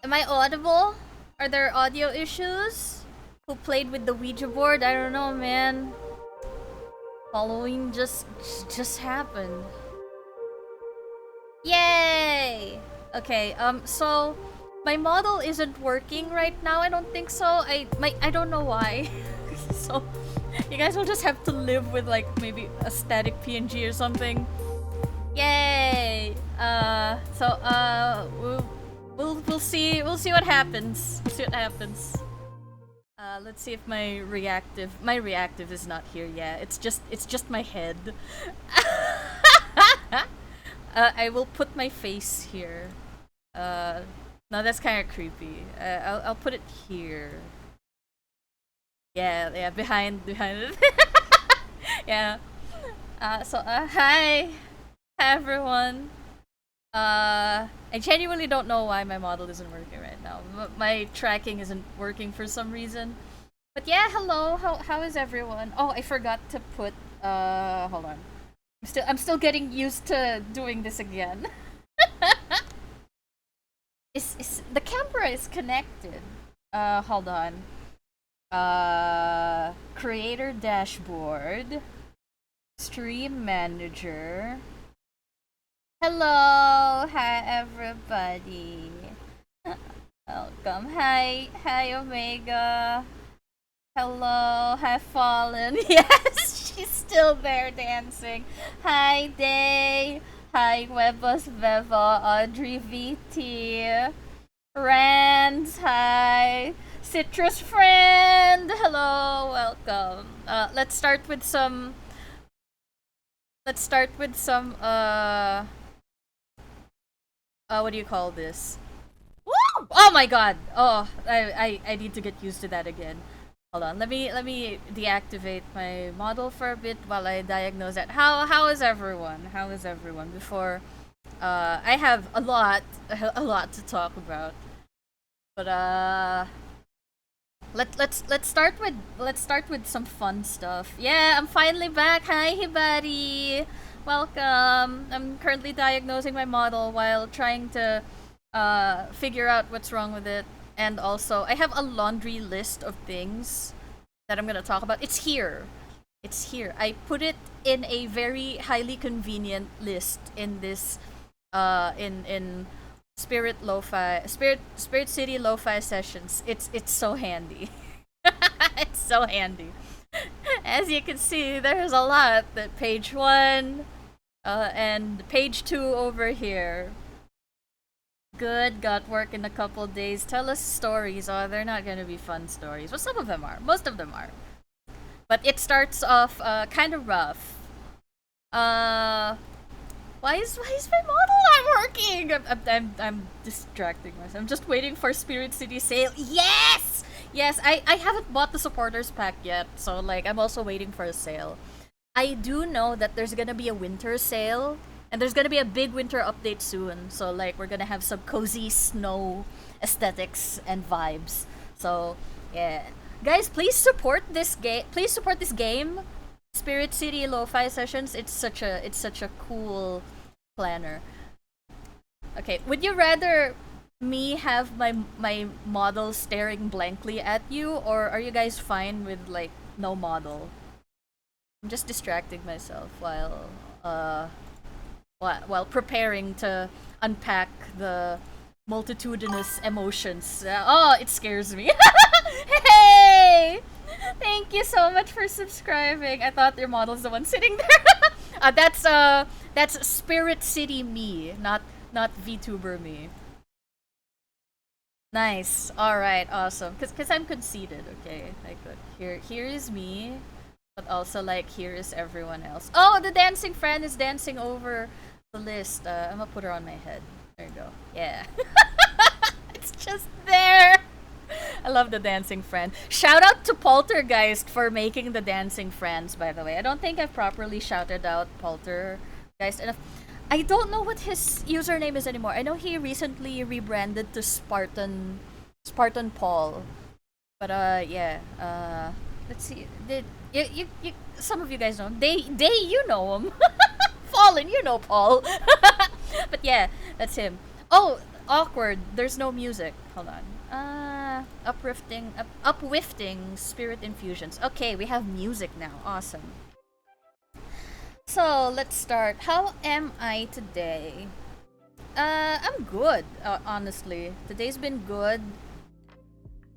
Am I audible? Are there audio issues? Who played with the Ouija board? I don't know, man. Halloween just happened. Yay! Okay, so my model isn't working right now. I don't think so. I don't know why. So you guys will just have to live with like maybe a static PNG or something. Yay! We'll see what happens. We'll see what happens. Let's see if my reactive is not here. Yeah, it's just my head. I will put my face here. No, that's kind of creepy. I'll put it here. Yeah, behind it. Yeah. Hi everyone. I genuinely don't know why my model isn't working right now. My tracking isn't working for some reason. But yeah, hello. How is everyone? Oh, I forgot to put. Hold on. I'm still getting used to doing this again. Is the camera is connected? Hold on. Creator dashboard. Stream manager. Hello, hi everybody. Welcome. Hi Omega. Hello, hi Fallen. Yes, she's still there dancing. Hi Day. Hi, Webos, Veva, Audrey, VT, Rands, hi, Citrus Friend, hello, welcome. Let's start with some. What do you call this? Woo! Oh my god! Oh, I need to get used to that again. Hold on, let me deactivate my model for a bit while I diagnose that. How is everyone? How is everyone? Before, I have a lot to talk about. But let's start with some fun stuff. Yeah, I'm finally back. Hi, Hibari. Welcome. I'm currently diagnosing my model while trying to figure out what's wrong with it. And also, I have a laundry list of things that I'm gonna talk about. It's here. It's here. I put it in a very highly convenient list in this in Spirit City Lo-Fi sessions. It's so handy. It's so handy. As you can see, there's a lot. That page 1 and page 2 over here. Good, got work in a couple days. Tell us stories. Oh, they're not gonna be fun stories. Well, some of them are. Most of them are. But it starts off kind of rough. Why is my model not working? I'm distracting myself. I'm just waiting for Spirit City sale. Yes! Yes, I haven't bought the supporters pack yet, so like I'm also waiting for a sale. I do know that there's gonna be a winter sale, and there's gonna be a big winter update soon. So like we're gonna have some cozy snow aesthetics and vibes. So yeah, guys, please support this game. Please support this game, Spirit City Lo-Fi Sessions. It's such a cool planner. Okay, would you rather me have my model staring blankly at you, or are you guys fine with like no model? I'm just distracting myself while preparing to unpack the multitudinous emotions. Oh, it scares me. Hey! Thank you so much for subscribing. I thought your model's the one sitting there. That's Spirit City me, not VTuber me. Nice. All right. Awesome. Cause I'm conceited. Okay. Like here is me, but also like here is everyone else. Oh, the dancing friend is dancing over the list. I'm gonna put her on my head. There you go. Yeah. It's just there. I love the dancing friend. Shout out to Poltergeist for making the dancing friends, by the way. I don't think I've properly shouted out Poltergeist enough. I don't know what his username is anymore. I know he recently rebranded to Spartan Paul. But yeah. Let's see. Did you some of you guys know him. They you know him. Fallen, you know Paul. But yeah, that's him. Oh, awkward. There's no music. Hold on. Uplifting spirit infusions. Okay, we have music now. Awesome. So let's start. How am I today? I'm good. Honestly, today's been good.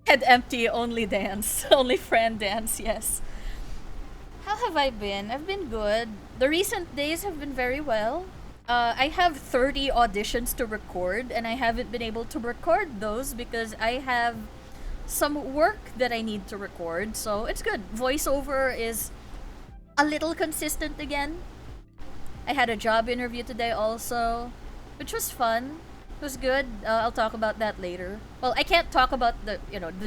Head empty. Only dance. Only friend dance. Yes. How have I been? I've been good. The recent days have been very well. I have 30 auditions to record, and I haven't been able to record those because I have some work that I need to record, so it's good. Voiceover is a little consistent again. I had a job interview today also, which was fun. It was good. I'll talk about that later. Well, I can't talk about the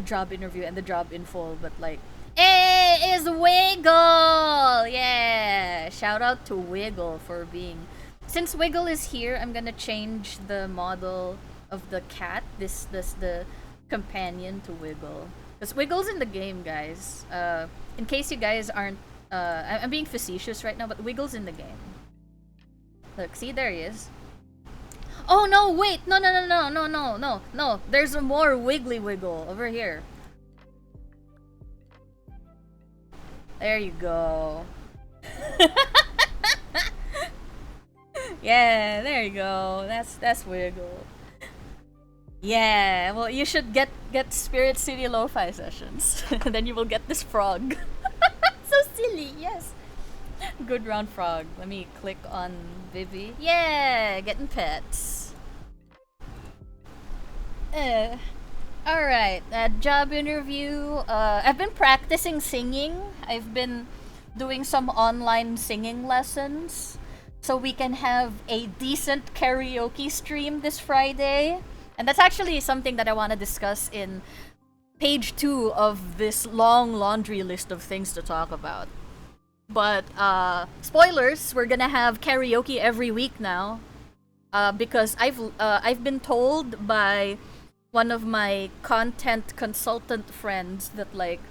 job interview and the job info, but like, hey, is Wiggle! Yeah! Shout out to Wiggle for being... Since Wiggle is here, I'm gonna change the model of the cat, the companion to Wiggle. Because Wiggle's in the game, guys. In case you guys aren't... I'm being facetious right now, but Wiggle's in the game. Look, see, there he is. Oh no, wait! No. There's a more Wiggly Wiggle over here. There you go. Yeah, there you go. That's Wiggle. Yeah, well, you should get Spirit City Lo-Fi sessions. Then you will get this frog. So silly, yes. Good round frog. Let me click on Vivi. Yeah, getting pets. Uh, Alright, job interview. I've been practicing singing. I've been doing some online singing lessons. So we can have a decent karaoke stream this Friday. And that's actually something that I want to discuss in page 2 of this long laundry list of things to talk about. But spoilers, we're gonna have karaoke every week now. Because I've been told by one of my content consultant friends that like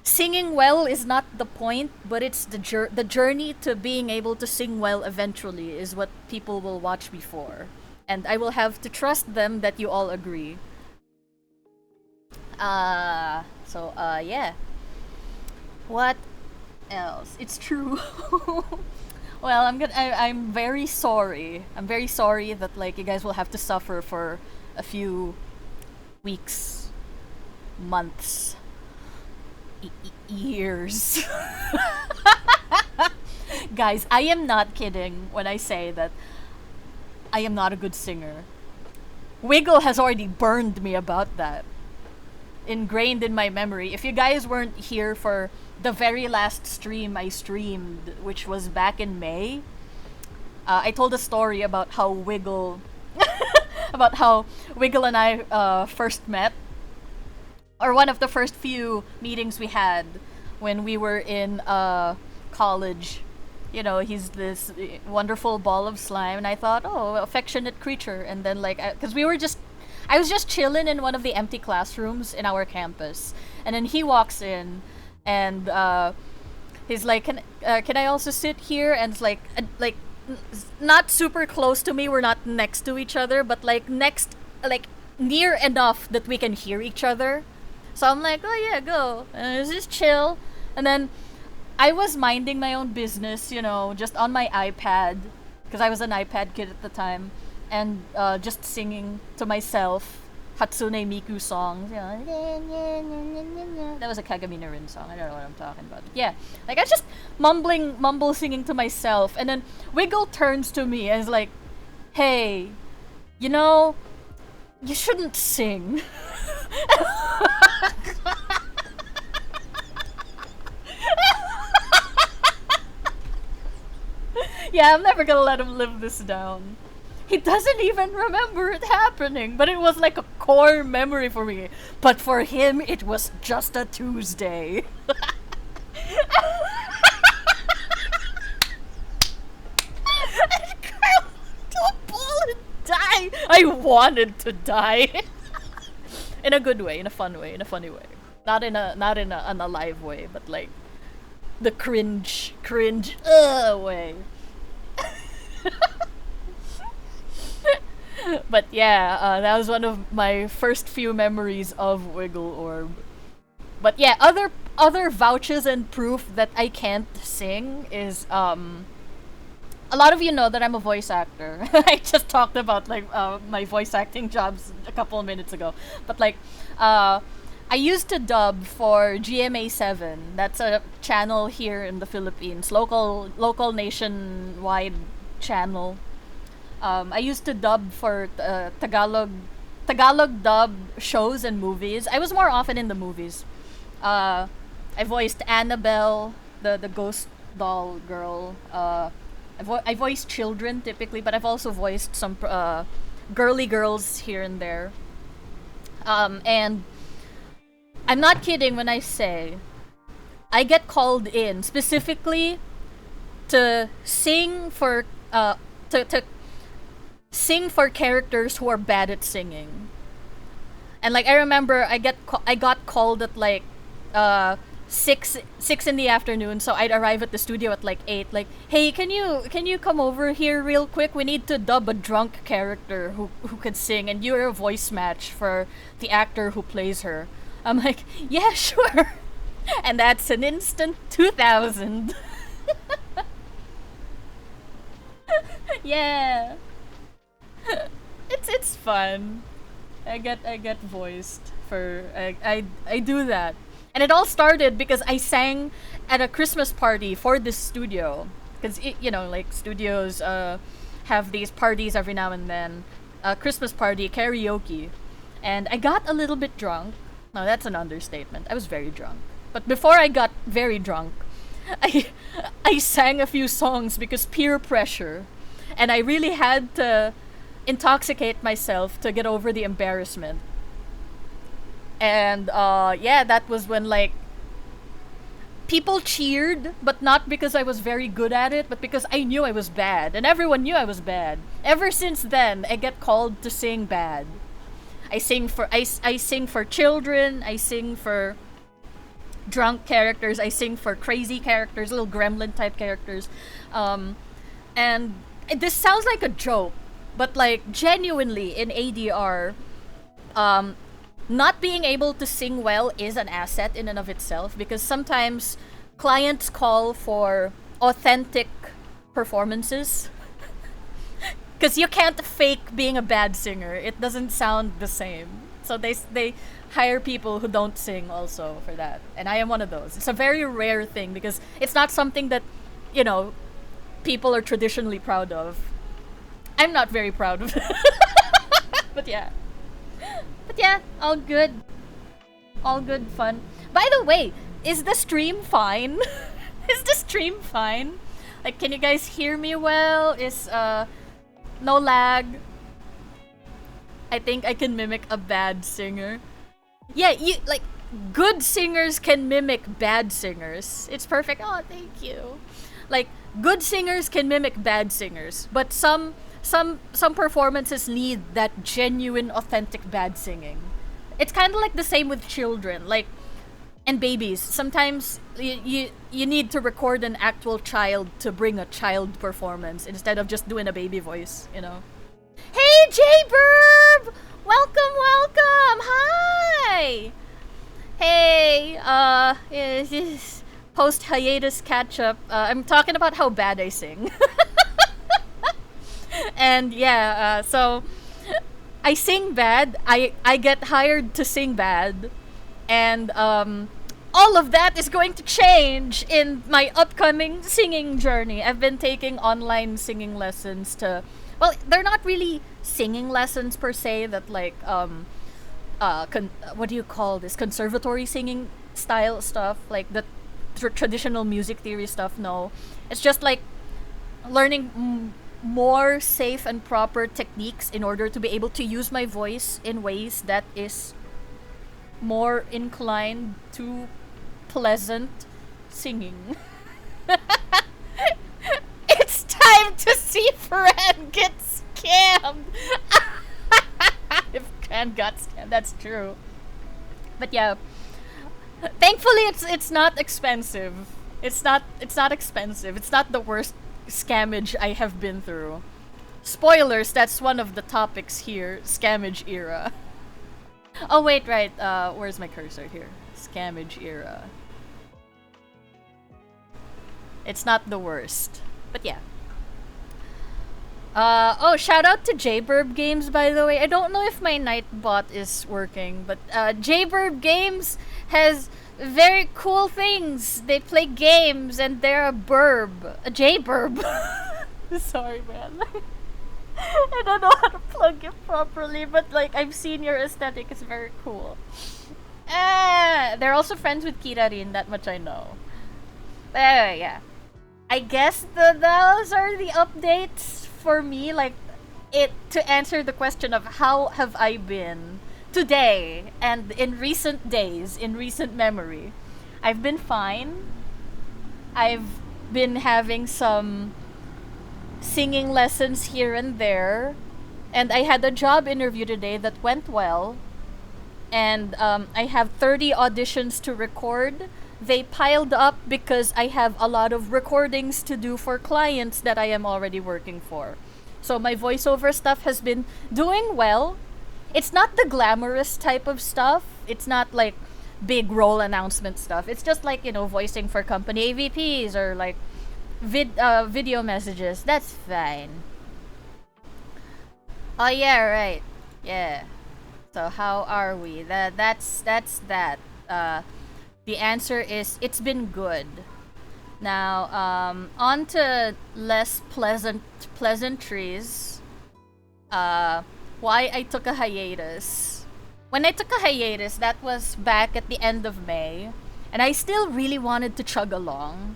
singing well is not the point, but it's the journey to being able to sing well eventually is what people will watch me for. And I will have to trust them that you all agree. Yeah. What else? It's true. Well, I'm very sorry. I'm very sorry that like you guys will have to suffer for a few weeks, months, years. Guys, I am not kidding when I say that I am not a good singer. Wiggle has already burned me about that. Ingrained in my memory. If you guys weren't here for the very last stream I streamed, which was back in May, I told a story about how Wiggle and I first met, or one of the first few meetings we had when we were in college. You know, he's this wonderful ball of slime, and I thought, oh, affectionate creature. And then like, because I was just chilling in one of the empty classrooms in our campus, and then he walks in, and he's like, "Can I also sit here?" And it's like not super close to me. We're not next to each other, but like near enough that we can hear each other. So I'm like, "Oh yeah, go." And it's just chill. And then I was minding my own business, you know, just on my iPad, because I was an iPad kid at the time, and just singing to myself Hatsune Miku songs. You know, that was a Kagami Rin song. I don't know what I'm talking about. But yeah, like I was just mumble singing to myself, and then Wiggle turns to me and is like, "Hey, you know, you shouldn't sing." Yeah, I'm never gonna let him live this down. He doesn't even remember it happening, but it was like a core memory for me. But for him, it was just a Tuesday. Die. I wanted to die. In a good way, in a fun way, in a funny way. Not in an alive way, but like the cringe way. But yeah, that was one of my first few memories of Wiggle Orb. But yeah, other vouches and proof that I can't sing is a lot of you know that I'm a voice actor. I just talked about like my voice acting jobs a couple of minutes ago. But like I used to dub for GMA7. That's a channel here in the Philippines, local nationwide channel. I used to dub for Tagalog dub shows and movies. I was more often in the movies. I voiced Annabelle, the ghost doll girl. I voiced children typically, but I've also voiced some girly girls here and there. And I'm not kidding when I say I get called in specifically to sing for to sing for characters who are bad at singing. And like I remember I got called at like 6 in the afternoon, so I'd arrive at the studio at like 8, like, "Hey, can you come over here real quick? We need to dub a drunk character who could sing, and you're a voice match for the actor who plays her." I'm like, "Yeah, sure." And that's an instant 2000. Yeah. It's fun. I get voiced for I do that. And it all started because I sang at a Christmas party for this studio. Because, like, studios have these parties every now and then. A Christmas party, karaoke. And I got a little bit drunk. No, that's an understatement. I was very drunk. But before I got very drunk, I, I sang a few songs because peer pressure. And I really had to intoxicate myself to get over the embarrassment. And yeah, that was when like people cheered, but not because I was very good at it, but because I knew I was bad, and everyone knew I was bad. Ever since then, I get called to sing bad. I sing for children. I sing for drunk characters. I sing for crazy characters, little gremlin type characters, and this sounds like a joke, but like genuinely in ADR, not being able to sing well is an asset in and of itself, because sometimes clients call for authentic performances. Because you can't fake being a bad singer. It doesn't sound the same. So they hire people who don't sing also for that. And I am one of those. It's a very rare thing because it's not something that, people are traditionally proud of. I'm not very proud of it. But yeah. But yeah, all good. All good fun. By the way, is the stream fine? Is the stream fine? Like, can you guys hear me well? Is, no lag? I think I can mimic a bad singer. Yeah, good singers can mimic bad singers. It's perfect. Oh, thank you. Like, good singers can mimic bad singers, but some performances need that genuine, authentic bad singing. It's kind of like the same with children, like, and babies. Sometimes you need to record an actual child to bring a child performance instead of just doing a baby voice, Hey, J-Burb! Welcome, welcome! Hi! Hey, is post-hiatus catch-up. I'm talking about how bad I sing. And yeah, so I sing bad. I get hired to sing bad. And all of that is going to change in my upcoming singing journey. I've been taking online singing lessons to... Well, they're not really singing lessons per se, that like, what do you call this? Conservatory singing style stuff, like the traditional music theory stuff, no. It's just like learning more safe and proper techniques in order to be able to use my voice in ways that is more inclined to pleasant singing. It's time to see Fran get scammed. If Fran got scammed, that's true. But yeah, thankfully it's not expensive. It's not expensive. It's not the worst scammage I have been through. Spoilers, that's one of the topics here. Scammage era. Oh wait, right. Where's my cursor here? Scammage era. It's not the worst. But yeah. Oh, shout out to J-Burb Games, by the way. I don't know if my Nightbot is working, but J-Burb Games has very cool things. They play games and they're a burb. A J-Burb. Sorry, man. I don't know how to plug it properly, but like, I've seen your aesthetic. It's very cool. They're also friends with Kirarin, that much I know. But anyway, yeah. I guess those are the updates for me, like, to answer the question of how have I been today and in recent days, in recent memory. I've been fine. I've been having some singing lessons here and there, and I had a job interview today that went well, and I have 30 auditions to record. They piled up because I have a lot of recordings to do for clients that I am already working for. So my voiceover stuff has been doing well. It's not the glamorous type of stuff. It's not like big role announcement stuff. It's just like, voicing for company AVPs or like video messages. That's fine. Oh yeah, right. Yeah. So how are we? That's that. The answer is it's been good. Now, on to less pleasantries. Why I took a hiatus. When I took a hiatus, that was back at the end of May, and I still really wanted to chug along.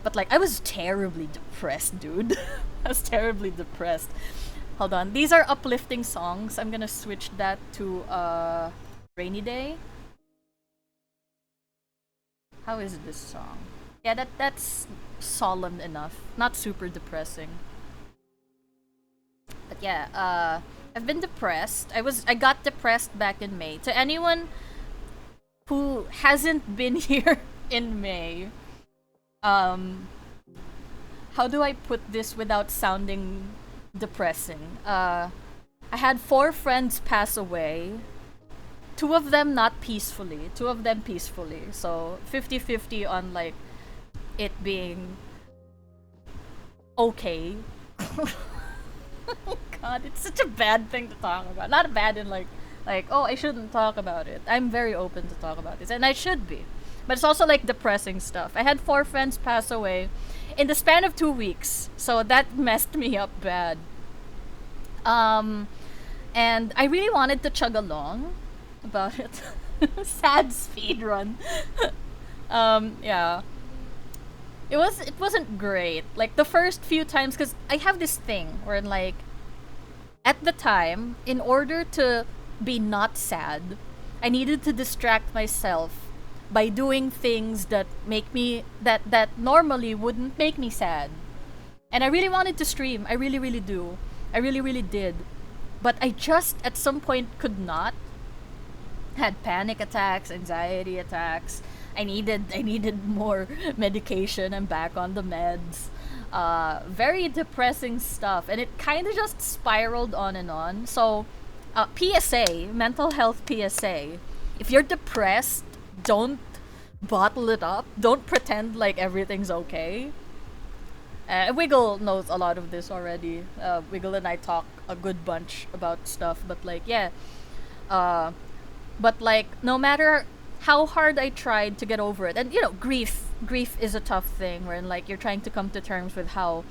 But like, I was terribly depressed, dude. I was terribly depressed. Hold on. These are uplifting songs. I'm gonna switch that to Rainy Day. How is this song? Yeah, that's solemn enough. Not super depressing. But yeah, I've been depressed. I got depressed back in May. To anyone who hasn't been here in May, how do I put this without sounding depressing? I had 4 friends pass away. 2 of them not peacefully. 2 of them peacefully. So 50-50 on like it being okay. Oh god, it's such a bad thing to talk about. Not bad in like oh, I shouldn't talk about it. I'm very open to talk about this, and I should be. But it's also like depressing stuff. I had 4 friends pass away in the span of 2 weeks, so that messed me up bad. And I really wanted to chug along about it. Sad speed run. Yeah. It wasn't great. Like the first few times, because I have this thing where like at the time, in order to be not sad, I needed to distract myself by doing things that make me that normally wouldn't make me sad. And I really wanted to stream. I really really do. I really really did. But I just at some point could not. Had panic attacks, anxiety attacks. I needed more medication. I'm back on the meds. Very depressing stuff, and it kind of just spiraled on and on. So, PSA, mental health PSA. If you're depressed, don't bottle it up. Don't pretend like everything's okay. Wiggle knows a lot of this already. Wiggle and I talk a good bunch about stuff, but like, yeah. But like, no matter how hard I tried to get over it, and you know, grief is a tough thing, wherein like you're trying to come to terms with how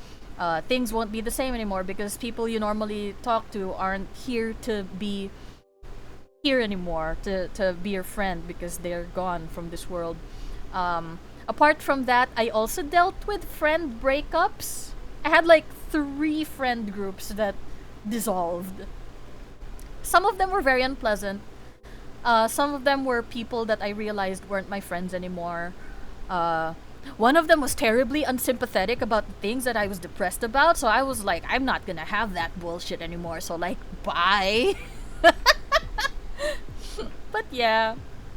things won't be the same anymore because people you normally talk to aren't here to be here anymore to be your friend because they're gone from this world. Apart from that, I also dealt with friend breakups. I had like 3 friend groups that dissolved. Some of them were very unpleasant. Some of them were people that I realized weren't my friends anymore. One of them was terribly unsympathetic about the things that I was depressed about, so I was like, I'm not gonna have that bullshit anymore, so like, bye. But yeah.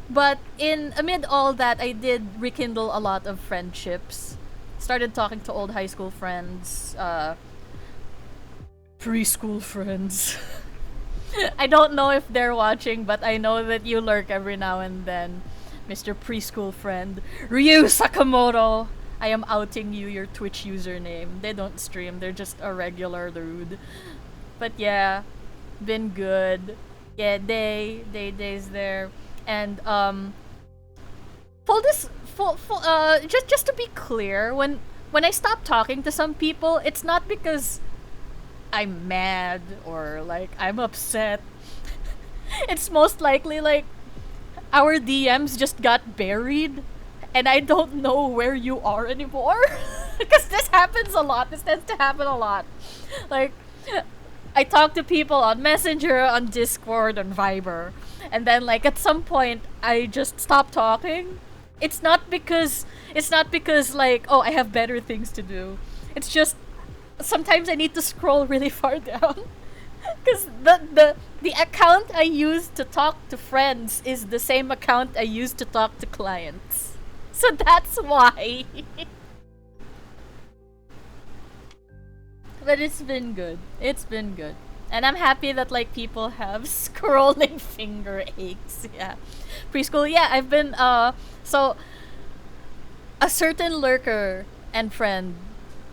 But amid all that, I did rekindle a lot of friendships. Started talking to old high school friends, preschool friends. I don't know if they're watching, but I know that you lurk every now and then. Mr. Preschool friend, Ryu Sakamoto. I am outing you, your Twitch username. They don't stream, they're just a regular dude. But yeah, been good. Yeah, days there. And just to be clear, when I stop talking to some people, it's not because I'm mad or like I'm upset. It's most likely like our DMs just got buried and I don't know where you are anymore. Because this happens a lot. This tends to happen a lot. Like, I talk to people on Messenger, on Discord, on Viber, and then like at some point I just stop talking. It's not because like, oh, I have better things to do. It's just sometimes I need to scroll really far down. Because the account I use to talk to friends is the same account I use to talk to clients. So that's why. But it's been good. It's been good. And I'm happy that like people have scrolling finger aches. Yeah. Preschool, yeah, I've been so a certain lurker and friend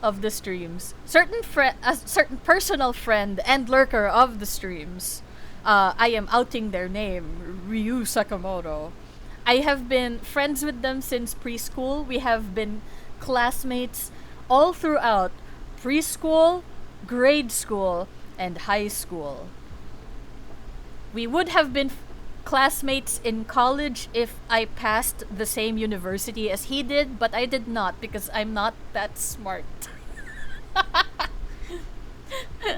of the streams, a certain personal friend and lurker of the streams, I am outing their name, Ryu Sakamoto. I have been friends with them since preschool. We have been classmates all throughout preschool, grade school, and high school. We would have been classmates in college if I passed the same university as he did, but I did not because I'm not that smart.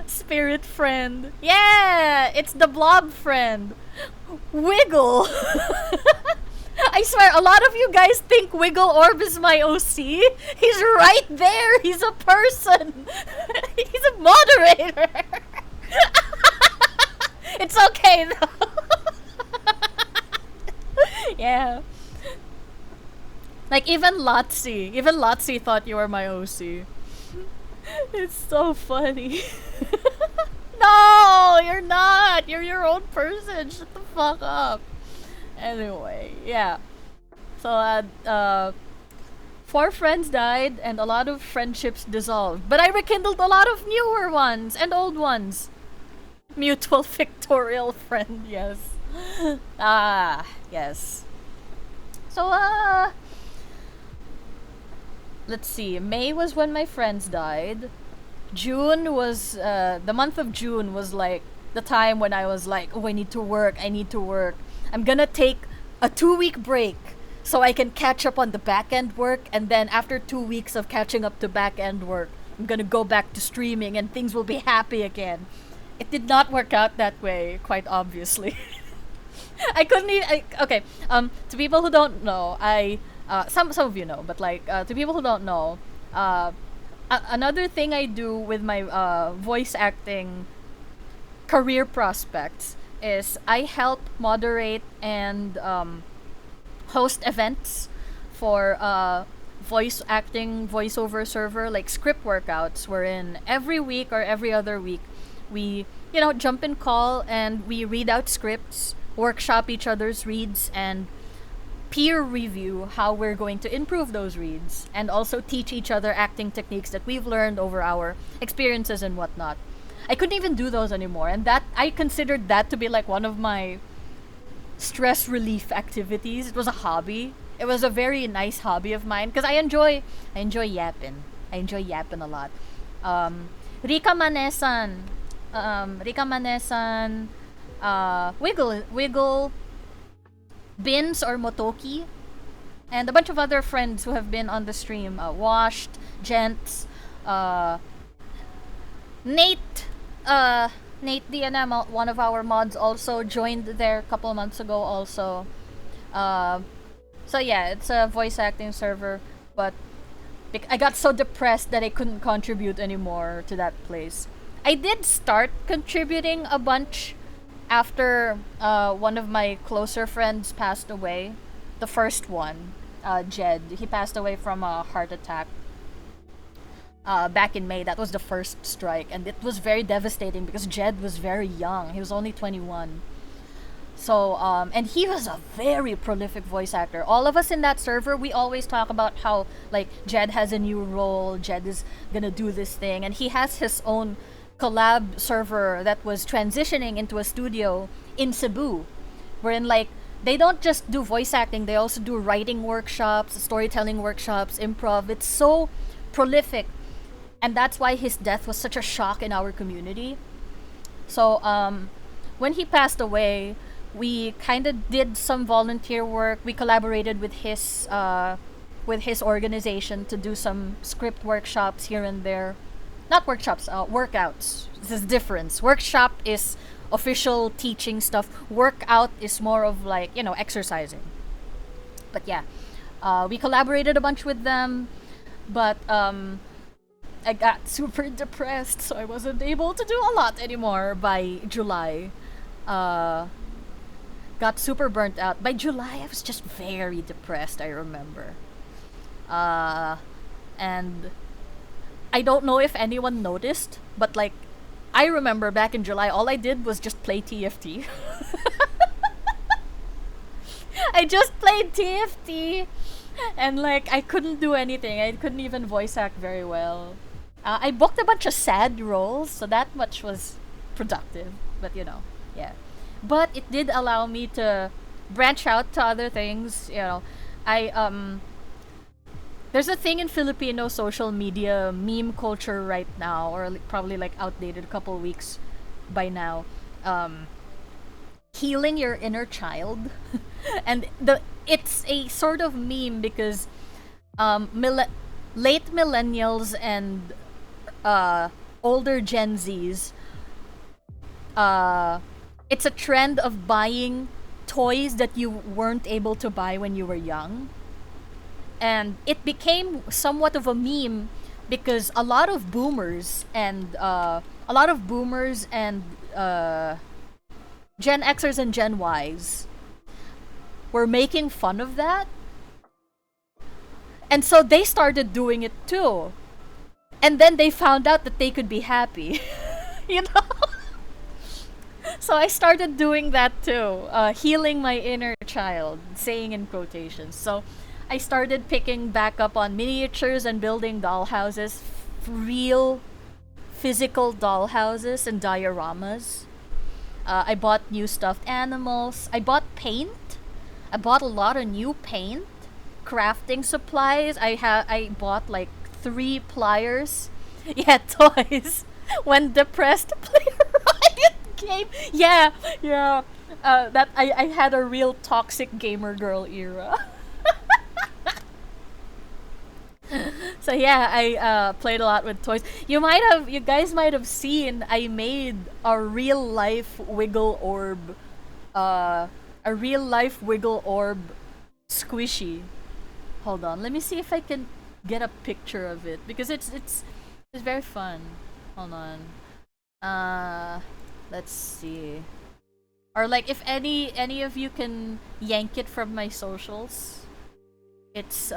Spirit friend. Yeah, it's the blob friend. Wiggle. I swear, a lot of you guys think Wiggle Orb is my OC. He's right there. He's a person. He's a moderator. It's okay though. Yeah. Like even Lotzi thought you were my OC. It's so funny. No, you're not. You're your own person. Shut the fuck up. Anyway, yeah. So, 4 friends died and a lot of friendships dissolved. But I rekindled a lot of newer ones and old ones. Mutual pictorial friend, yes. Ah, yes. So, let's see. May was when my friends died. June was, the month of June was like the time when I was like, oh, I need to work. I'm gonna take a 2-week break so I can catch up on the back end work, and then after 2 weeks of catching up to back end work, I'm gonna go back to streaming and things will be happy again. It did not work out that way, quite obviously. I couldn't even. Okay, to people who don't know, some of you know, but like to people who don't know, another thing I do with my voice acting career prospects is I help moderate and host events for voice acting voiceover server, like script workouts, wherein every week or every other week we jump in call and we read out scripts, workshop each other's reads, and peer review how we're going to improve those reads, and also teach each other acting techniques that we've learned over our experiences and whatnot. I couldn't even do those anymore, and that I considered that to be like one of my stress relief activities. It was a hobby. It was a very nice hobby of mine because I enjoy yapping. I enjoy yapping a lot. Rika Manesan, Wiggle, Bins or Motoki, and a bunch of other friends who have been on the stream. Washed, Gents, Nate, Nate DNM, one of our mods, also joined there a couple months ago also. So yeah, it's a voice acting server, but I got so depressed that I couldn't contribute anymore to that place. I did start contributing a bunch after one of my closer friends passed away. The first one, Jed, he passed away from a heart attack back in May. That was the first strike, and it was very devastating because Jed was very young. He was only 21. So, and he was a very prolific voice actor. All of us in that server, we always talk about how, like, Jed has a new role, Jed is gonna do this thing, and he has his own collab server that was transitioning into a studio in Cebu, wherein, like, they don't just do voice acting, they also do writing workshops, storytelling workshops, improv. It's so prolific, and that's why his death was such a shock in our community. So, when he passed away, we kind of did some volunteer work. We collaborated with his organization to do some script workshops here and there. Not workshops, workouts. This is difference. Workshop is official teaching stuff. Workout is more of like, exercising. But yeah, we collaborated a bunch with them, but I got super depressed, so I wasn't able to do a lot anymore by July. Got super burnt out. By July, I was just very depressed, I remember. And I don't know if anyone noticed, but like, I remember back in July, all I did was just play TFT. I just played TFT, and like, I couldn't do anything. I couldn't even voice act very well. I booked a bunch of sad roles, so that much was productive, but yeah. But it did allow me to branch out to other things. I there's a thing in Filipino social media meme culture right now, or probably like outdated a couple weeks by now. Healing your inner child, and it's a sort of meme because late millennials and older Gen Zs, it's a trend of buying toys that you weren't able to buy when you were young. And it became somewhat of a meme because a lot of boomers and Gen Xers and Gen Ys were making fun of that. And so they started doing it too. And then they found out that they could be happy. you know? So I started doing that too. Healing my inner child, saying in quotations. So I started picking back up on miniatures and building dollhouses, real physical dollhouses and dioramas. I bought new stuffed animals. I bought paint. I bought a lot of new paint, crafting supplies. I bought like 3 pliers. Yeah, toys. When depressed, play a riot game. Yeah. That I had a real toxic gamer girl era. So yeah, I played a lot with toys. You guys might have seen I made a real life wiggle orb, squishy. Hold on, let me see if I can get a picture of it because it's very fun. Hold on, let's see, or like if any of you can yank it from my socials. It's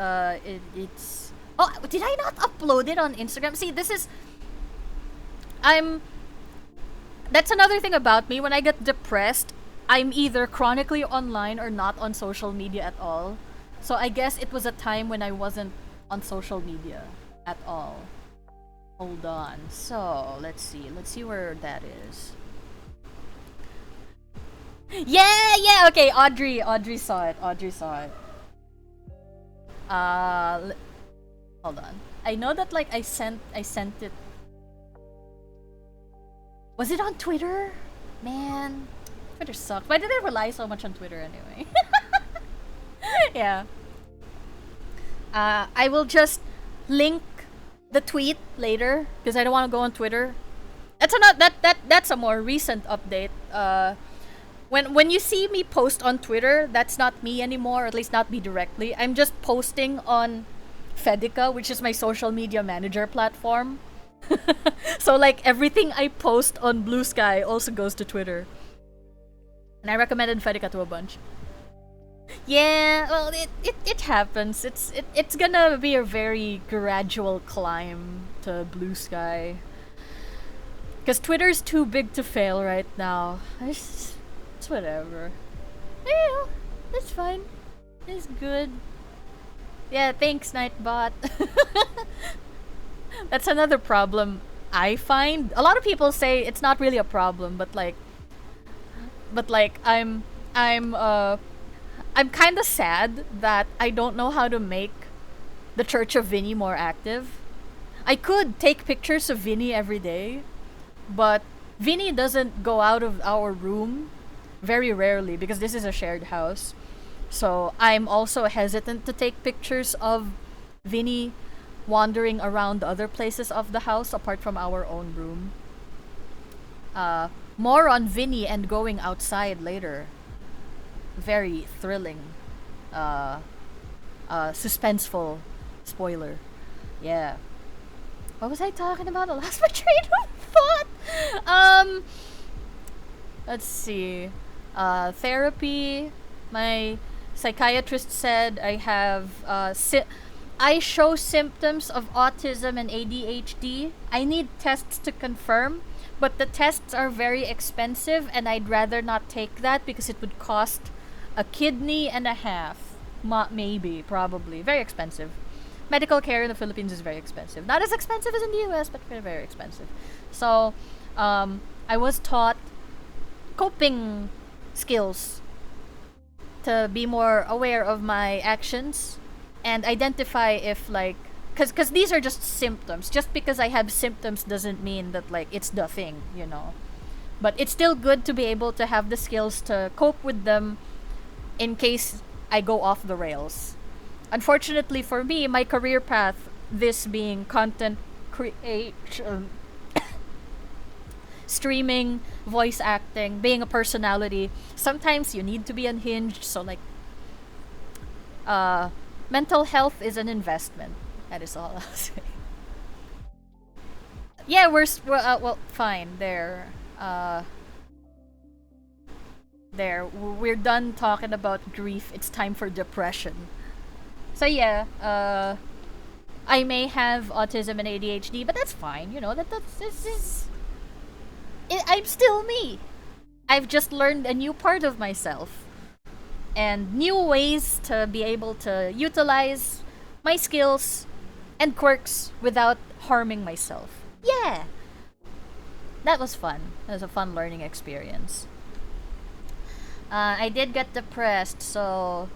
Oh, did I not upload it on Instagram? See, that's another thing about me. When I get depressed, I'm either chronically online or not on social media at all. So I guess it was a time when I wasn't on social media at all. Hold on. So, let's see where that is. Yeah, okay, Audrey saw it. Hold on. I know that like I sent it. Was it on Twitter? Man, Twitter sucks. Why did I rely so much on Twitter anyway? Yeah. I will just link the tweet later because I don't want to go on Twitter. That's a more recent update. When you see me post on Twitter, that's not me anymore, or at least not me directly. I'm just posting on Fedica, which is my social media manager platform. So like everything I post on Blue Sky also goes to Twitter. And I recommended Fedica to a bunch. Yeah, well it happens. It's gonna be a very gradual climb to Blue Sky. Cause Twitter's too big to fail right now. It's whatever. Yeah, that's fine. It's good. Yeah, thanks, Nightbot. That's another problem I find. A lot of people say it's not really a problem, but like I'm kind of sad that I don't know how to make the Church of Vinny more active. I could take pictures of Vinny every day, but Vinny doesn't go out of our room very rarely because this is a shared house. So I'm also hesitant to take pictures of Vinny wandering around other places of the house apart from our own room. More on Vinny and going outside later. Very thrilling. Suspenseful spoiler. Yeah. What was I talking about? I lost my train of thought. Let's see. Therapy. My psychiatrist said I have I show symptoms of autism and ADHD. I need tests to confirm, but the tests are very expensive and I'd rather not take that because it would cost a kidney and a half. Maybe, probably. Very expensive. Medical care in the Philippines is very expensive. Not as expensive as in the US, but very, very expensive. So, I was taught coping skills to be more aware of my actions and identify if like because these are just symptoms. Just because I have symptoms doesn't mean that like it's the thing, you know. But it's still good to be able to have the skills to cope with them in case I go off the rails. Unfortunately for me, my career path, this being content creation, streaming, voice acting, being a personality, sometimes you need to be unhinged. So like, mental health is an investment. That is all I'll say. Yeah, well, fine. We're done talking about grief. It's time for depression. So yeah, I may have autism and ADHD, but that's fine. You know I'm still me. I've just learned a new part of myself and new ways to be able to utilize my skills and quirks without harming myself. Yeah, that was fun. That was a fun learning experience. I did get depressed, so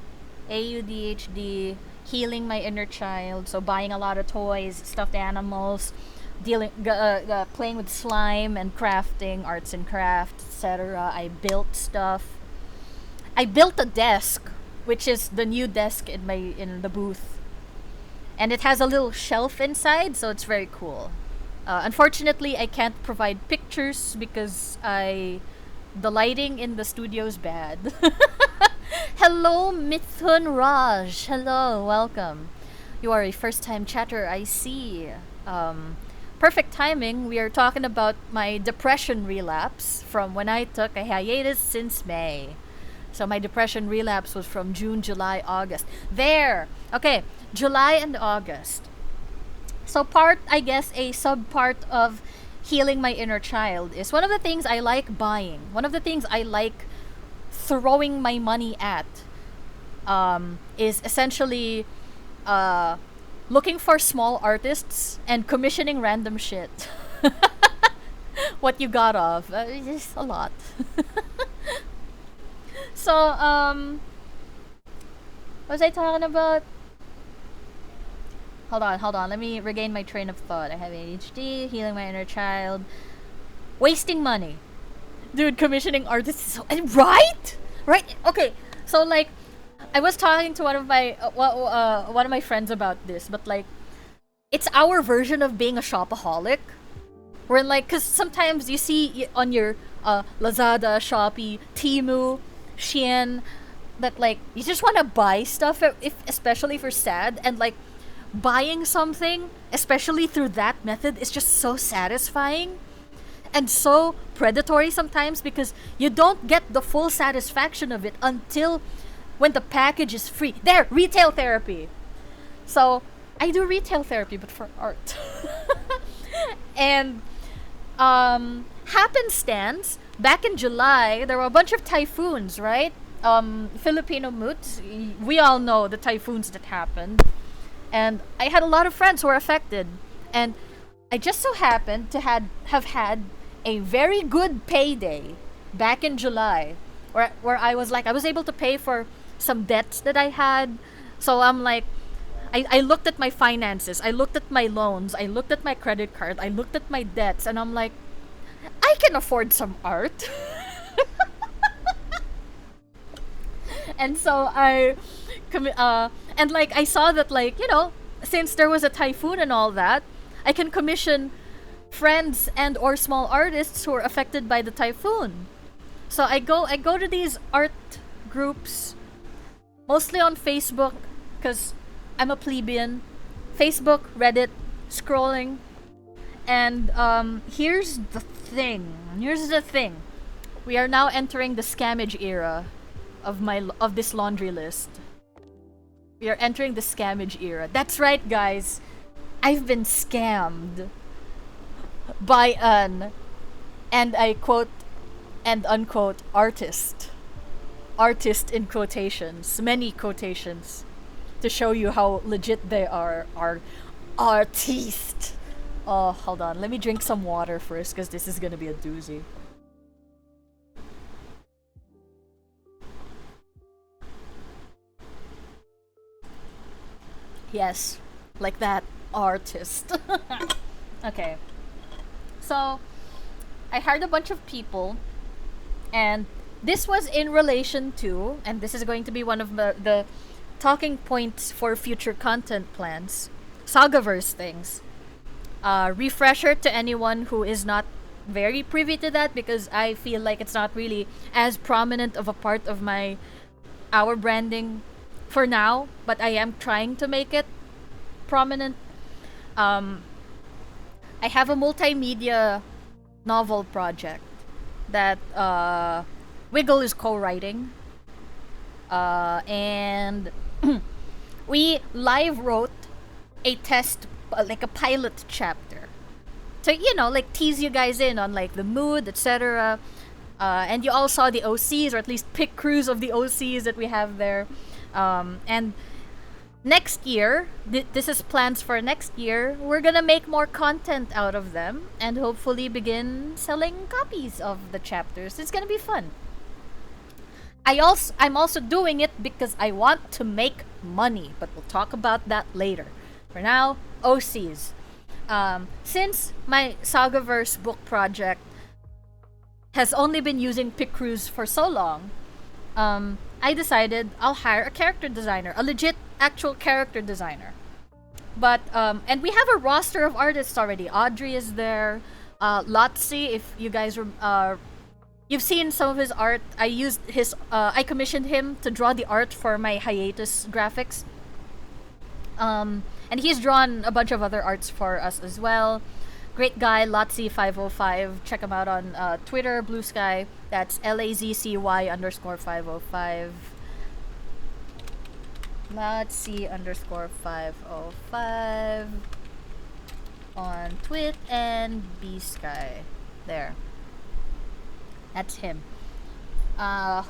AUDHD, healing my inner child, so buying a lot of toys, stuffed animals, playing with slime and crafting, arts and crafts, etc. I built stuff. I built a desk, which is the new desk in the booth, and it has a little shelf inside, so it's very cool. Unfortunately, I can't provide pictures because the lighting in the studio is bad. Hello, Mithun Raj. Hello, welcome. You are a first-time chatter, I see. Perfect timing. We are talking about my depression relapse from when I took a hiatus since May. So my depression relapse was from June, July, August. There! Okay, July and August. So a sub-part of healing my inner child is one of the things I like buying. One of the things I like throwing my money at is essentially looking for small artists and commissioning random shit. What you got of? Just a lot. So, what was I talking about? Hold on. Let me regain my train of thought. I have ADHD, healing my inner child, wasting money. Dude, commissioning artists is so... Right? Right? Okay, so like, I was talking to one of my friends about this, but like, it's our version of being a shopaholic. Where like, cause sometimes you see on your Lazada, Shopee, Temu, Shein, that like, you just want to buy stuff, especially if you're sad, and like, buying something, especially through that method, is just so satisfying and so predatory sometimes because you don't get the full satisfaction of it until when the package is free. There, retail therapy. So I do retail therapy, but for art. And happenstance, back in July, there were a bunch of typhoons, right? Filipino moods. We all know the typhoons that happened. And I had a lot of friends who were affected. And I just so happened to have had a very good payday back in July where I was able to pay for some debts that I had. So I'm like, I looked at my finances, I looked at my loans, I looked at my credit card, I looked at my debts, and I'm like, I can afford some art. And so and like I saw that, like, you know, since there was a typhoon and all that, I can commission friends and or small artists who are affected by the typhoon. So I go to these art groups, mostly on Facebook, because I'm a plebeian. Facebook, Reddit, scrolling. And here's the thing. We are now entering the scammage era of this laundry list. We are entering the scammage era. That's right, guys. I've been scammed by an, and I quote and unquote, artist. Artist in quotations. Many quotations. To show you how legit they are artiste. Oh, hold on. Let me drink some water first, because this is gonna be a doozy. Yes, like that artist. Okay. So, I hired a bunch of people, and this was in relation to, and this is going to be one of the talking points for future content plans, Sagaverse things. Refresher to anyone who is not very privy to that, because I feel like it's not really as prominent of a part of our branding for now, but I am trying to make it prominent. I have a multimedia novel project that Wiggle is co-writing, and we live wrote a test, like a pilot chapter, to like tease you guys in on like the mood, etc. And you all saw the OCs, or at least pick crews of the OCs that we have there. And next year, this is plans for next year, we're gonna make more content out of them and hopefully begin selling copies of the chapters. It's gonna be fun. I'm also doing it because I want to make money, but we'll talk about that later. For now, OCs. Since my Sagaverse book project has only been using pick crews for so long, I decided I'll hire a character designer, a legit actual character designer. But and we have a roster of artists already. Audrey is there. Lotzi, if you guys you've seen some of his art. I commissioned him to draw the art for my hiatus graphics. And he's drawn a bunch of other arts for us as well. Great guy, Lotzi505. Check him out on Twitter, Blue Sky. That's LAZCY_505. Lotzi_505 on Twit and B-Sky. There. That's him.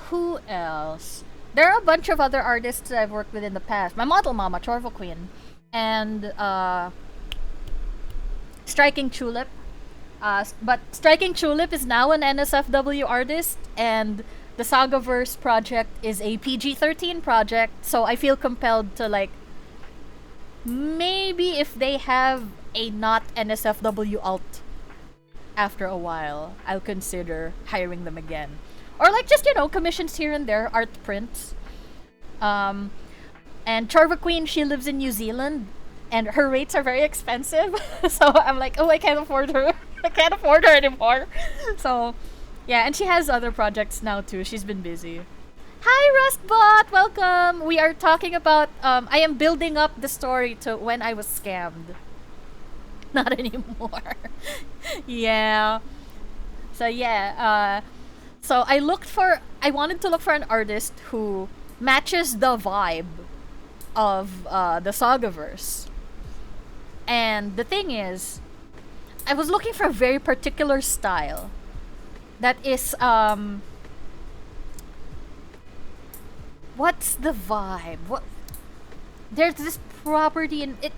Who else? There are a bunch of other artists that I've worked with in the past. My model mama, Chorval Queen. And Striking Tulip. But Striking Tulip is now an NSFW artist, and the Sagaverse project is a PG-13 project, so I feel compelled to, like, maybe if they have a not NSFW alt after a while, I'll consider hiring them again. Or, like, just, commissions here and there, art prints. And Chorva Queen, she lives in New Zealand, and her rates are very expensive. So I'm like, oh, I can't afford her. I can't afford her anymore. So, yeah, and she has other projects now too. She's been busy. Hi, Rustbot! Welcome! We are talking about, I am building up the story to when I was scammed. Not anymore. Yeah. So, yeah, so I wanted to look for an artist who matches the vibe of the Sagaverse. And the thing is, I was looking for a very particular style that is, what's the vibe? There's this property in it.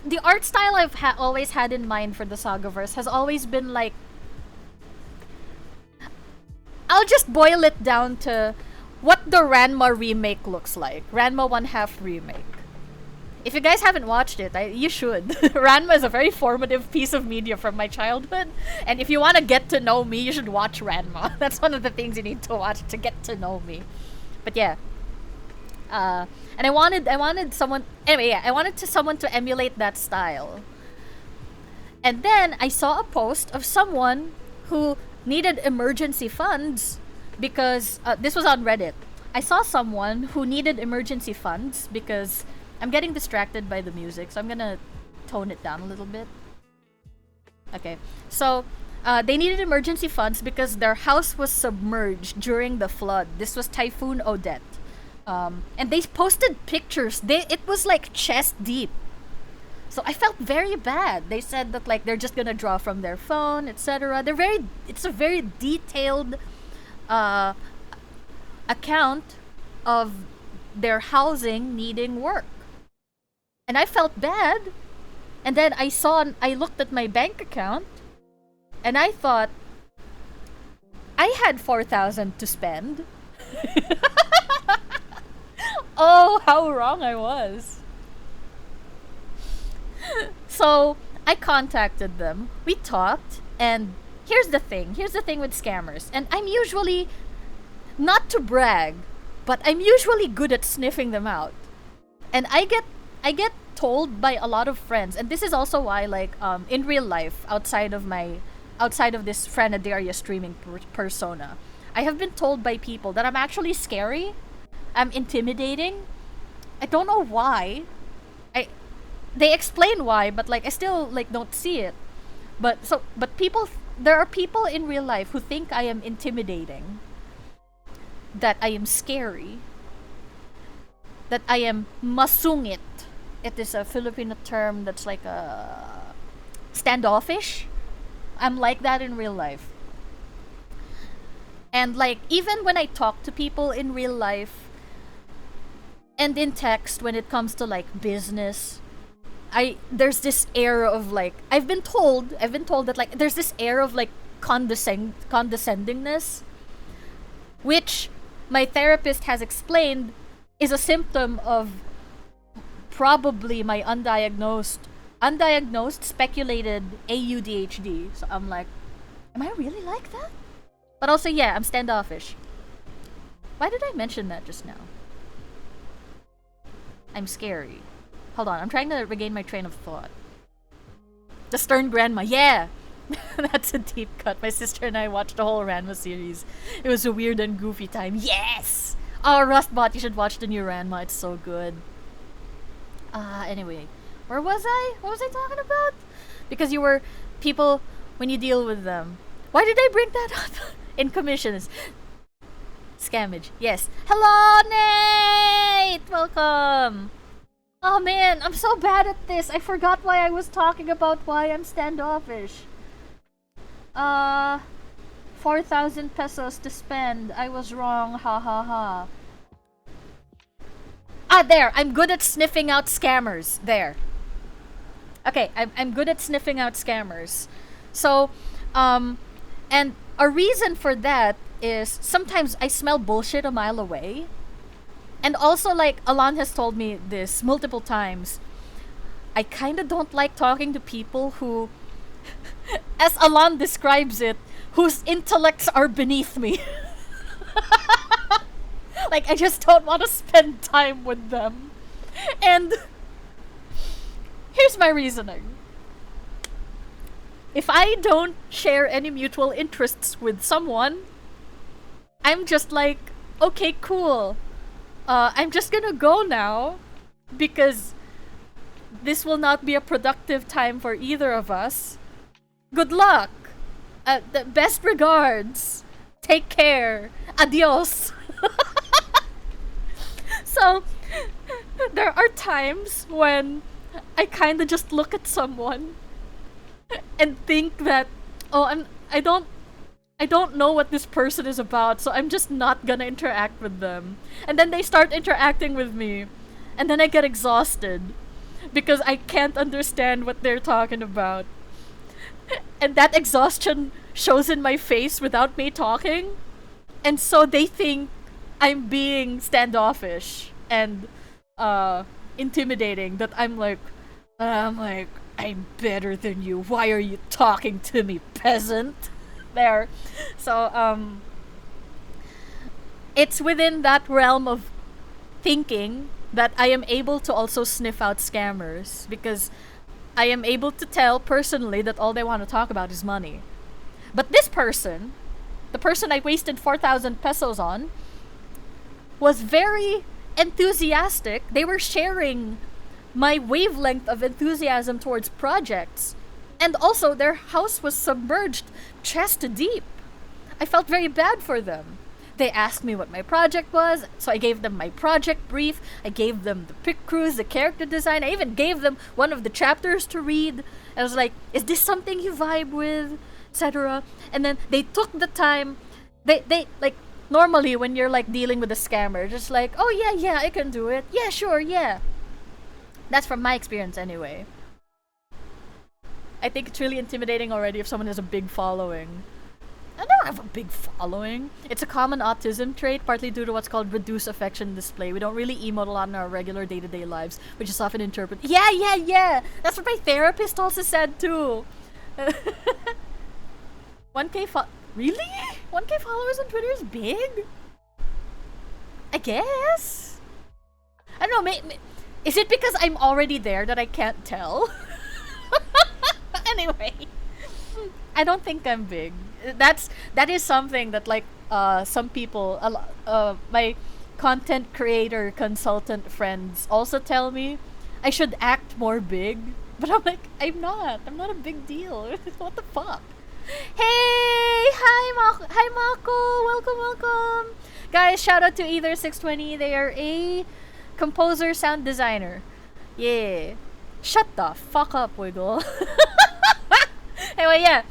The art style I've always had in mind for the Sagaverse has always been like, I'll just boil it down to what the Ranma remake looks like. Ranma 1/2 remake. If you guys haven't watched it, you should. Ranma is a very formative piece of media from my childhood, and if you want to get to know me, you should watch Ranma. That's one of the things you need to watch to get to know me. But yeah, and I wanted someone. Anyway, yeah, I wanted someone to emulate that style. And then I saw a post of someone who needed emergency funds because this was on Reddit. I saw someone who needed emergency funds because I'm getting distracted by the music, so I'm gonna tone it down a little bit. Okay, so they needed emergency funds because their house was submerged during the flood. This was Typhoon Odette. And they posted pictures. It was like chest deep. So I felt very bad. They said that like they're just gonna draw from their phone, etc. It's a very detailed account of their housing needing work. And I felt bad. And then I looked at my bank account, and I thought I had 4,000 to spend. Oh, how wrong I was. So I contacted them. We talked, and here's the thing. Here's the thing with scammers. And I'm usually, not to brag, but I'm usually good at sniffing them out. And I get told by a lot of friends, and this is also why, like, in real life, outside of this Franaderia streaming persona, I have been told by people that I'm actually scary. I'm intimidating. I don't know why. They explain why, but like I still like don't see it. But people, there are people in real life who think I am intimidating, that I am scary, that I am masungit. It is a Filipino term that's like a standoffish. I'm like that in real life. And like even when I talk to people in real life and in text when it comes to like business, there's this air of like I've been told that like there's this air of like condescendingness, which my therapist has explained is a symptom of probably my undiagnosed speculated AUDHD. So I'm like, am I really like that? But also, yeah, I'm standoffish. Why did I mention that just now? I'm scary. Hold on, I'm trying to regain my train of thought. The Stern Grandma, yeah! That's a deep cut. My sister and I watched the whole Ranma series. It was a weird and goofy time. Yes! Oh, Rustbot, you should watch the new Ranma. It's so good. Anyway. Where was I? What was I talking about? Because you were people when you deal with them. Why did I bring that up? In commissions. Scammage. Yes. Hello, Nate! Welcome! Oh man, I'm so bad at this. I forgot why I was talking about why I'm standoffish. 4,000 pesos to spend. I was wrong. Ha ha ha. There. I'm good at sniffing out scammers. There. Okay, I'm good at sniffing out scammers. So, and a reason for that is sometimes I smell bullshit a mile away. And also, like, Alan has told me this multiple times. I kinda don't like talking to people who, as Alan describes it, whose intellects are beneath me. Like, I just don't want to spend time with them. And here's my reasoning. If I don't share any mutual interests with someone, I'm just like, okay, cool. I'm just gonna go now because this will not be a productive time for either of us. Good luck. The best regards. Take care. Adios. So, there are times when I kind of just look at someone and think that, oh, I don't know what this person is about, so I'm just not gonna interact with them. And then they start interacting with me, and then I get exhausted because I can't understand what they're talking about. And that exhaustion shows in my face without me talking, and so they think I'm being standoffish and intimidating, that I'm better than you. Why are you talking to me, peasant? There. So, it's within that realm of thinking that I am able to also sniff out scammers, because I am able to tell personally that all they want to talk about is money. But this person, the person I wasted 4,000 pesos on, was very enthusiastic. They were sharing my wavelength of enthusiasm towards projects. And also, their house was submerged chest deep. I felt very bad for them. They asked me what my project was, so I gave them my project brief. I gave them the pic crews, the character design. I even gave them one of the chapters to read. I was like, is this something you vibe with? Etc. And then they took the time. They like, normally when you're like dealing with a scammer, just like, oh yeah, I can do it. Yeah, sure, yeah. That's from my experience anyway. I think it's really intimidating already if someone has a big following. I don't have a big following. It's a common autism trait, partly due to what's called reduced affection display. We don't really emote a lot in our regular day-to-day lives, which is often interpreted. Yeah. That's what my therapist also said too. 1K really? 1K followers on Twitter is big? I guess. I don't know. Is it because I'm already there that I can't tell? Anyway, I don't think I'm big. That is something that like some people, my content creator consultant friends also tell me I should act more big, but I'm like I'm not a big deal. What the fuck? Hey, hi Mako, welcome. Guys, shout out to Either 620. They are a composer, sound designer. Yeah. Shut the fuck up, Wiggle. Anyway, yeah.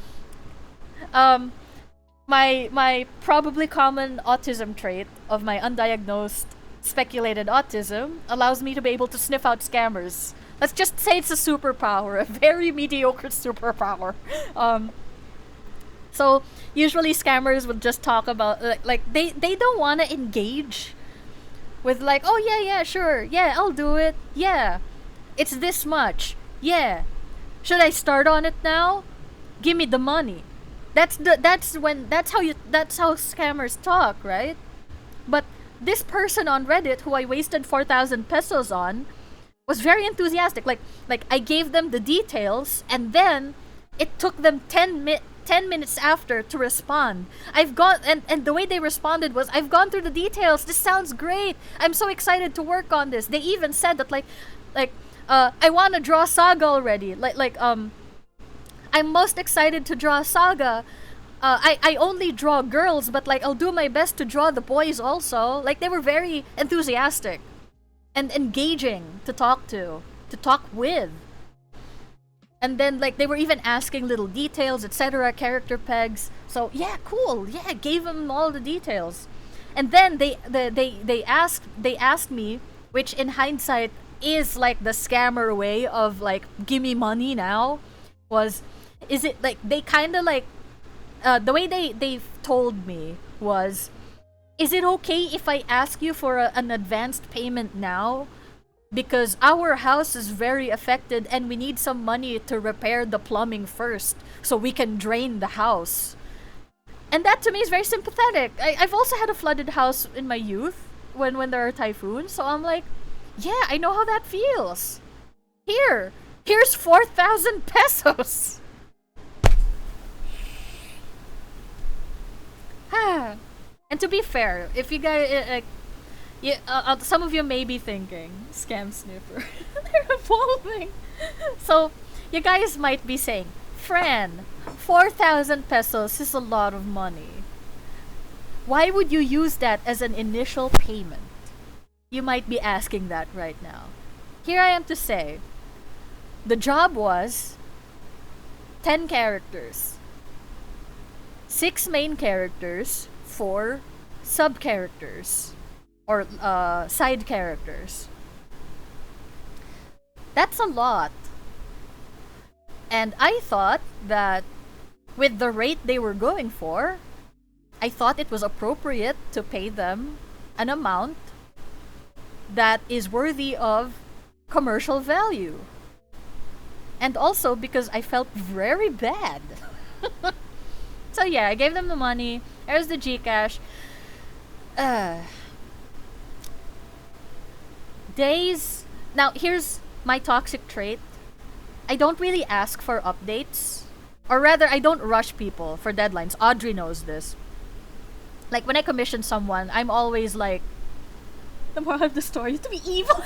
My probably common autism trait of my undiagnosed speculated autism allows me to be able to sniff out scammers. Let's just say it's a superpower, a very mediocre superpower. So usually scammers would just talk about like they don't want to engage with like, oh yeah, sure, yeah, I'll do it, yeah, it's this much, yeah, should I start on it now? Give me the money. That's how scammers talk, right? But this person on Reddit who I wasted 4,000 pesos on was very enthusiastic. Like I gave them the details and then it took them 10 minutes after to respond. I've gone and the way they responded was, I've gone through the details. This sounds great. I'm so excited to work on this. They even said that I want to draw Saga already. I'm most excited to draw Saga. I only draw girls, but like I'll do my best to draw the boys also. Like they were very enthusiastic and engaging to talk with. And then like they were even asking little details, etc., character pegs. So yeah, cool. Yeah, I gave them all the details. And then they asked me, which in hindsight is like the scammer way of like, give me money now, is it like they kind of like the way they told me was, is it okay if I ask you for an advanced payment now? Because our house is very affected and we need some money to repair the plumbing first so we can drain the house. And that to me is very sympathetic. I've also had a flooded house in my youth when there are typhoons, so I'm like, yeah, I know how that feels. Here's 4,000 pesos. And to be fair, if you guys some of you may be thinking, scam sniffer, they're evolving. So, you guys might be saying, Fran, 4,000 pesos is a lot of money. Why would you use that as an initial payment? You might be asking that right now. Here I am to say, the job was 10 characters, 6 main characters, 4 sub-characters. Or side characters. That's a lot. And I thought that with the rate they were going for, I thought it was appropriate to pay them an amount that is worthy of commercial value. And also because I felt very bad. So yeah, I gave them the money. There's the Gcash. Days. Now, here's my toxic trait. I don't really ask for updates. Or rather, I don't rush people for deadlines. Audrey knows this. Like, when I commission someone, I'm always like, the moral of the story is to be evil.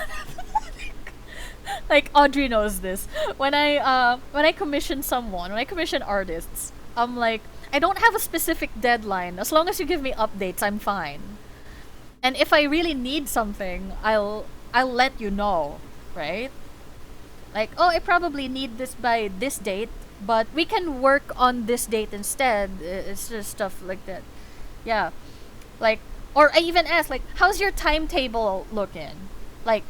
Like, Audrey knows this. When I commission someone, when I commission artists, I'm like, I don't have a specific deadline. As long as you give me updates, I'm fine. And if I really need something, I'll let you know, right? Like, oh, I probably need this by this date, but we can work on this date instead. It's just stuff like that. Yeah. Like, or I even ask, like, how's your timetable looking? Like,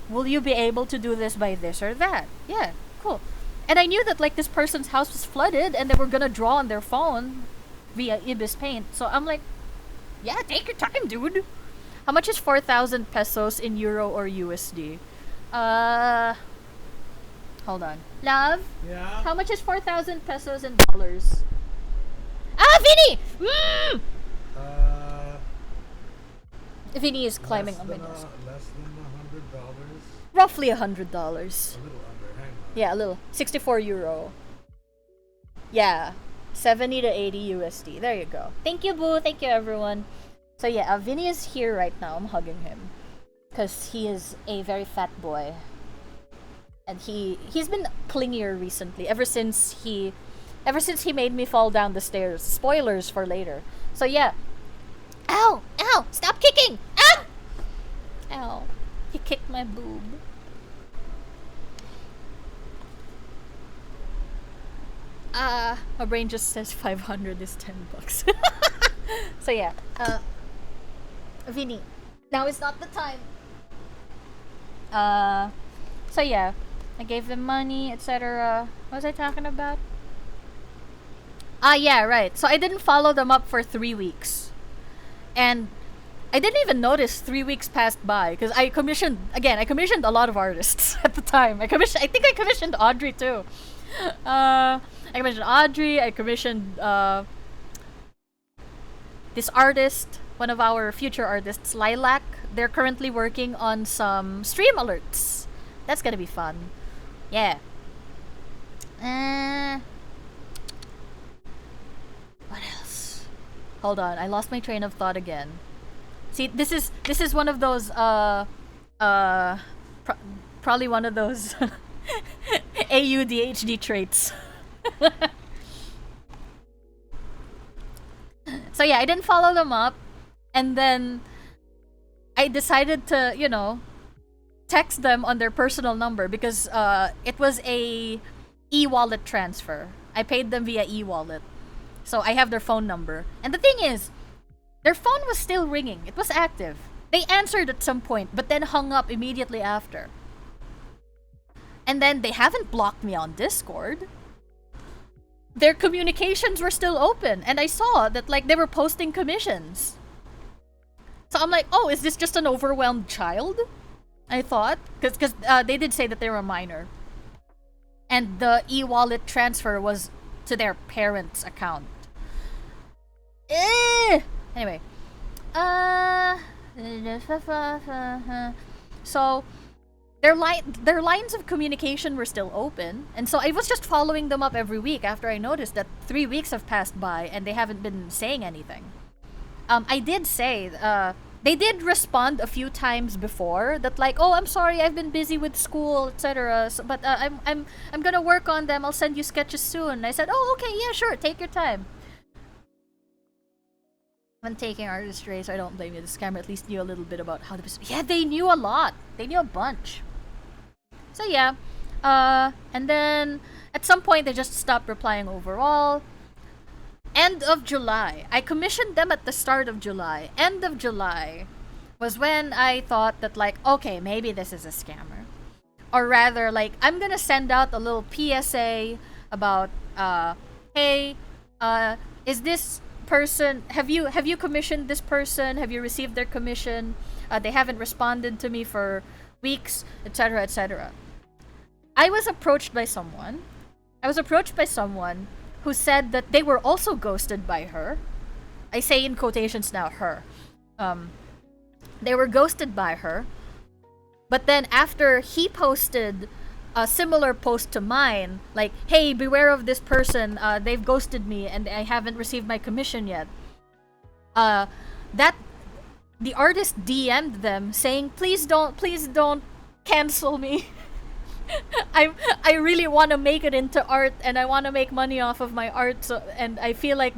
will you be able to do this by this or that? Yeah, cool. And I knew that, like, this person's house was flooded and they were gonna draw on their phone via Ibis Paint. So I'm like, yeah, take your time, dude. How much is 4,000 pesos in euro or USD? Hold on. Love? Yeah? How much is 4,000 pesos in dollars? Ah, Vinny! Mm! Vinny is climbing on my nose. Less than $100. Roughly $100. A little under, hang on. Yeah, a little. 64 euro. Yeah. 70 to 80 USD. There you go. Thank you, Boo. Thank you, everyone. So yeah, Vinny is here right now. I'm hugging him. Because he is a very fat boy. And he's been clingier recently. Ever since he made me fall down the stairs. Spoilers for later. So yeah. Ow! Ow! Stop kicking! Ah! Ow. He kicked my boob. My brain just says 500 is $10. So yeah. Vinny. Now is not the time. So yeah. I gave them money, etc. What was I talking about? Yeah, right. So I didn't follow them up for 3 weeks. And I didn't even notice 3 weeks passed by because I commissioned a lot of artists at the time. I think I commissioned Audrey too. I commissioned Audrey, I commissioned this artist, one of our future artists, Lilac. They're currently working on some stream alerts. That's gonna be fun. Yeah. What else? Hold on, I lost my train of thought again. See, this is one of those probably one of those AUDHD traits. So yeah, I didn't follow them up, and then I decided to, text them on their personal number because it was a e-wallet transfer. I paid them via e-wallet. So I have their phone number. And the thing is, their phone was still ringing. It was active. They answered at some point, but then hung up immediately after. And then they haven't blocked me on Discord. Their communications were still open, and I saw that they were posting commissions. So I'm like, oh, is this just an overwhelmed child? I thought, because they did say that they were a minor. And the e-wallet transfer was to their parents' account. Anyway. So, their lines of communication were still open, and so I was just following them up every week after I noticed that 3 weeks have passed by and they haven't been saying anything. I did say, they did respond a few times before that oh, I'm sorry, I've been busy with school, etc. So, but I'm gonna work on them. I'll send you sketches soon. I said, oh, okay, yeah, sure, take your time. When taking artistry, so I don't blame you. The scammer at least knew a little bit about how to. Yeah, they knew a lot. They knew a bunch. So yeah, and then at some point they just stopped replying overall. End of July. I commissioned them at the start of July. End of July was when I thought that okay, maybe this is a scammer. Or rather, I'm gonna send out a little PSA about, hey, is this person, have you commissioned this person? Have you received their commission? They haven't responded to me for weeks, etc., etc. I was approached by someone who said that they were also ghosted by her. I say in quotations now, her. They were ghosted by her. But then after he posted a similar post to mine, hey, beware of this person, they've ghosted me and I haven't received my commission yet. That the artist DM'd them saying, please don't cancel me. I really want to make it into art and I want to make money off of my art, so, and I feel like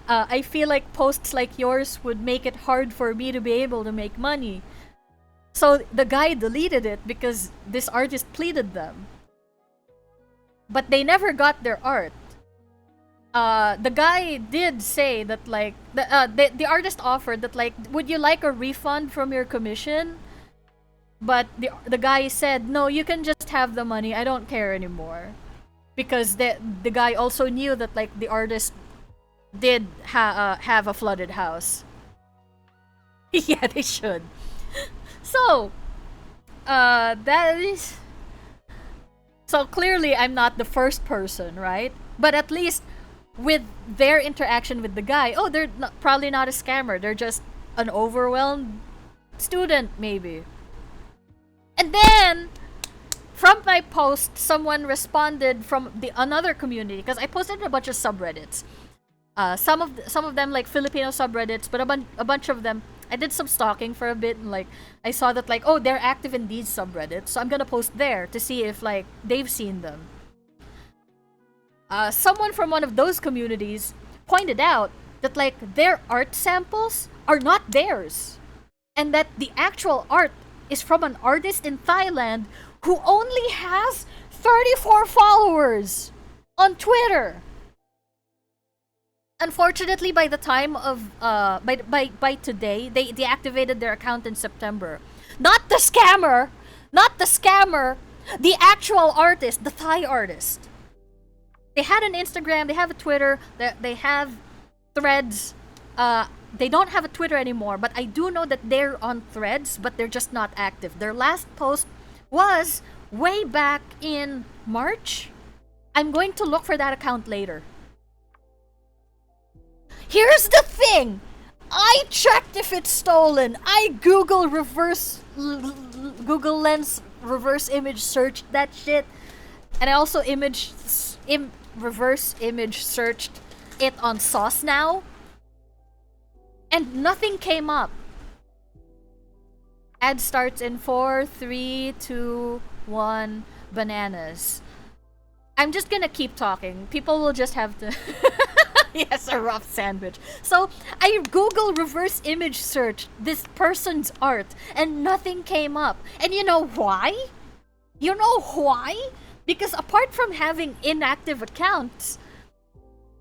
I feel like posts like yours would make it hard for me to be able to make money. So the guy deleted it because this artist pleaded them. But they never got their art. The guy did say that the artist offered that would you like a refund from your commission? But the guy said, no, you can just have the money, I don't care anymore. Because the guy also knew that the artist did have a flooded house. Yeah, they should. So, that is. So clearly, I'm not the first person, right? But at least with their interaction with the guy, oh, they're probably not a scammer. They're just an overwhelmed student, maybe. And then, from my post, someone responded from the another community because I posted a bunch of subreddits. Some of them like Filipino subreddits, but a bunch of them I did some stalking for a bit and like I saw that like, oh, they're active in these subreddits, so I'm gonna post there to see if like they've seen them. Someone from one of those communities pointed out that like their art samples are not theirs, and that the actual art is from an artist in Thailand who only has 34 followers on Twitter. Unfortunately, by the time of by today, they deactivated their account in September. Not the scammer, not the scammer, the actual artist, the Thai artist. They had an Instagram, they have a Twitter, they have threads. They don't have a Twitter anymore, but I do know that they're on threads, but they're just not active. Their last post was way back in March. I'm going to look for that account later. Here's the thing! I checked if it's stolen. I Google Lens reverse image searched that shit. And I also reverse image searched it on Sauce Now. And nothing came up. Ad starts in 4, 3, 2, 1, bananas. I'm just gonna keep talking. People will just have to... Yes, a rough sandwich. So, I Google reverse image searched this person's art and nothing came up. And you know why? You know why? Because apart from having inactive accounts,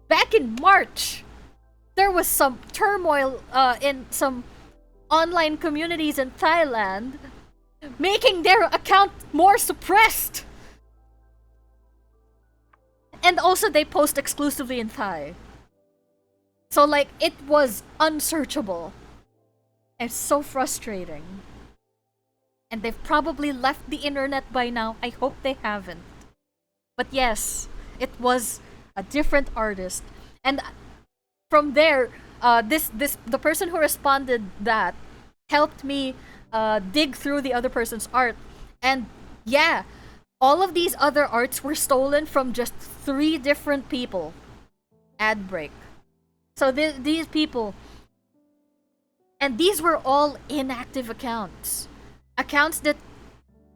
back in March, there was some turmoil in some online communities in Thailand, making their account more suppressed. And also they post exclusively in Thai. So like, it was unsearchable. It's so frustrating. And they've probably left the internet by now. I hope they haven't. But yes, it was a different artist. And from there, the person who responded that helped me dig through the other person's art. And yeah, all of these other arts were stolen from just 3 different people. Ad break. So these people, and these were all inactive accounts. Accounts that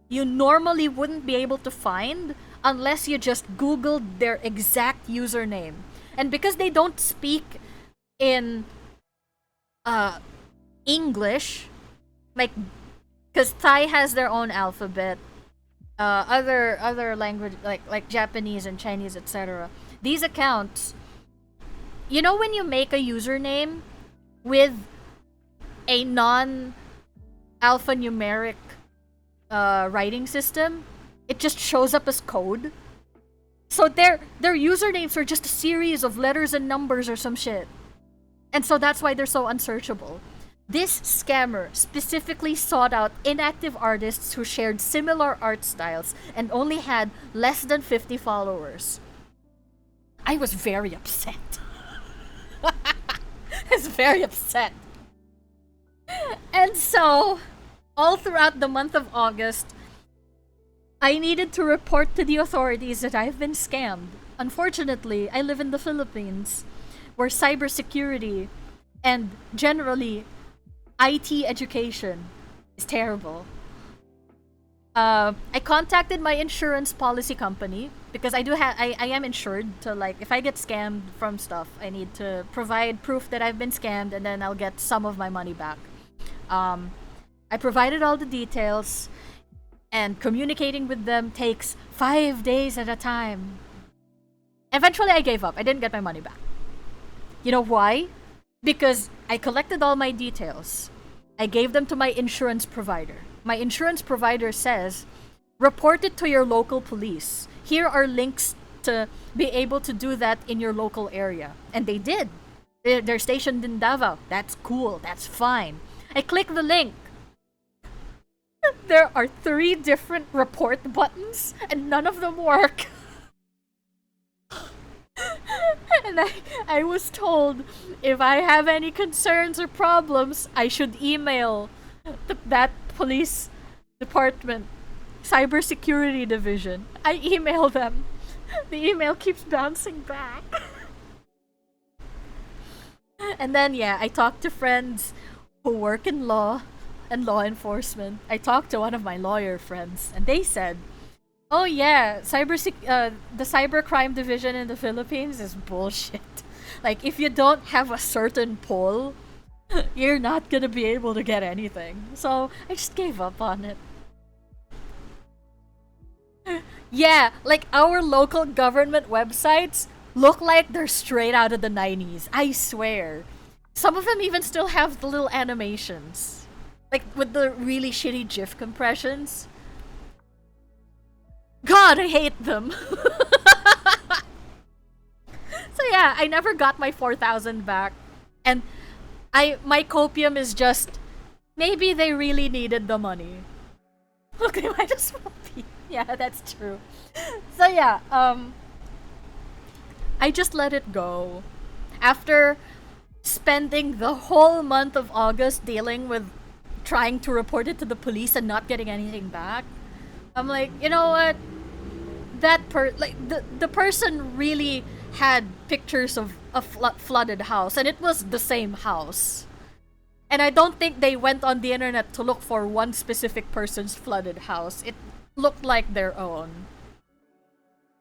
you normally wouldn't be able to find unless you just Googled their exact username. And because they don't speak in English, like, because Thai has their own alphabet, other language like Japanese and Chinese, etc. These accounts, you know, when you make a username with a non-alphanumeric writing system, it just shows up as code. So their usernames are just a series of letters and numbers or some shit. And so that's why they're so unsearchable. This scammer specifically sought out inactive artists who shared similar art styles and only had less than 50 followers. I was very upset. I was very upset. And so, all throughout the month of August, I needed to report to the authorities that I've been scammed. Unfortunately, I live in the Philippines, where cybersecurity and generally IT education is terrible. I contacted my insurance policy company because I am insured to, like, if I get scammed from stuff, I need to provide proof that I've been scammed and then I'll get some of my money back. I provided all the details, and communicating with them takes 5 days at a time. Eventually I gave up. I didn't get my money back. You know why? Because I collected all my details. I gave them to my insurance provider. My insurance provider says, report it to your local police. Here are links to be able to do that in your local area. And they did. They're stationed in Davao. That's cool. That's fine. I click the link. There are 3 different report buttons, and none of them work. And I was told if I have any concerns or problems, I should email that police department, cybersecurity division. I email them. The email keeps bouncing back. And then, yeah, I talked to friends who work in law and law enforcement. I talked to one of my lawyer friends, and they said, "Oh yeah, the cybercrime division in the Philippines is bullshit. Like, if you don't have a certain pull, you're not gonna be able to get anything." So I just gave up on it. Yeah, like our local government websites look like they're straight out of the 90s. I swear. Some of them even still have the little animations. Like with the really shitty GIF compressions. God, I hate them. So yeah, I never got my 4,000 back. And my copium is just, maybe they really needed the money. Okay, might as well be. Yeah, that's true. So yeah, I just let it go. After spending the whole month of August dealing with trying to report it to the police and not getting anything back, I'm like, you know what? The person really had pictures of a flooded house, and it was the same house. And I don't think they went on the internet to look for one specific person's flooded house. It looked like their own.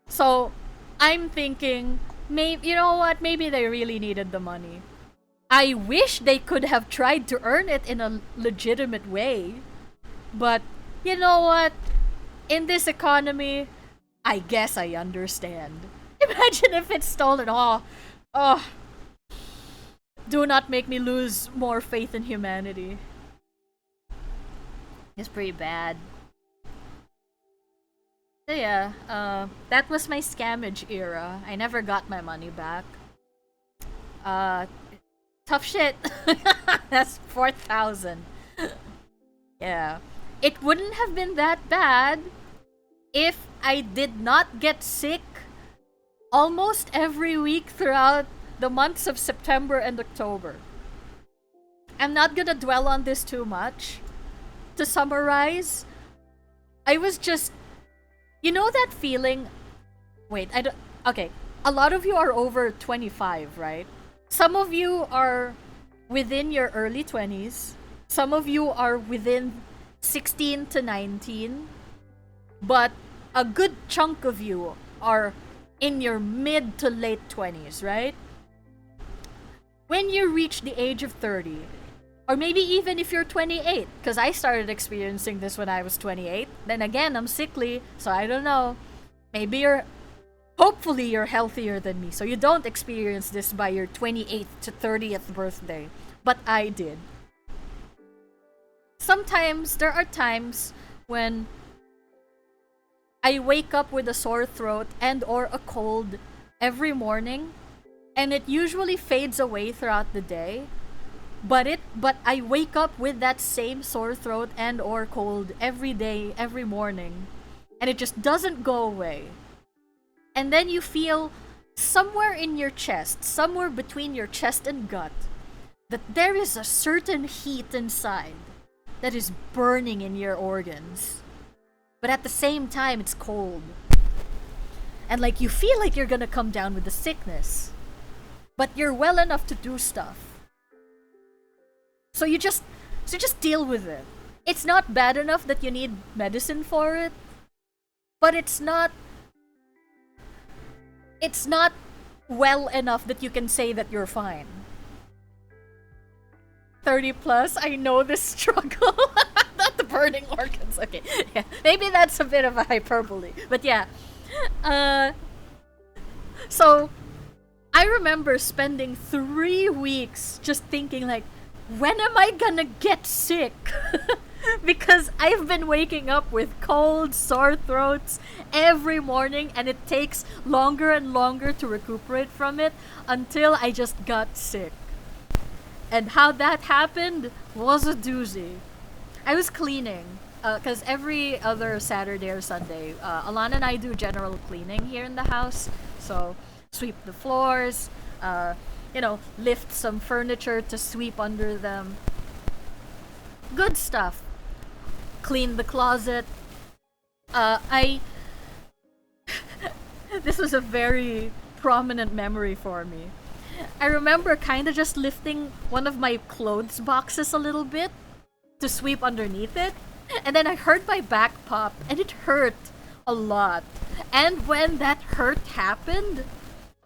So I'm thinking, maybe, you know what? Maybe they really needed the money. I wish they could have tried to earn it in a legitimate way. But, you know what? In this economy, I guess I understand. Imagine if it's stolen. Oh. Do not make me lose more faith in humanity. It's pretty bad. So yeah, that was my scammage era. I never got my money back. Tough shit. That's 4,000. Yeah. It wouldn't have been that bad if I did not get sick almost every week throughout the months of September and October. I'm not gonna dwell on this too much. To summarize, I was just... You know that feeling... Wait, I don't... Okay, a lot of you are over 25, right? Some of you are within your early 20s. Some of you are within 16 to 19. But a good chunk of you are in your mid to late 20s, right? When you reach the age of 30, or maybe even if you're 28, because I started experiencing this when I was 28. Then again, I'm sickly, so I don't know. Hopefully you're healthier than me, so you don't experience this by your 28th to 30th birthday. But I did. Sometimes, there are times when I wake up with a sore throat and or a cold every morning, and it usually fades away throughout the day. But I wake up with that same sore throat and or cold every day, every morning, and it just doesn't go away. And then you feel somewhere in your chest, somewhere between your chest and gut, that there is a certain heat inside that is burning in your organs. But at the same time, it's cold. And like you feel like you're gonna come down with the sickness. But you're well enough to do stuff. So you just deal with it. It's not bad enough that you need medicine for it, but it's not well enough that you can say that you're fine. 30 plus, I know this struggle. Not the burning organs. Okay, yeah, maybe that's a bit of a hyperbole, but yeah. So I remember spending 3 weeks just thinking like, when am I gonna get sick? Because I've been waking up with colds, sore throats every morning, and it takes longer and longer to recuperate from it until I just got sick. And how that happened was a doozy. I was cleaning, because every other Saturday or Sunday, Alana and I do general cleaning here in the house. So, sweep the floors, lift some furniture to sweep under them. Good stuff. Clean the closet. This was a very prominent memory for me. I remember kind of just lifting one of my clothes boxes a little bit to sweep underneath it, and then I heard my back pop, and it hurt a lot. And when that hurt happened,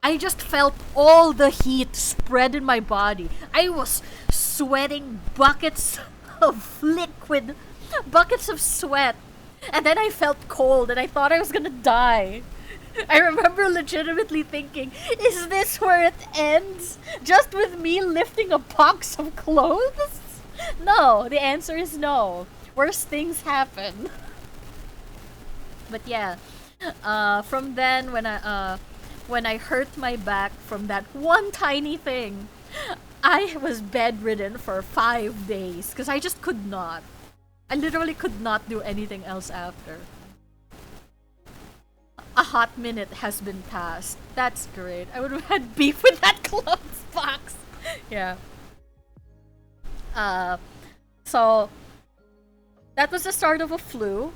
I just felt all the heat spread in my body. I was sweating buckets of liquid, buckets of sweat, and then I felt cold, and I thought I was gonna die. I remember legitimately thinking, is this where it ends? Just with me lifting a box of clothes? No, the answer is no. Worse things happen. But yeah, from then when I hurt my back from that one tiny thing, I was bedridden for 5 days because I just could not. I literally could not do anything else after. A hot minute has been passed. That's great. I would have had beef with that clothes box. Yeah. So that was the start of a flu.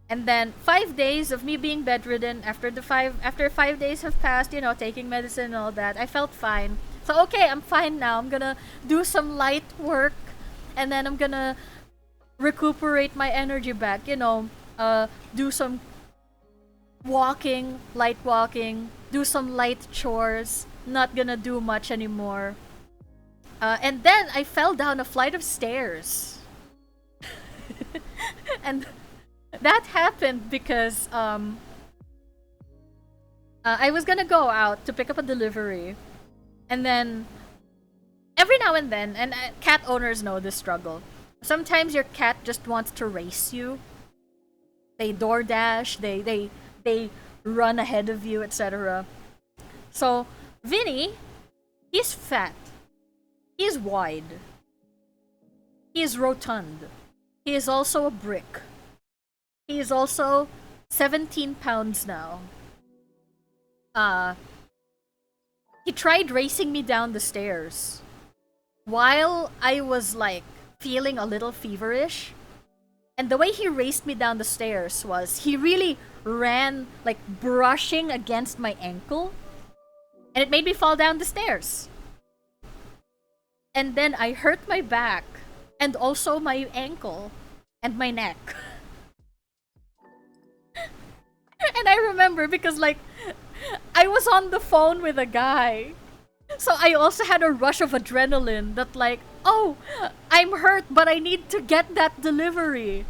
And then 5 days of me being bedridden. After 5 days have passed, taking medicine and all that, I felt fine. So okay, I'm fine now. I'm gonna do some light work, and then I'm gonna recuperate my energy back. Do some light walking, do some light chores. Not gonna do much anymore. And then I fell down a flight of stairs. And that happened because I was gonna go out to pick up a delivery, and then every now and then, and cat owners know this struggle. Sometimes your cat just wants to race you. They DoorDash, they run ahead of you, etc. So Vinny, he's fat, he's wide, he is rotund, he is also a brick. He is also 17 pounds now. He tried racing me down the stairs while I was feeling a little feverish. And the way he raced me down the stairs was he really ran brushing against my ankle, and it made me fall down the stairs. And then I hurt my back and also my ankle and my neck. And I remember because I was on the phone with a guy. So I also had a rush of adrenaline that oh, I'm hurt but I need to get that delivery.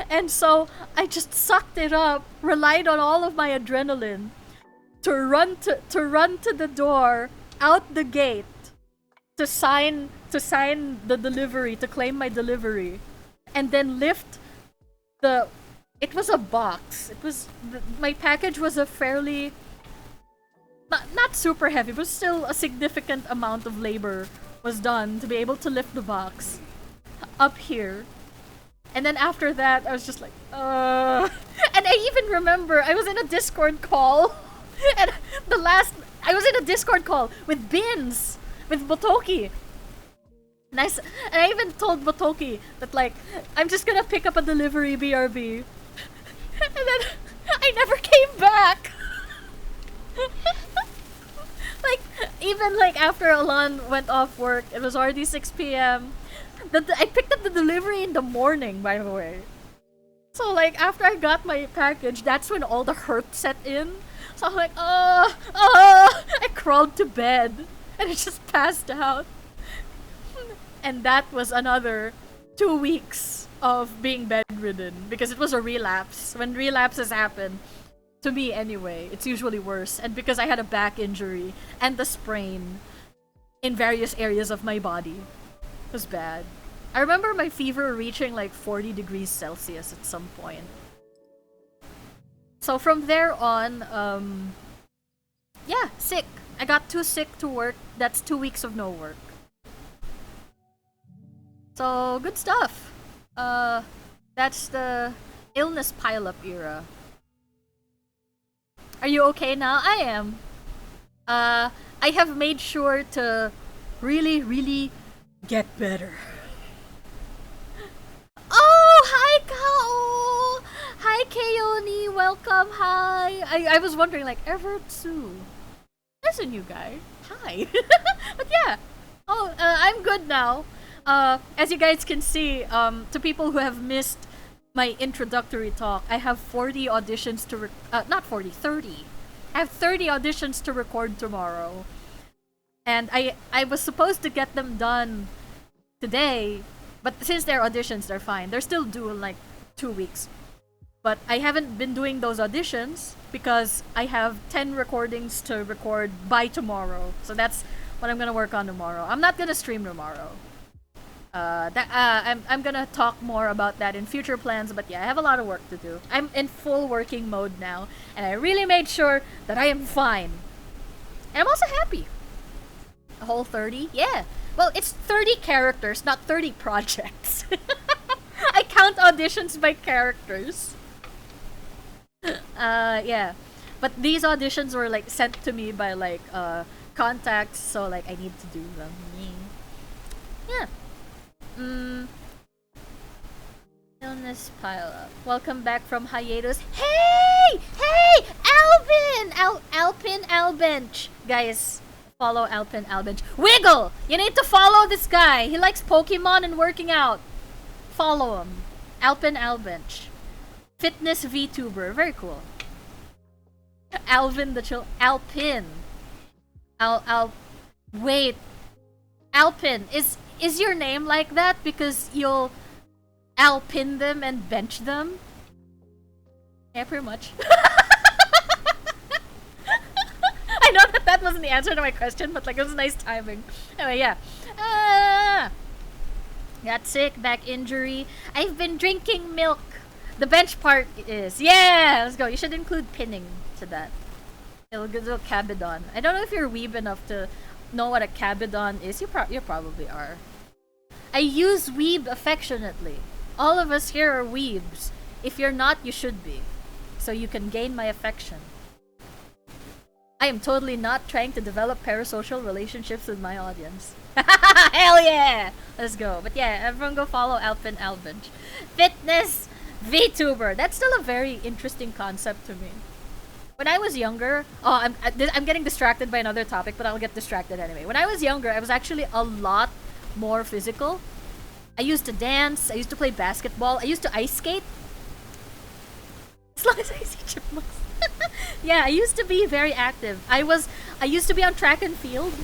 And so I just sucked it up, relied on all of my adrenaline to run to the door, out the gate, to sign the delivery, to claim my delivery, and then lift it was a box. My package was a fairly not super heavy, but still a significant amount of labor was done to be able to lift the box up here. And then after that, I was just And I even remember I was in a Discord call, and I was in a Discord call with Bins, with Botoki. And I even told Botoki that I'm just gonna pick up a delivery, BRB. And then I never came back. Even after Alan went off work, it was already 6 p.m. I picked up the delivery in the morning, by the way. So after I got my package, that's when all the hurt set in. So I'm I crawled to bed and I just passed out. And that was another 2 weeks of being bedridden because it was a relapse. When relapses happen, to me anyway, it's usually worse. And because I had a back injury and the sprain in various areas of my body. It was bad. I remember my fever reaching like 40 degrees Celsius at some point. So from there on, yeah, sick. I got too sick to work. That's 2 weeks of no work. So, good stuff. That's the illness pileup era. Are you okay now? I am. I have made sure to really, really get better. Oh, hi, Kao! Hi, Keoni! Welcome, hi! I was wondering, like, Evertsu. There's a new guy. Hi. But yeah. Oh, I'm good now. As you guys can see, to people who have missed my introductory talk, I have 40 auditions to not 40, 30. I have 30 auditions to record tomorrow. And I was supposed to get them done today, but since they're auditions, they're fine. They're still due in like 2 weeks. But I haven't been doing those auditions because I have 10 recordings to record by tomorrow. So that's what I'm gonna work on tomorrow. I'm not gonna stream tomorrow. I'm gonna talk more about that in future plans, but yeah, I have a lot of work to do. I'm in full working mode now, and I really made sure that I am fine. And I'm also happy. A whole 30? Yeah. Well, it's 30 characters, not 30 projects. I count auditions by characters. Yeah. But these auditions were like sent to me by like contacts, so like I need to do them. Yeah. Illness pile up. Welcome back from hiatus. Hey! Hey! Alpin Albench! Guys, follow Alpin Albench. Wiggle! You need to follow this guy. He likes Pokemon and working out. Follow him. Alpin Albench. Fitness VTuber. Very cool. Alvin the Chill. Alpin. Wait. Alpin. Is your name like that because you'll Alpin them and bench them? Yeah, pretty much. I know that wasn't the answer to my question, but like it was nice timing. Anyway, yeah. Got sick, back injury. I've been drinking milk. The bench part is. Yeah, let's go. You should include pinning to that. It'll go to Cabidon. I don't know if you're weeb enough to know what a Cabidon is. You probably are. I use weeb affectionately. All of us here are weebs. If you're not, you should be. So you can gain my affection. I am totally not trying to develop parasocial relationships with my audience. Hell yeah! Let's go. But yeah, everyone go follow Alpin Albench. Fitness VTuber. That's still a very interesting concept to me. When I was younger, I'm getting distracted by another topic, but I'll get distracted anyway. When I was younger, I was actually a lot more physical. I used to dance, I used to play basketball, I used to ice skate. As long as I see chipmunks. Yeah, I used to be very active. I used to be on track and field.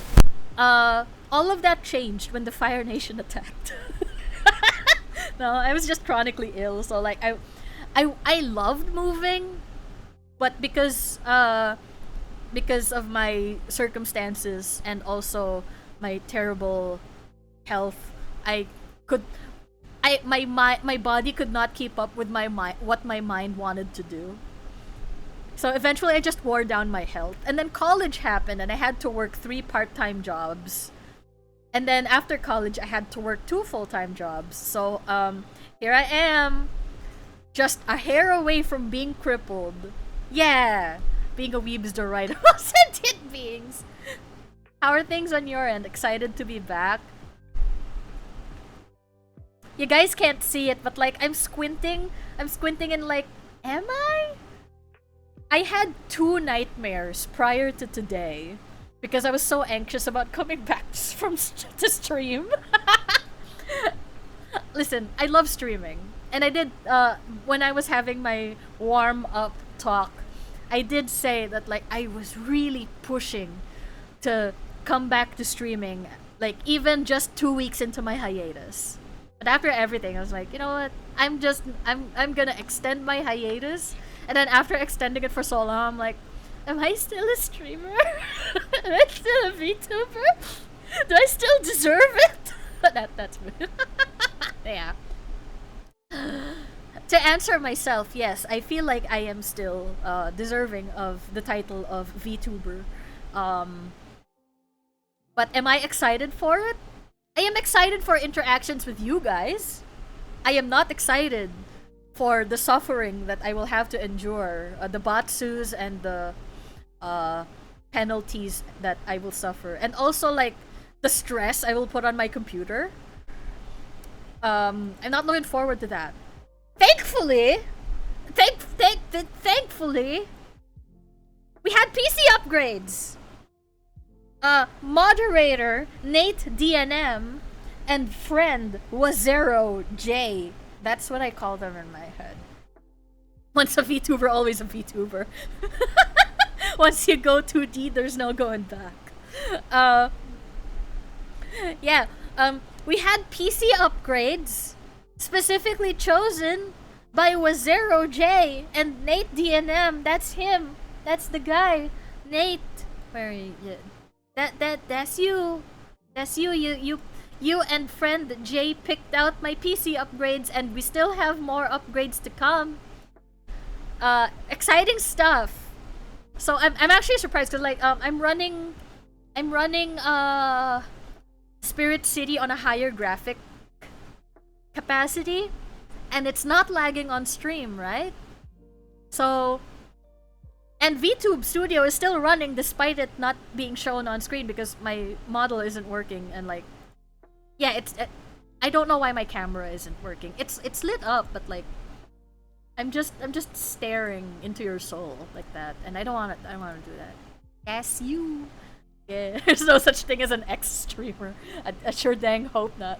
All of that changed when the Fire Nation attacked. No, I was just chronically ill, so like I loved moving, but because of my circumstances and also my terrible health, my body could not keep up with what my mind wanted to do. So eventually I just wore down my health. And then college happened and I had to work 3 part-time jobs. And then after college I had to work 2 full-time jobs. So here I am, just a hair away from being crippled. Yeah, being a weeb's the right of sentient beings. How are things on your end? Excited to be back? You guys can't see it, but like I'm squinting and like, am I? I had 2 nightmares prior to today because I was so anxious about coming back to stream. Listen, I love streaming. And I did, when I was having my warm-up talk, I did say that like I was really pushing to come back to streaming, like even just 2 weeks into my hiatus. But after everything, I was like, you know what? I'm gonna extend my hiatus. And then after extending it for so long, I'm like, am I still a streamer? Am I still a VTuber? Do I still deserve it? That's yeah. To answer myself, yes, I feel like I am still deserving of the title of VTuber. Um, but am I excited for it? I am excited for interactions with you guys. I am not excited for the suffering that I will have to endure, the batsus and the uh, penalties that I will suffer, and also like the stress I will put on my computer. I'm not looking forward to that. Thankfully, thankfully, we had PC upgrades. Moderator Nate DNM and friend was Zero J. That's what I call them in my head. Once a VTuber, always a VTuber. Once you go 2D, there's no going back. Uh, yeah. We had PC upgrades specifically chosen by Wazero J and Nate DNM. That's him. That's the guy. Nate. Where are you? That's you. That's you. You and friend Jay picked out my PC upgrades, and we still have more upgrades to come. Exciting stuff. So I'm actually surprised because like I'm running Spirit City on a higher graphic capacity, and it's not lagging on stream, right? So, and VTube Studio is still running despite it not being shown on screen because my model isn't working, and like, yeah, it's I don't know why my camera isn't working. It's lit up, but like, I'm just staring into your soul like that, and I don't want to. I want to do that. Yes, you. Yeah, there's no such thing as an ex-streamer. I sure dang hope not.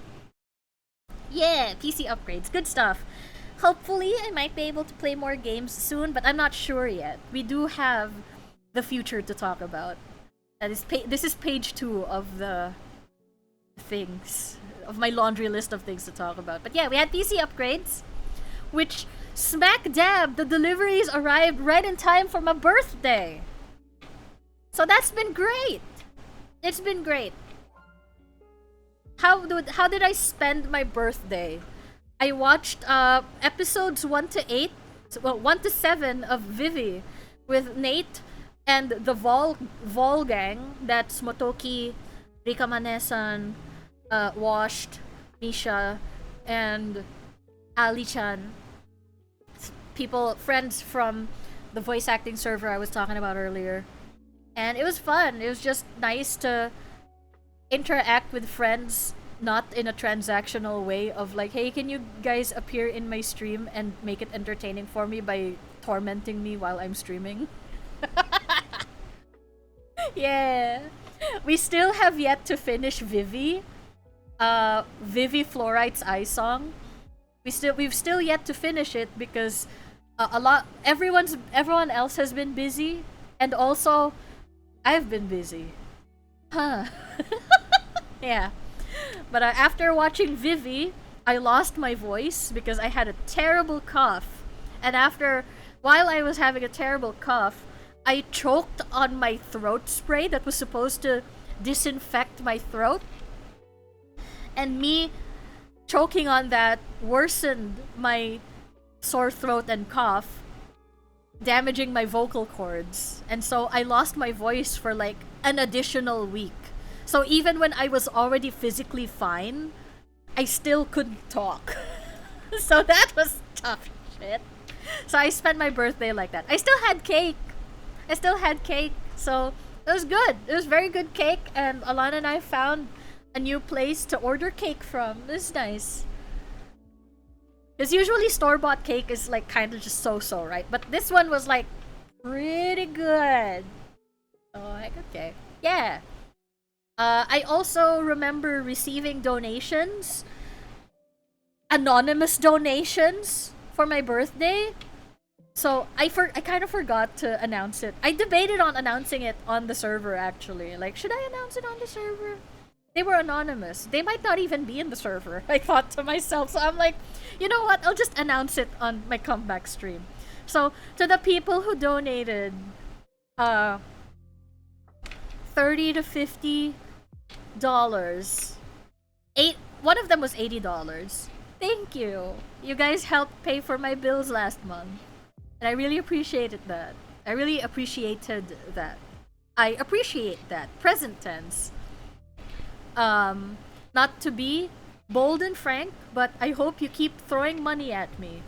Yeah, PC upgrades. Good stuff. Hopefully, I might be able to play more games soon, but I'm not sure yet. We do have the future to talk about. This is page 2 of the things, of my laundry list of things to talk about. But yeah, we had PC upgrades, which smack dab, the deliveries arrived right in time for my birthday. So that's been great. It's been great. How did I spend my birthday? I watched episodes 1 to 8, well 1 to 7 of Vivi with Nate and the Vol gang. That's Motoki, Rika Manesan, Washed, Misha, and Ali-chan. Friends from the voice acting server I was talking about earlier. And it was fun. It was just nice to interact with friends, not in a transactional way of like, hey, can you guys appear in my stream and make it entertaining for me by tormenting me while I'm streaming? Yeah. We still have yet to finish Vivi. Vivi Fluorite's Eye Song. We've still yet to finish it because everyone else has been busy, and also I've been busy. Huh. Yeah. But after watching Vivi, I lost my voice because I had a terrible cough. And while I was having a terrible cough, I choked on my throat spray that was supposed to disinfect my throat. And me choking on that worsened my sore throat and cough, damaging my vocal cords. And so I lost my voice for like an additional week. So even when I was already physically fine, I still couldn't talk. So that was tough shit. So I spent my birthday like that. I still had cake. So it was good. It was very good cake, and Alana and I found a new place to order cake from. It was nice. Because usually store-bought cake is like kind of just so-so, right? But this one was like pretty good. So like, okay. Yeah. I also remember receiving donations. Anonymous donations for my birthday. So I kind of forgot to announce it. I debated on announcing it on the server actually. Like, should I announce it on the server? They were anonymous. They might not even be in the server, I thought to myself. So I'm like, you know what? I'll just announce it on my comeback stream. So to the people who donated $30 to $50, One of them was $80. Thank you. You guys helped pay for my bills last month. And I really appreciated that. I really appreciated that. I appreciate that. Present tense. Not to be bold and frank, but I hope you keep throwing money at me.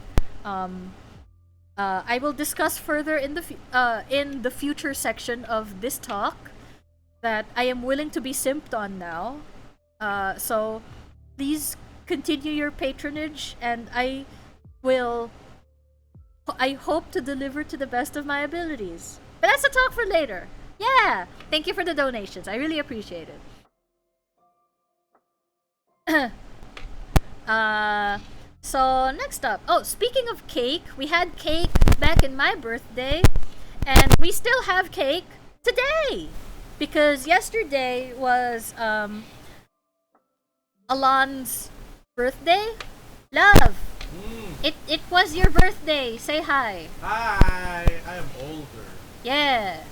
I will discuss further in the future section of this talk that I am willing to be simped on now. So please continue your patronage, and I hope to deliver to the best of my abilities. But that's a talk for later. Yeah, thank you for the donations. I really appreciate it. So next up. Oh, speaking of cake, we had cake back in my birthday, and we still have cake today because yesterday was Alon's birthday. Love. It was your birthday. Say hi. Hi, I am older. Yeah.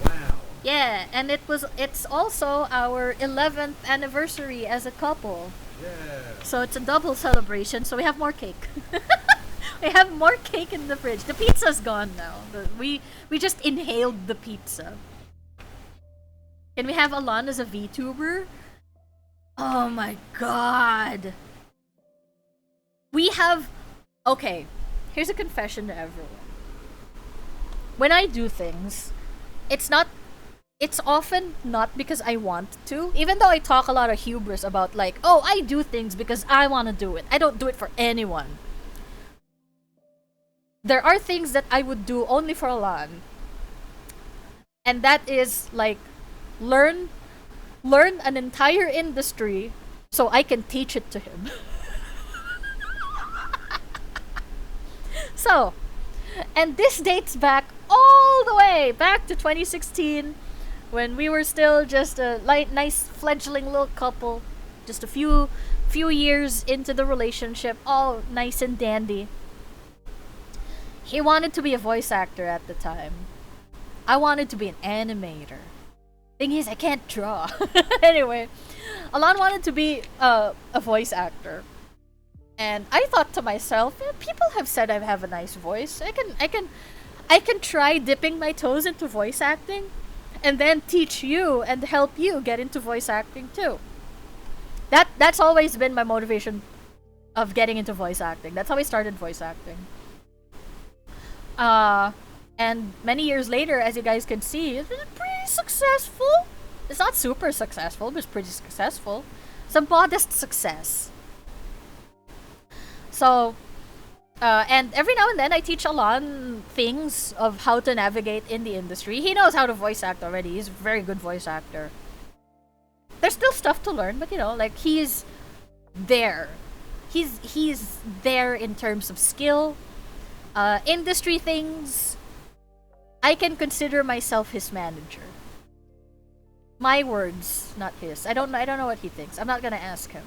Wow. Yeah, and it's also our 11th anniversary as a couple. Yeah. So it's a double celebration, so we have more cake. We have more cake in the fridge. The pizza's gone now. We just inhaled the pizza. Can we have Alon as a VTuber? Oh my god. Okay, here's a confession to everyone. When I do things, it's often not because I want to. Even though I talk a lot of hubris about like, oh, I do things because I want to do it. I don't do it for anyone. There are things that I would do only for Alon. And that is like learn an entire industry so I can teach it to him. So, and this dates back all the way back to 2016 when we were still just a nice fledgling little couple, just a few years into the relationship, all nice and dandy. He wanted to be a voice actor at the time. I wanted to be an animator. Thing is, I can't draw. Anyway, Alon wanted to be a voice actor. And I thought to myself, people have said I have a nice voice. I can try dipping my toes into voice acting and then teach you and help you get into voice acting too. That's always been my motivation of getting into voice acting. That's how I started voice acting. And many years later, as you guys can see, it's pretty successful. It's not super successful, but it's pretty successful. It's a modest success. So, and every now and then I teach Alon things of how to navigate in the industry. He knows how to voice act already. He's a very good voice actor. There's still stuff to learn, but like he's there. He's there in terms of skill, industry things. I can consider myself his manager. My words, not his. I don't know what he thinks. I'm not gonna ask him.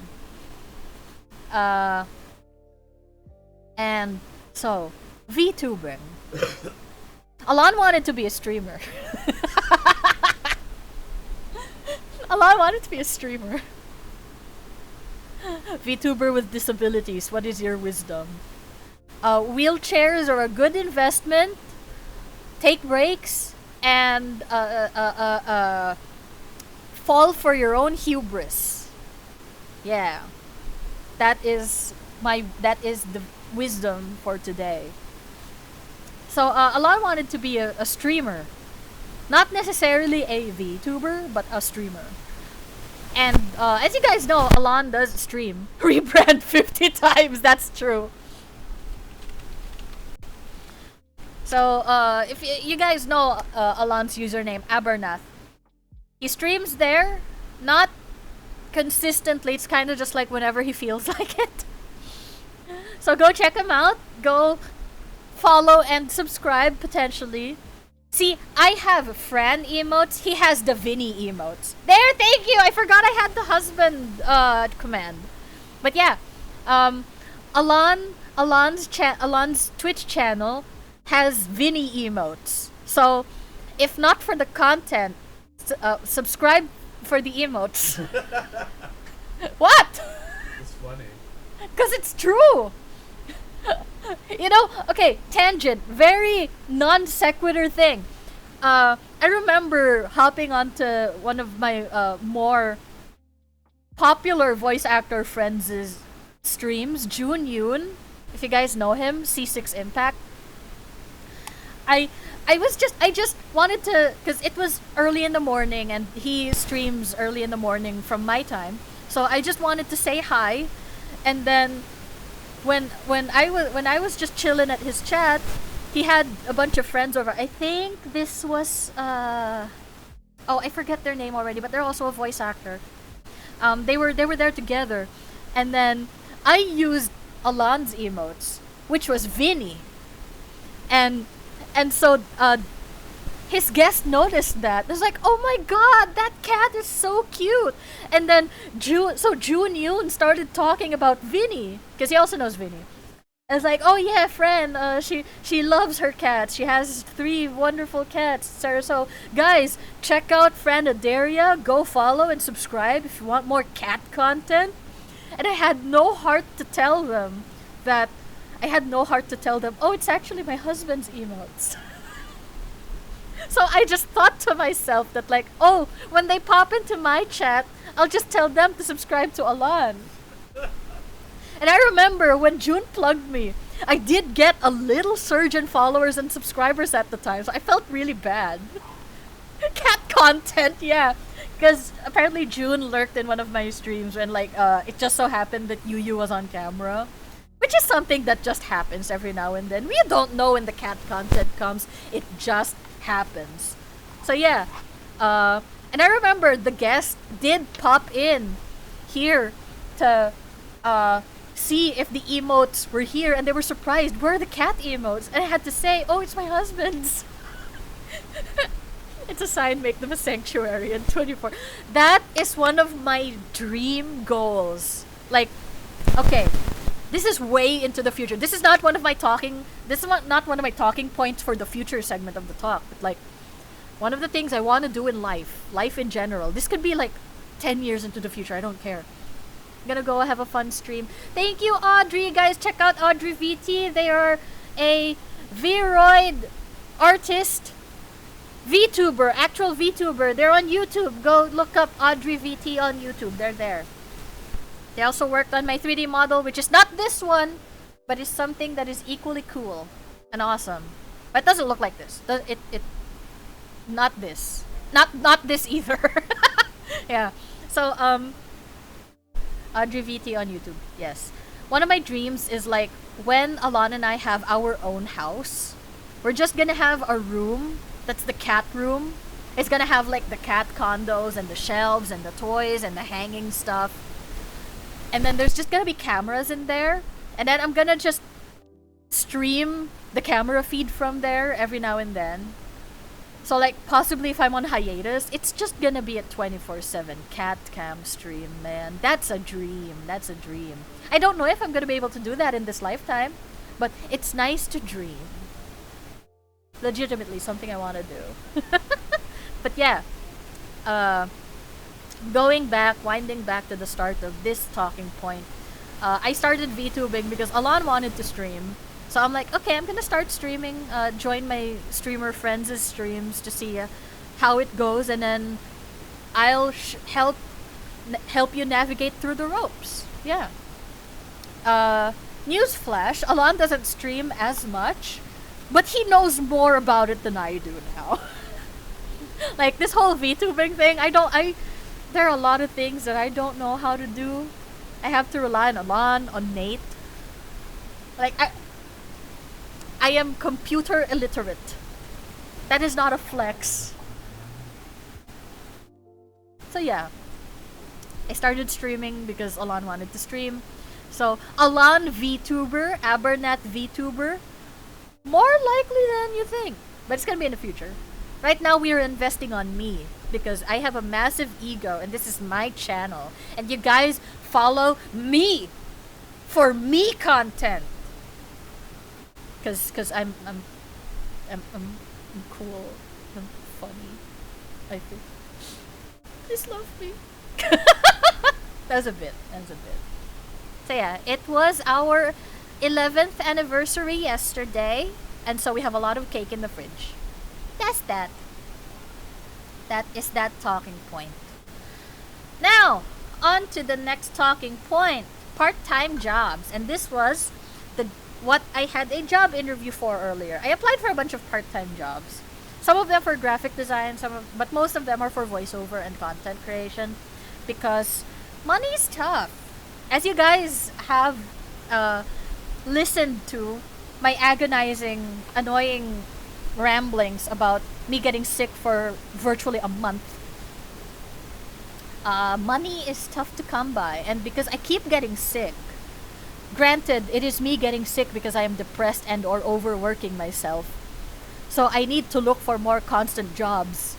And so, VTubing. Alon wanted to be a streamer. Alon wanted to be a streamer. VTuber with disabilities, what is your wisdom? Wheelchairs are a good investment. Take breaks and fall for your own hubris. Yeah. That is the wisdom for today. So Alon wanted to be a streamer. Not necessarily a VTuber, but a streamer. And as you guys know, Alon does stream. Rebrand 50 times, that's true. So if you guys know Alon's username, Abernath. He streams there, not consistently. It's kind of just like whenever he feels like it. So go check him out. Go follow and subscribe potentially. See, I have Fran emotes. He has the Vinny emotes. There, thank you. I forgot I had the husband command. But yeah, Alon's Twitch channel has Vinny emotes. So if not for the content, subscribe for the emotes. What? It's funny. Because it's true. You know, okay, tangent, very non sequitur thing. I remember hopping onto one of my more popular voice actor friends' streams, Jun Yoon. If you guys know him, C6 Impact. I I just wanted to, cause it was early in the morning and he streams early in the morning from my time. So I just wanted to say hi, and then when I was just chilling at his chat, he had a bunch of friends over. I think this was oh, I forget their name already, but they're also a voice actor. They were there together, and then I used Alon's emotes, which was Vinny, and so his guest noticed that. It's like, oh my god, that cat is so cute. And then June Yoon started talking about Vinny, because he also knows Vinny. And it's like, oh yeah, friend, she loves her cats. She has 3 wonderful cats. So guys, check out Fran Adaria. Go follow and subscribe if you want more cat content. And I had no heart to tell them that. Oh, it's actually my husband's emotes. So I just thought to myself that, like, oh, when they pop into my chat, I'll just tell them to subscribe to Alan. And I remember when June plugged me, I did get a little surge in followers and subscribers at the time, so I felt really bad. Cat content, yeah. Because apparently June lurked in one of my streams when, like, it just so happened that Yu was on camera. Which is something that just happens every now and then. We don't know when the cat content comes. It just happens. So yeah. And I remember the guest did pop in here to see if the emotes were here, and they were surprised. Where are the cat emotes? And I had to say, oh, it's my husband's. It's a sign, make them a sanctuary in 24. That is one of my dream goals. Like, okay, this is way into the future. This is not one of my talking. This is not one of my talking points for the future segment of the talk. But like, one of the things I want to do in life in general. This could be like 10 years into the future. I don't care. I'm gonna go have a fun stream. Thank you, Audrey. Guys, check out Audrey VT. They are a Vroid artist, VTuber, actual VTuber. They're on YouTube. Go look up Audrey VT on YouTube. They're there. They also worked on my 3D model, which is not this one, but is something that is equally cool and awesome. But it doesn't look like this. Not this. Not this either. Yeah. So Audrey VT on YouTube. Yes. One of my dreams is like when Alana and I have our own house, we're just gonna have a room that's the cat room. It's gonna have like the cat condos and the shelves and the toys and the hanging stuff. And then there's just gonna be cameras in there. And then I'm gonna just stream the camera feed from there every now and then. So like possibly if I'm on hiatus, it's just gonna be a 24/7 cat cam stream, man. That's a dream. That's a dream. I don't know if I'm gonna be able to do that in this lifetime, but it's nice to dream. Legitimately something I wanna do. But yeah. Winding back to the start of this talking point, I started VTubing because Alan wanted to stream. So I'm like, okay, I'm gonna start streaming, join my streamer friends' streams to see how it goes, and then I'll help you navigate through the ropes. Yeah. Newsflash, Alan doesn't stream as much, but he knows more about it than I do now. Like this whole VTubing thing, there are a lot of things that I don't know how to do. I have to rely on Alan, on Nate. Like, I am computer illiterate. That is not a flex. So yeah. I started streaming because Alan wanted to stream. So, Alan VTuber, Abernat VTuber. More likely than you think. But it's gonna be in the future. Right now, we are investing on me because I have a massive ego and this is my channel. And you guys follow me for me content. Cause I'm cool. I'm funny. I think. Please love me. That was a bit. That was a bit. So yeah, it was our 11th anniversary yesterday, and so we have a lot of cake in the fridge. That's that. That is that talking point. Now, on to the next talking point. Part-time jobs. And this was the what I had a job interview for earlier. I applied for a bunch of part-time jobs. Some of them for graphic design, but most of them are for voiceover and content creation because money's tough. As you guys have listened to my agonizing, annoying ramblings about me getting sick for virtually a month. Money is tough to come by, and because I keep getting sick, granted, it is me getting sick because I am depressed and or overworking myself. So I need to look for more consistent jobs,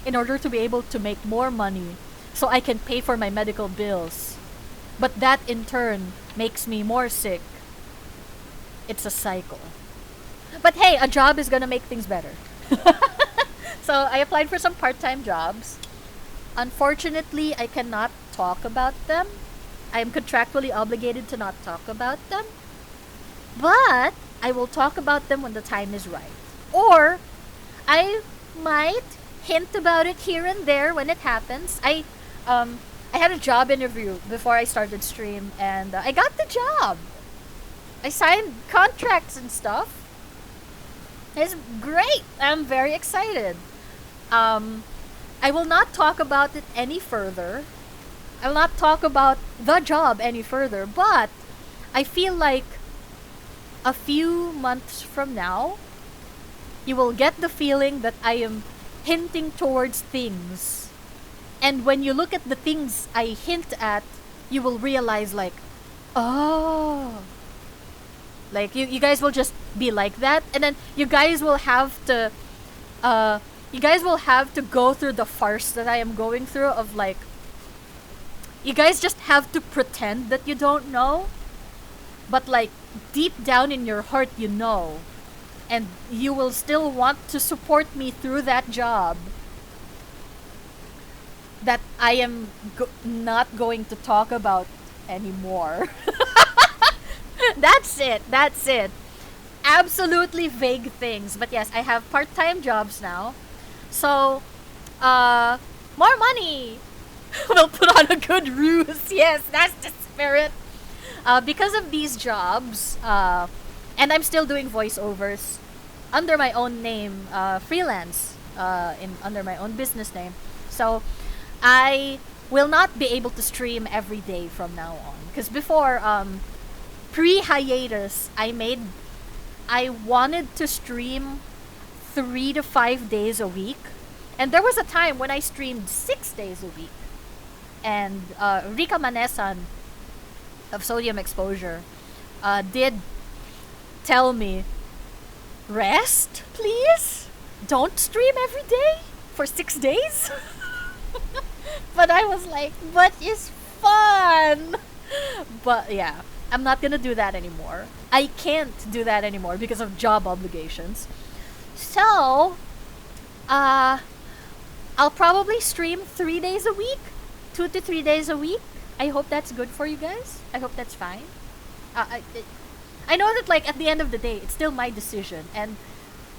in order to be able to make more money so I can pay for my medical bills. But that in turn makes me more sick. It's a cycle. But hey, a job is gonna make things better. So I applied for some part-time jobs. Unfortunately, I cannot talk about them. I am contractually obligated to not talk about them. But I will talk about them when the time is right. Or I might hint about it here and there when it happens. I had a job interview before I started stream, and I got the job. I signed contracts and stuff. It's great. I'm very excited. I will not talk about it any further. I will not talk about the job any further, but I feel like a few months from now, you will get the feeling that I am hinting towards things. And when you look at the things I hint at, you will realize like, oh. Like you guys will just be like that, and then you guys will have to go through the farce that I am going through of like, you guys just have to pretend that you don't know, but like deep down in your heart you know, and you will still want to support me through that job that I am not going to talk about anymore. That's it. Absolutely vague things. But yes, I have part-time jobs now. So, more money. We'll put on a good ruse. Yes, that's the spirit. Because of these jobs, and I'm still doing voiceovers under my own name, freelance, under my own business name. So, I will not be able to stream every day from now on. Because before, pre-hiatus, I wanted to stream 3 to 5 days a week. And there was a time when I streamed 6 days a week. And Rika Manesan of Sodium Exposure did tell me, rest, please? Don't stream every day for 6 days? But I was like, but it's fun! But yeah, I'm not gonna do that anymore. I can't do that anymore because of job obligations. So, I'll probably stream 3 days a week, 2 to 3 days a week. I hope that's good for you guys. I hope that's fine. I know that like at the end of the day, it's still my decision, and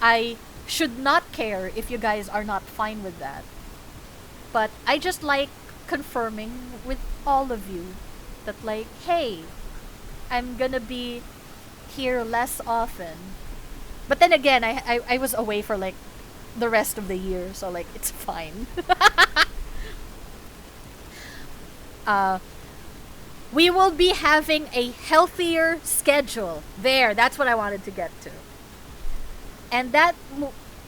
I should not care if you guys are not fine with that. But I just like confirming with all of you that like, hey, I'm gonna be here less often. But then again, I was away for like the rest of the year, so like it's fine. We will be having a healthier schedule. There, that's what I wanted to get to. And that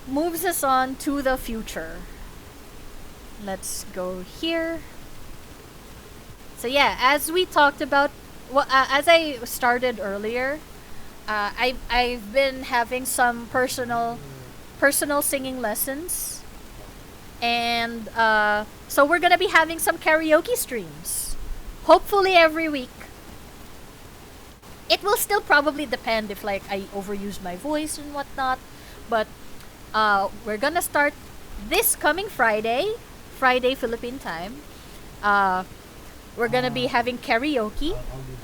moves us on to the future. Let's go here. So yeah, as we talked about, well, as I started earlier, I've been having some personal singing lessons, and so we're gonna be having some karaoke streams, hopefully every week. It will still probably depend if like I overuse my voice and whatnot, but we're gonna start this coming Friday Philippine time. We're gonna be having karaoke. I'll do.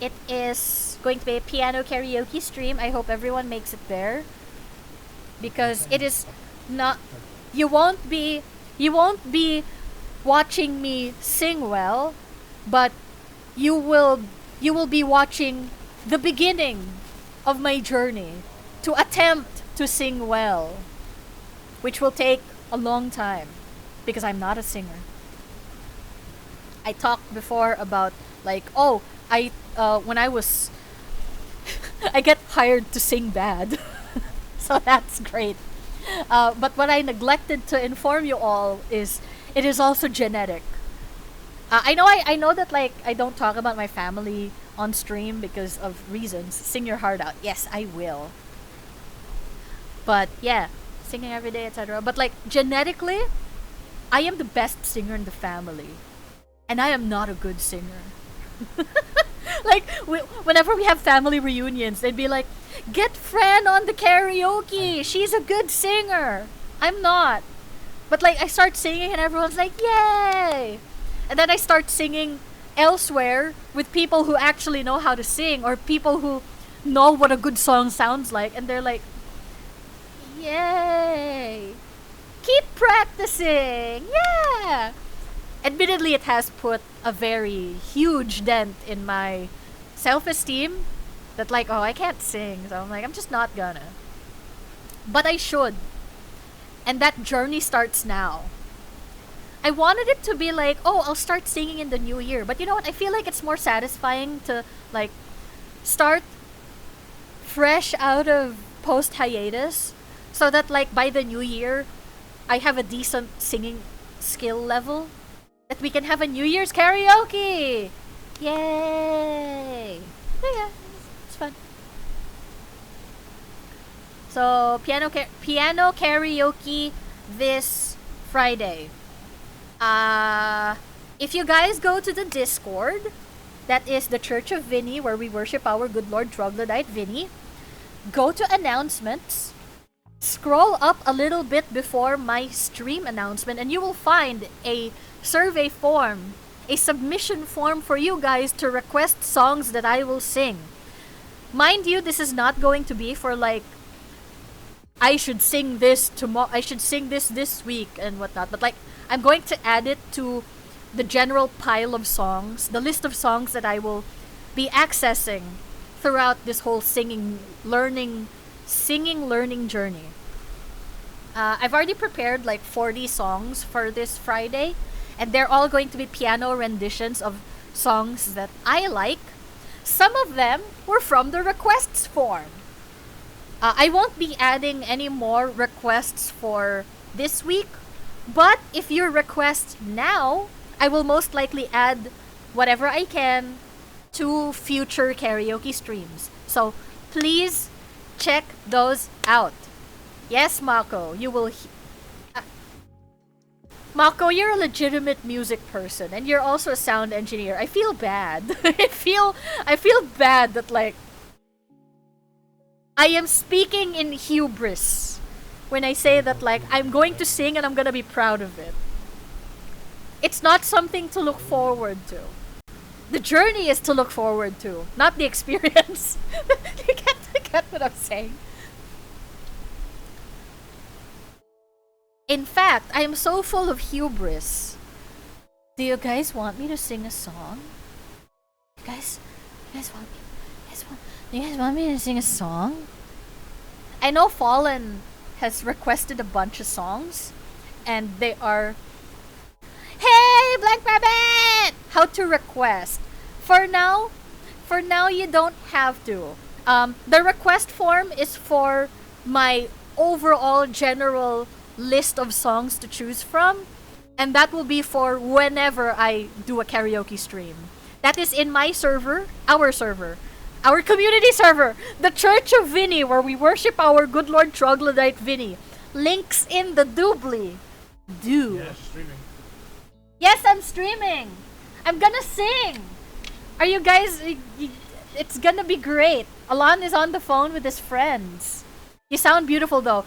It is going to be a piano karaoke stream. I hope everyone makes it there. Because it is not you won't be watching me sing well, but you will be watching the beginning of my journey to attempt to sing well, which will take a long time because I'm not a singer. I talked before about like, oh, when I was I get hired to sing bad. So that's great. But what I neglected to inform you all is it is also genetic. I know that like I don't talk about my family on stream because of reasons. Sing your heart out. Yes, I will. But yeah, singing every day, etc. But like genetically, I am the best singer in the family, and I am not a good singer. Like whenever we have family reunions, they'd be like, "Get Fran on the karaoke. She's a good singer." I'm not. But like I start singing and everyone's like, "Yay!" And then I start singing elsewhere with people who actually know how to sing or people who know what a good song sounds like, and they're like, "Yay! Keep practicing." Yeah. Admittedly, it has put a very huge dent in my self-esteem that like, oh, I can't sing. So I'm like, I'm just not gonna. But I should. And that journey starts now. I wanted it to be like, oh, I'll start singing in the new year. But you know what? I feel like it's more satisfying to like start fresh out of post-hiatus so that like by the new year, I have a decent singing skill level that we can have a New Year's karaoke. Yay! So yeah, it's fun. So piano karaoke this Friday. If you guys go to the Discord, that is the Church of Vinny, where we worship our good Lord Troglodyte Vinny. Go to announcements. Scroll up a little bit before my stream announcement, and you will find a survey form, a submission form for you guys to request songs that I will sing. Mind you, this is not going to be for like, I should sing this tomorrow, I should sing this week and whatnot, but like, I'm going to add it to the general pile of songs, the list of songs that I will be accessing throughout this whole singing learning journey. I've already prepared like 40 songs for this Friday, and they're all going to be piano renditions of songs that I like. Some of them were from the requests form. I won't be adding any more requests for this week, but if you request now, I will most likely add whatever I can to future karaoke streams. So please check those out. Yes, Mako, you will... Mako, you're a legitimate music person, and you're also a sound engineer. I feel bad. I feel bad that like I am speaking in hubris when I say that like I'm going to sing and I'm gonna be proud of it. It's not something to look forward to. The journey is to look forward to, not the experience. You get what I'm saying? In fact, I am so full of hubris. Do you guys want me to sing a song? Do you guys want me to sing a song? I know Fallen has requested a bunch of songs, and they are, hey, Black Rabbit! How to request. For now, you don't have to. The request form is for my overall general list of songs to choose from, and that will be for whenever I do a karaoke stream. That is in my server, our community server, the Church of Vinny, where we worship our good Lord Troglodyte Vinny. Links in the doobly. Yeah, streaming. Yes, I'm streaming. I'm gonna sing. Are you guys... It's gonna be great. Alon is on the phone with his friends. You sound beautiful though.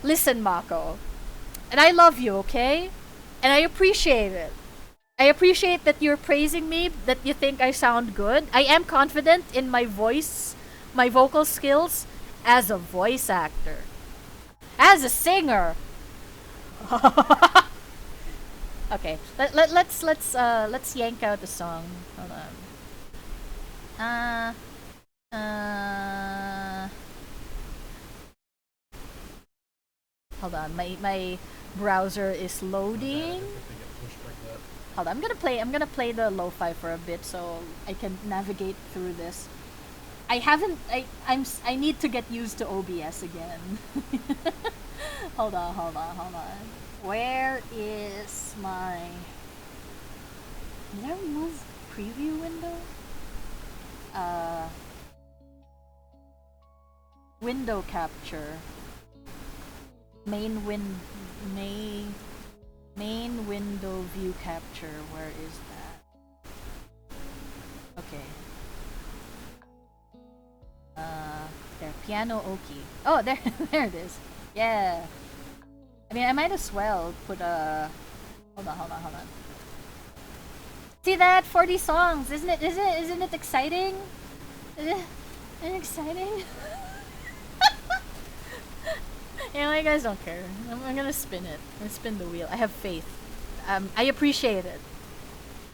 Listen, Mako. And I love you, okay? And I appreciate it. I appreciate that you're praising me, that you think I sound good. I am confident in my voice, my vocal skills as a voice actor. As a singer. Okay, let's yank out the song. Hold on. Hold on. My browser is loading. Hold on. I'm gonna play the lo-fi for a bit so I can navigate through this. I need to get used to OBS again. Hold on. Where is my... Did I remove preview window? Window capture. Main window view capture. Where is that? Okay. There, piano oki. Oh, there, there it is. Yeah. I mean, I might as well put a... Hold on. See that? 40 songs. Isn't it exciting? Isn't it exciting? You know, you guys don't care. I'm gonna spin it. I'm gonna spin the wheel. I have faith. I appreciate it.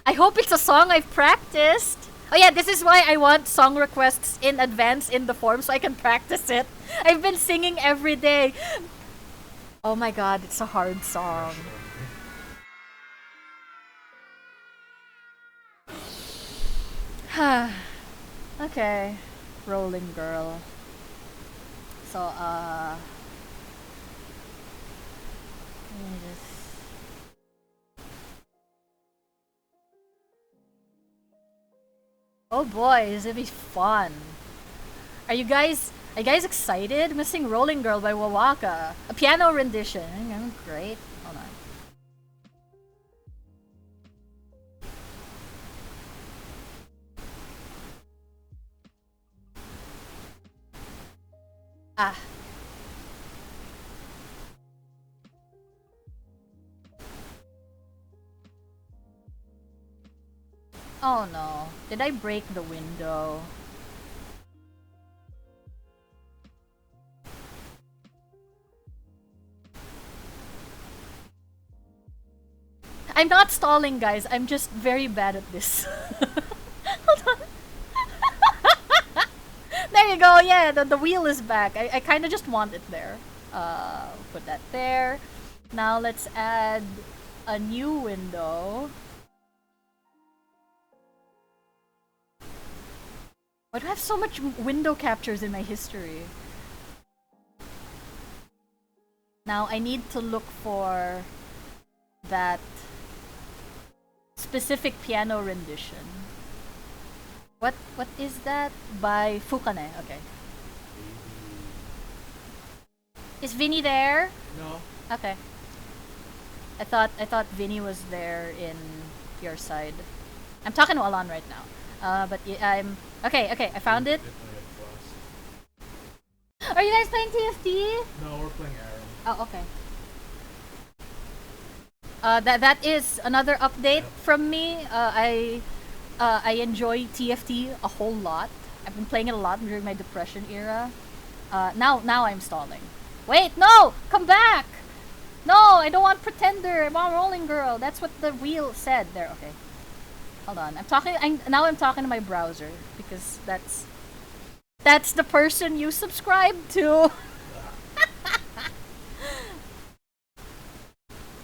I hope it's a song I've practiced. Oh yeah, this is why I want song requests in advance in the form so I can practice it. I've been singing every day. Oh my god, it's a hard song. Okay. Rolling Girl. So, let me just... Oh boy, this is gonna be fun. Are you guys excited? I'm sing Rolling Girl by Wawaka. A piano rendition. Great. Hold on. Ah. Oh no. Did I break the window? I'm not stalling, guys. I'm just very bad at this. Hold on. There you go. Yeah, the wheel is back. I kind of just want it there. Put that there. Now let's add a new window. Why do I have so much window captures in my history? Now I need to look for that specific piano rendition. What is that? By Fukane. Okay. Is Vinny there? No. Okay. I thought Vinny was there in your side. I'm talking to Alan right now. But I'm okay. I found it. Are you guys playing TFT? No, we're playing Arrow. Oh, okay. That is another update from me. I enjoy TFT a whole lot. I've been playing it a lot during my depression era. Now I'm stalling. Wait, no! Come back! No, I don't want Pretender. I want Rolling Girl. That's what the wheel said. There, okay. Hold on. Now I'm talking to my browser because that's the person you subscribe to.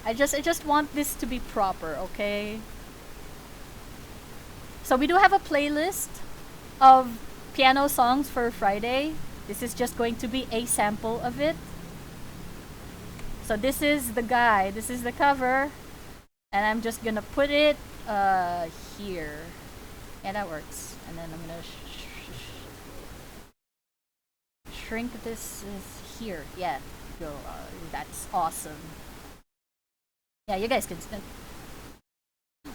I just want this to be proper, okay? So we do have a playlist of piano songs for Friday. This is just going to be a sample of it. So this is the guy, this is the cover, and I'm just gonna put it here. Yeah, that works. And then I'm gonna shrink this is here. Yeah, go. That's awesome. Yeah, you guys can.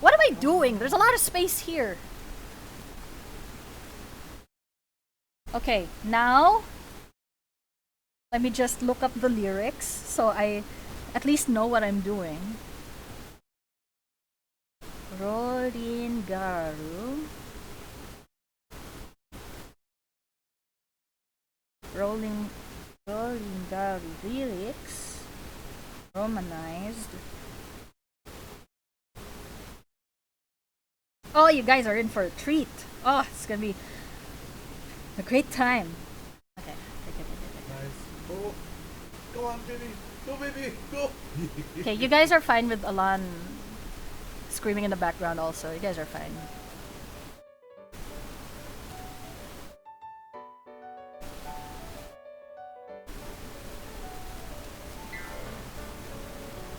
What am I doing? There's a lot of space here. Okay, now let me just look up the lyrics so I at least know what I'm doing. Rolling Garu. Rolling Garu lyrics. Romanized. Oh, you guys are in for a treat. Oh, it's gonna be a great time. Okay. Nice. Go. Go on, baby. Go, baby. Go. Okay, you guys are fine with Alan screaming in the background also. You guys are fine.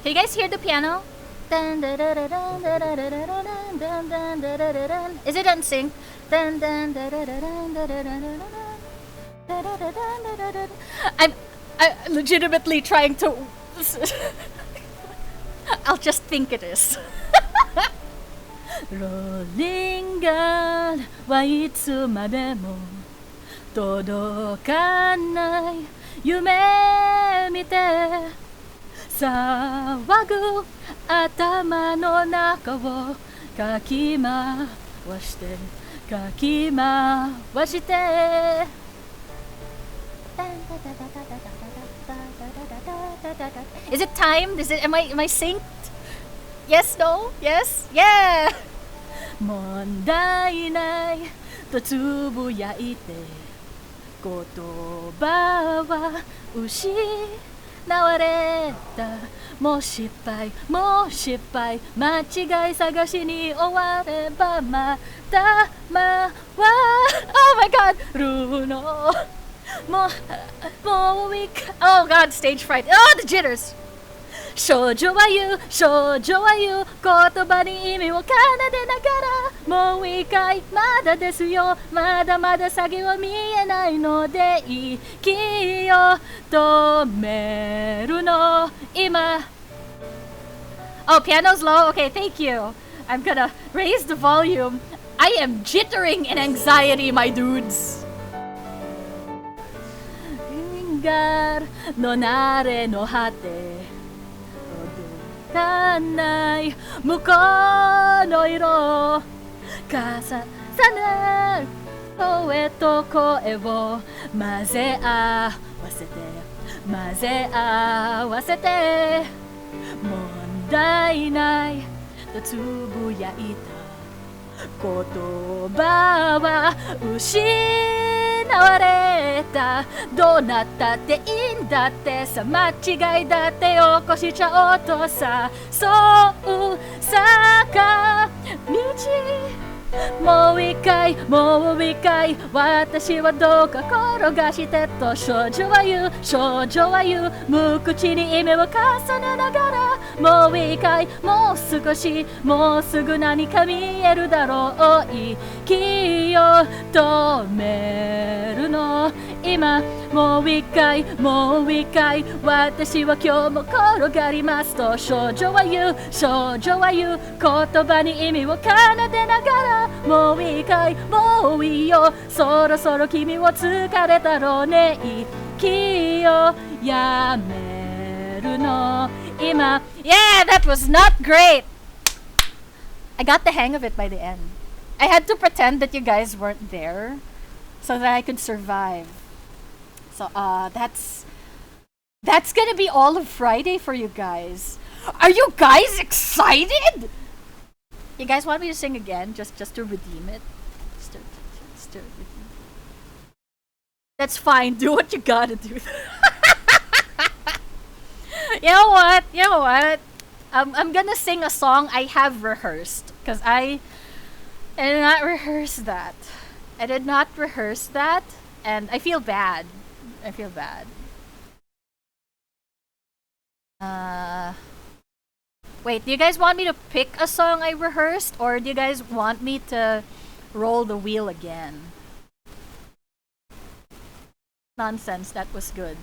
Can you guys hear the piano? Is it in sync? I'm legitimately trying to. I'll just think it is. Rolling gun はいつまでも届かない夢見て騒ぐ頭の中をかき回してかき回して Is it timed? Am I synced? Yes, no? Yes? Yeah! 問題ないとつぶやいて言葉は失われたもう失敗間違い探しに終わればまたOh my god ルノもうOh god stage fright Oh the jitters 少女は言う言葉に意味を奏でながらもう一回まだですよまだまだ先は見えないので息を止めるの今 Oh piano's low? Okay thank you I'm gonna raise the volume I am jittering in anxiety my dudes がのなれの果てかない向こうの色重ね声と声を混ぜ合わせて問題ないとつぶやいた言葉は失われたどうなったっていいんだってさ間違いだって起こしちゃおうとさそう坂道もう一回私はどうか転がしてと少女は言う無口に意味を重ねながらもう一回もう少しもうすぐ何か見えるだろう息を止めるの今もう一回私は今日も転がりますと少女は言う言葉に意味を奏でながらもういいかいもういいよそろそろ君を疲れたろうね息をやめるの今 Yeah, that was not great I got the hang of it by the end I had to pretend that you guys weren't there so that I could survive So that's gonna be all of Friday for you guys. Are you guys excited? You guys want me to sing again just to redeem it? Just to redeem it. That's fine. Do what you gotta do. You know what? I'm gonna sing a song I have rehearsed because I did not rehearse that. And I feel bad. Wait, do you guys want me to pick a song I rehearsed or do you guys want me to roll the wheel again? Nonsense, that was good.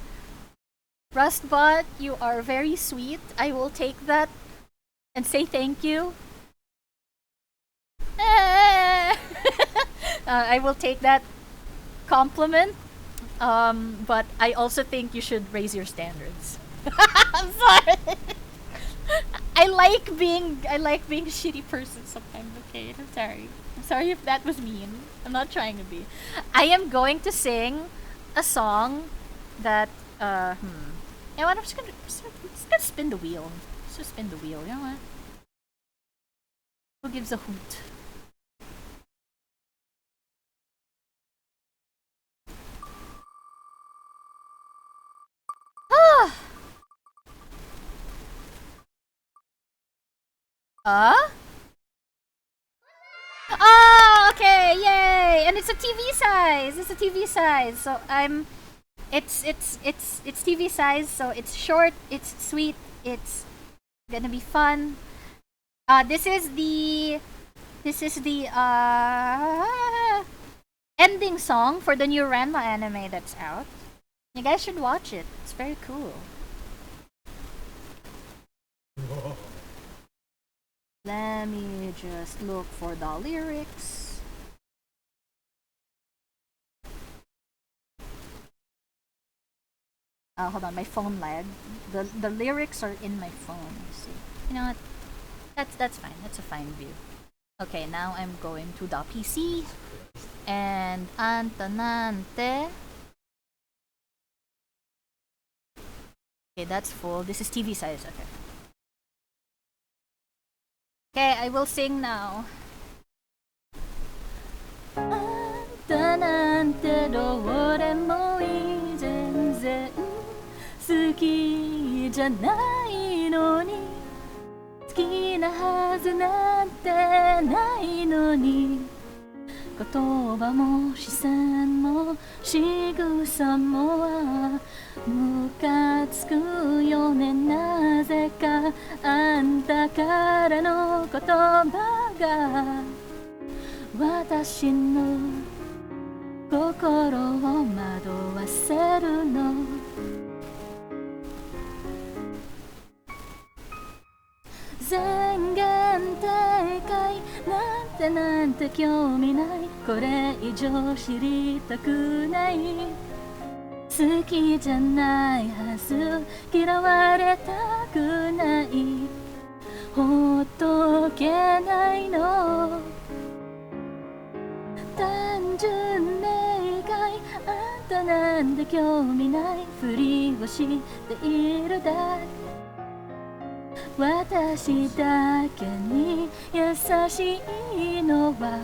Rustbot, you are very sweet. I will take that and say thank you. I will take that compliment. But I also think you should raise your standards. I'm sorry. I like being a shitty person sometimes. Okay, I'm sorry. I'm sorry if that was mean. I'm not trying to be. I am going to sing a song that You know what? I'm just gonna spin the wheel. Let's just spin the wheel. You know what? Who gives a hoot? Ah. Oh, okay, yay! And it's a TV size. It's a TV size. So it's TV size. So it's short. It's sweet. It's gonna be fun. This is the ending song for the new Ranma anime that's out. You guys should watch it. It's very cool. Whoa. Let me just look for the lyrics. Hold on, my phone lagged. The lyrics are in my phone. Let's see. You know what? That's fine. That's a fine view. Okay, now I'm going to the PC. And Antanante. Okay, that's full. This is TV size. Okay. Okay, I will sing now. あんたなんてどうでもいい全然好きじゃないのに好きなはずなんてないのに言葉も視線も仕草もムカつくよねなぜかあんたからの言葉が私の心を惑わせるの全言正解なんて興味ないこれ以上知りたくない好きじゃないはず嫌われたくないほっとけないの単純明快あんたなんて興味ないふりをしているだけ私だけに優しいのは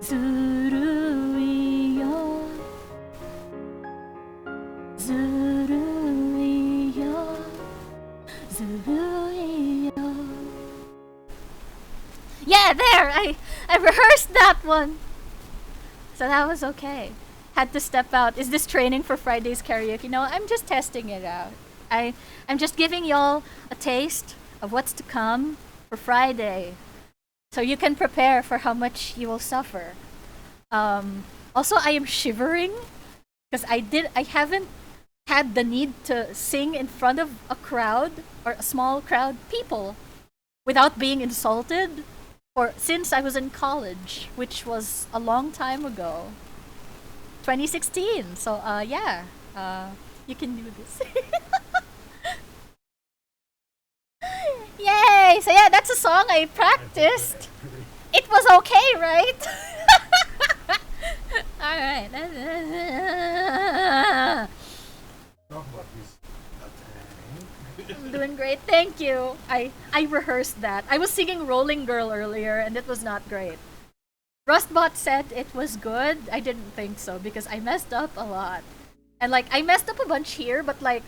ずるいよずるいよずるいよ Yeah, there! I rehearsed that one! So that was okay. Had to step out. Is this training for Friday's karaoke? No, I'm just testing it out. I'm just giving y'all a taste of what's to come for Friday. So you can prepare for how much you will suffer. Also, I am shivering because I haven't had the need to sing in front of a crowd or a small crowd people without being insulted or since I was in college, which was a long time ago. 2016. So yeah. You can do this. Yay! So yeah, that's a song I practiced. It was okay, right? Alright. I'm doing great, thank you. I rehearsed that. I was singing Rolling Girl earlier and it was not great. Rustbot said it was good. I didn't think so because I messed up a lot. And like I messed up a bunch here, but like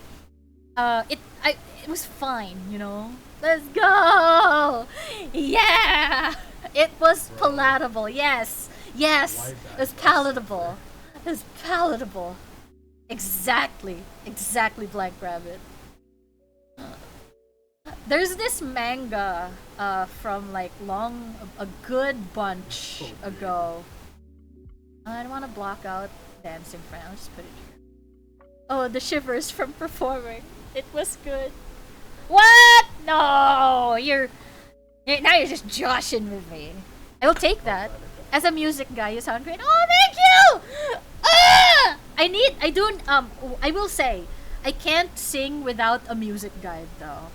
it was fine, you know. Let's go! Yeah! It was palatable, yes! Yes! It was palatable. It was palatable. Exactly. Exactly, Blank Rabbit. There's this manga from like a good bunch ago. I don't want to block out Dancing Fran. I'll just put it here. Oh, the shivers from performing. It was good. What? No, now you're just joshing with me. I will take that. As a music guy, you sound great. Oh, thank you. Ah! I will say, I can't sing without a music guide though.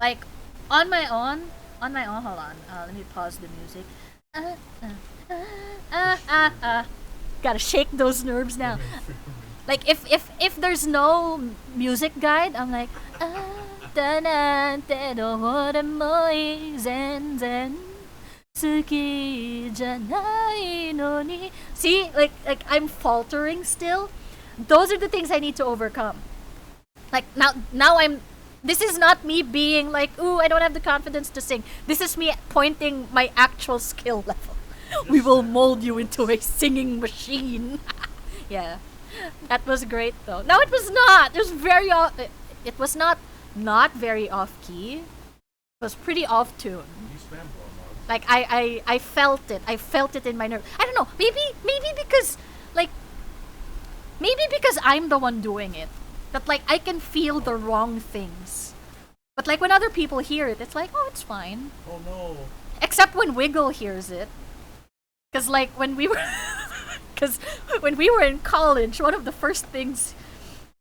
Like, On my own, hold on. Let me pause the music. Uh, uh, Gotta shake those nerves now. Like if there's no music guide, I'm like zen zen suki janai no ni. See, like I'm faltering still. Those are the things I need to overcome. Like now I'm. This is not me being like, ooh, I don't have the confidence to sing. This is me pointing my actual skill level. We will mold you into a singing machine. Yeah, that was great though. No, it was not. It was very off. It was not very off key. It was pretty off tune. Like I felt it. I felt it in my nerve. I don't know. Maybe because I'm the one doing it. That like I can feel the wrong things. But like when other people hear it, it's like, oh, it's fine. Oh no. Except when Wiggle hears it. Cause like when we were in college, one of the first things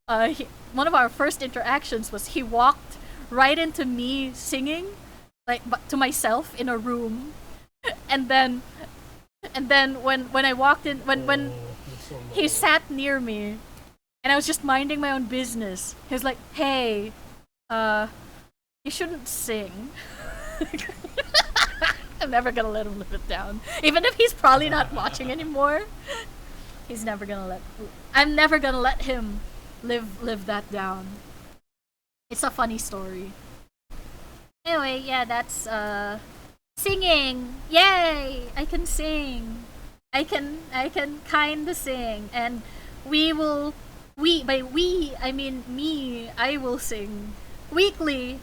one of our first interactions was he walked right into me singing, like to myself in a room. And then when I walked in when he sat near me and I was just minding my own business. He was like, "Hey, you shouldn't sing." I'm never gonna let him live it down. Even if he's probably not watching anymore. I'm never gonna let him live that down. It's a funny story. Anyway, yeah, that's singing. Yay! I can sing. I can kinda sing. And by we, I mean me, I will sing weekly,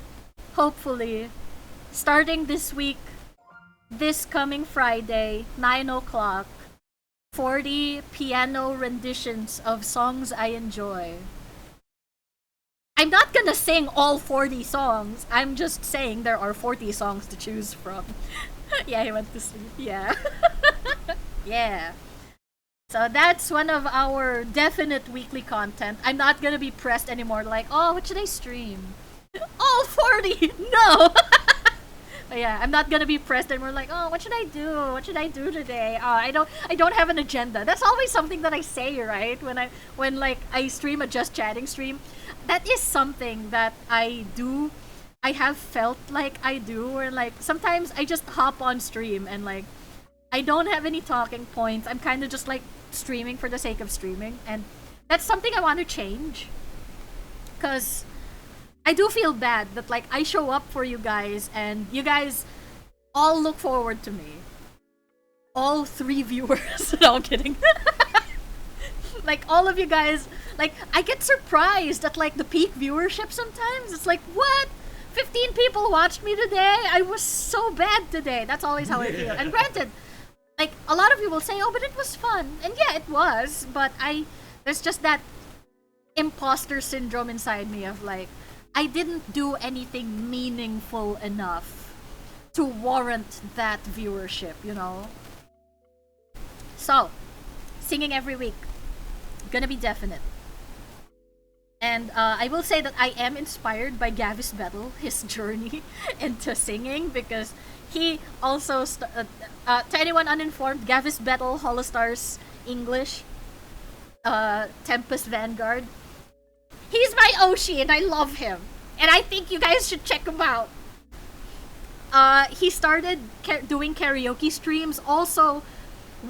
hopefully, starting this week, this coming Friday, 9 o'clock, 40 piano renditions of songs I enjoy. I'm not gonna sing all 40 songs, I'm just saying there are 40 songs to choose from. Yeah, he went to sleep, yeah. Yeah. So that's one of our definite weekly content. I'm not gonna be pressed anymore like, oh, what should I stream? All 40! No! But yeah, I'm not gonna be pressed anymore like, oh, what should I do? What should I do today? I don't have an agenda. That's always something that I say, right? When I stream a Just Chatting stream. That is something that I do. I have felt like I do, or like sometimes I just hop on stream and like I don't have any talking points. I'm kind of just like streaming for the sake of streaming, and that's something I want to change. Cause I do feel bad that like I show up for you guys and you guys all look forward to me. All 3 viewers. No, I'm kidding. Like all of you guys, like I get surprised at like the peak viewership sometimes. It's like, what? 15 people watched me today? I was so bad today. That's always how I feel. And granted, like a lot of you will say, oh, but it was fun. And yeah, it was, but there's just that imposter syndrome inside me of like, I didn't do anything meaningful enough to warrant that viewership, you know? So, singing every week. Gonna be definite. And I will say that I am inspired by Gavis Battle, his journey into singing, because he also, to anyone uninformed, Gavis Battle, Holostars English, Tempest Vanguard. He's my Oshi and I love him. And I think you guys should check him out. He started doing karaoke streams also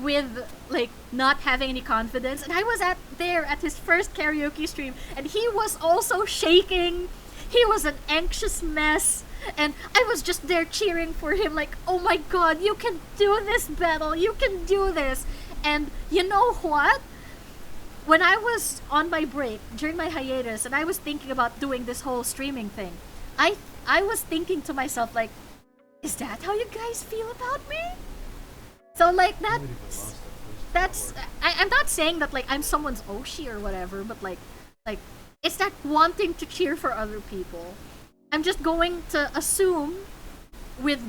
with like not having any confidence, and I was there at his first karaoke stream and he was also shaking. He was an anxious mess and I was just there cheering for him like, oh my god, you can do this, Battle, you can do this. And you know what? When I was on my break during my hiatus and I was thinking about doing this whole streaming thing, I was thinking to myself like, is that how you guys feel about me? So like that's I'm not saying that like I'm someone's Oshi or whatever, but like it's that wanting to cheer for other people. I'm just going to assume with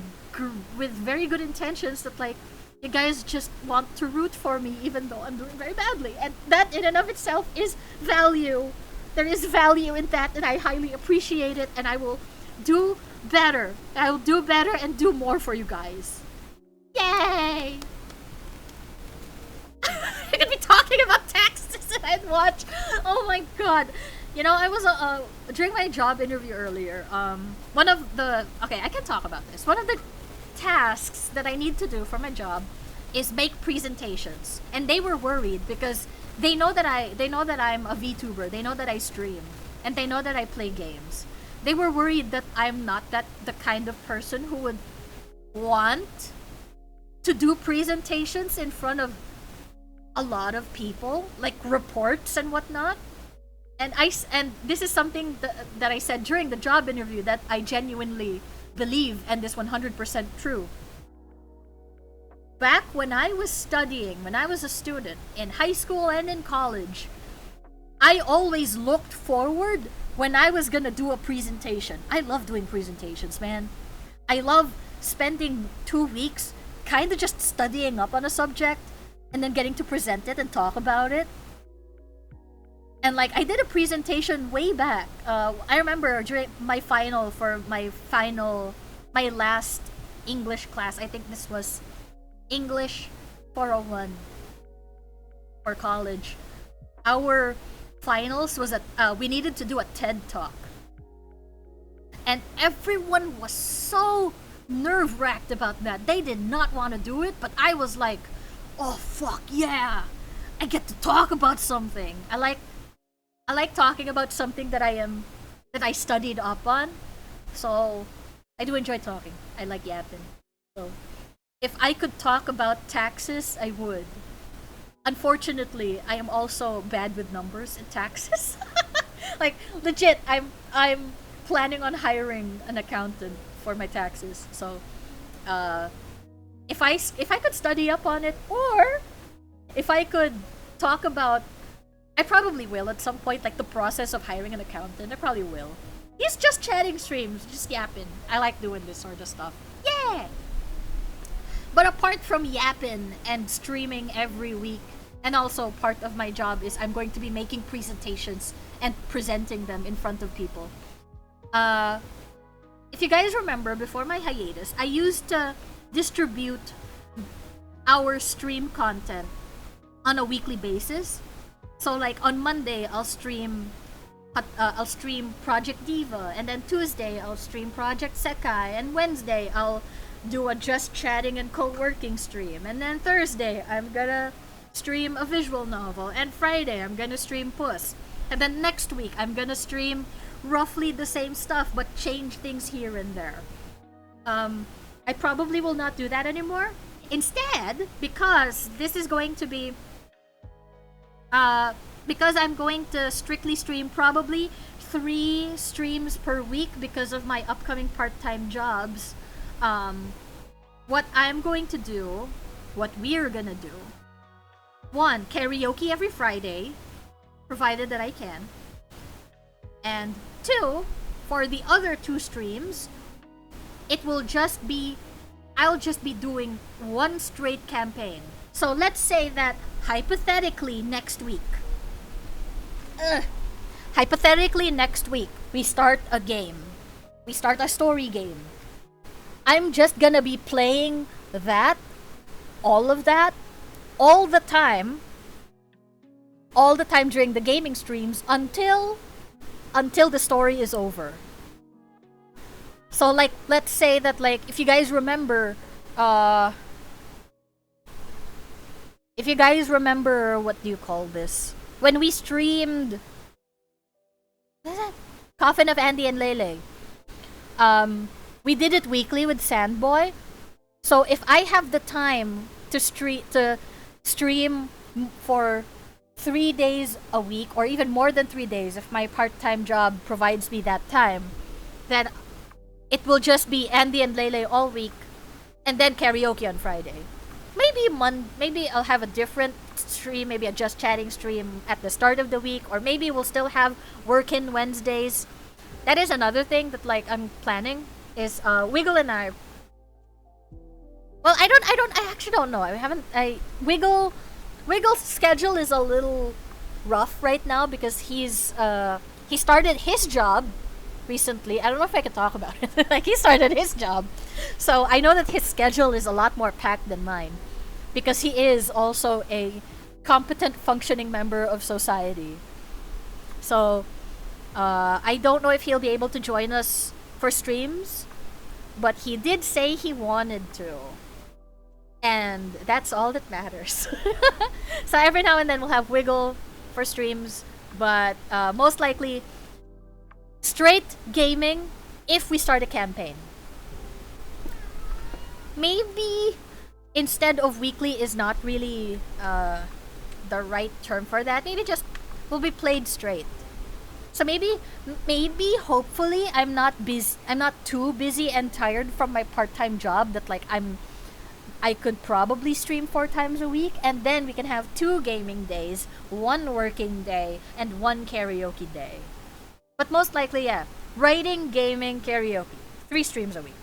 very good intentions that like you guys just want to root for me even though I'm doing very badly, and that in and of itself is value. There is value in that and I highly appreciate it, and I will do better. I will do better and do more for you guys. Yay! I'm gonna be talking about taxes and I'd watch. Oh my god. You know, I was during my job interview earlier. One of the I can talk about this. One of the tasks that I need to do for my job is make presentations, and they were worried because they know that I'm a VTuber. They know that I stream, and they know that I play games. They were worried that I'm not the kind of person who would want to do presentations in front of a lot of people, like reports and whatnot. And this is something that I said during the job interview that I genuinely believe and is 100% true. Back when I was studying, when I was a student in high school and in college, I always looked forward when I was gonna do a presentation. I love doing presentations, man. I love spending 2 weeks kind of just studying up on a subject and then getting to present it and talk about it. And like, I did a presentation way back. I remember during my my last English class. I think this was English 401 for college. Our finals was we needed to do a TED talk. And everyone was so nerve-wracked about that. They did not want to do it, but I was like, oh fuck yeah, I get to talk about something. I like talking about something that I studied up on. So I do enjoy talking. I like yapping. So if I could talk about taxes, I would. Unfortunately, I am also bad with numbers and taxes. Like legit, I'm planning on hiring an accountant for my taxes. So if I could study up on it, or if I could talk about, I probably will at some point, like the process of hiring an accountant. I probably will. He's just chatting streams, just yapping. I like doing this sort of stuff. Yeah! But apart from yapping and streaming every week, and also part of my job is I'm going to be making presentations and presenting them in front of people. If you guys remember, before my hiatus, I used to distribute our stream content on a weekly basis. So like on Monday, I'll stream Project Diva, and then Tuesday I'll stream Project Sekai, and Wednesday I'll do a just chatting and co-working stream, and then Thursday I'm gonna stream a visual novel, and Friday I'm gonna stream Puss, and then next week I'm gonna stream roughly the same stuff but change things here and there. I probably will not do that anymore. Instead, because this is going to be because I'm going to strictly stream probably 3 streams per week because of my upcoming part-time jobs. What I'm going to do, what we're gonna do, 1, karaoke every Friday, provided that I can. And 2, for the other 2 streams, I'll just be doing 1 straight campaign. So let's say that hypothetically next week, we start a game. We start a story game. I'm just gonna be playing that, all the time during the gaming streams until the story is over. So like, let's say that, like, if you guys remember, what do you call this? When we streamed Coffin of Andy and Lele, we did it weekly with Sandboy. So if I have the time to stream for 3 days a week, or even more than 3 days, if my part-time job provides me that time, then it will just be Andy and Lele all week, and then karaoke on Friday. Maybe I'll have a different stream, maybe a just chatting stream at the start of the week, or maybe we'll still have work-in Wednesdays. That is another thing that, like, I'm planning is Wiggle and I. Well, I actually don't know. Wiggle's schedule is a little rough right now because he started his job recently. I don't know if I can talk about it. Like, he started his job. So I know that his schedule is a lot more packed than mine. Because he is also a competent, functioning member of society. So, I don't know if he'll be able to join us for streams. But he did say he wanted to. And that's all that matters. So every now and then we'll have Wiggle for streams. But most likely, straight gaming if we start a campaign. Maybe instead of weekly is not really the right term for that. Maybe just will be played straight. So maybe, hopefully, I'm not too busy and tired from my part-time job that like I could probably stream 4 times a week, and then we can have 2 gaming days, 1 working day, and 1 karaoke day. But most likely, yeah, writing, gaming, karaoke, 3 streams a week.